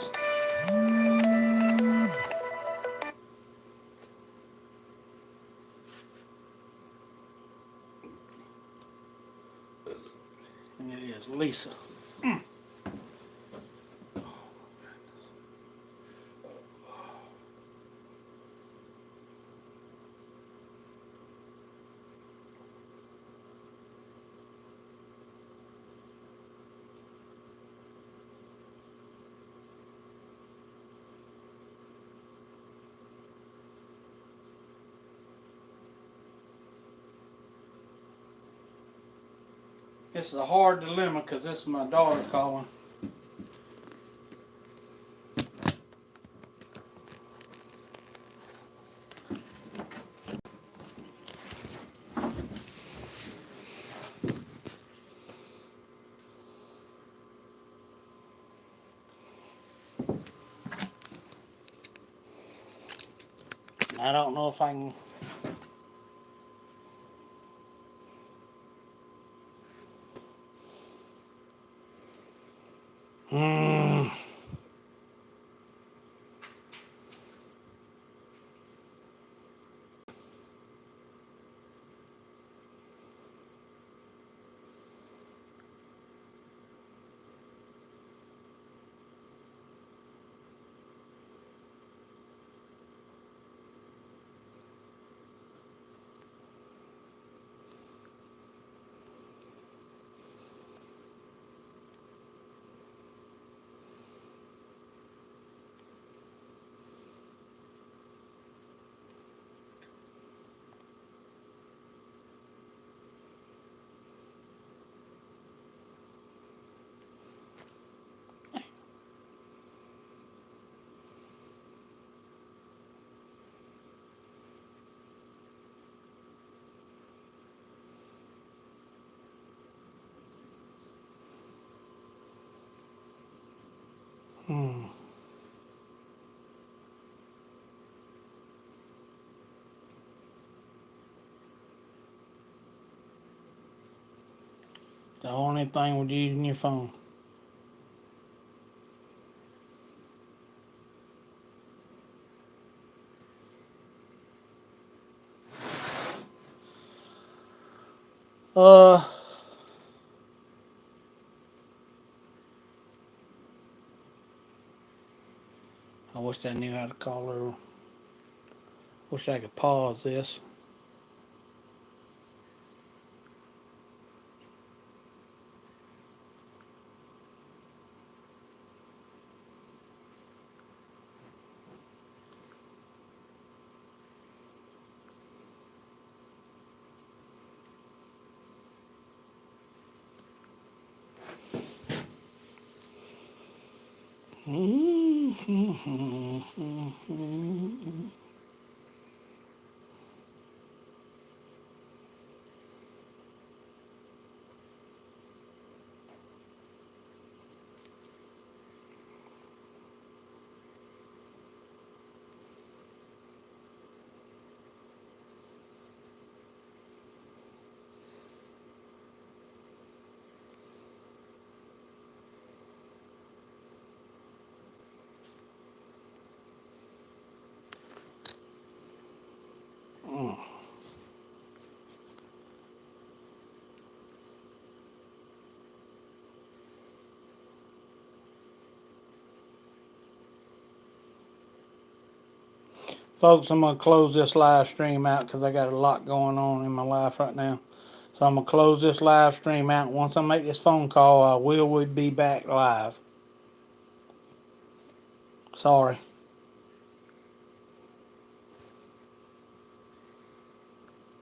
And it is Lisa. This is a hard dilemma because this is my daughter calling. I don't know if I can. The only thing with using your phone. I wish I knew how to call her. Wish I could pause this. Folks, I'm going to close this live stream out because I got a lot going on in my life right now. So I'm going to close this live stream out. Once I make this phone call, I will be back live. Sorry.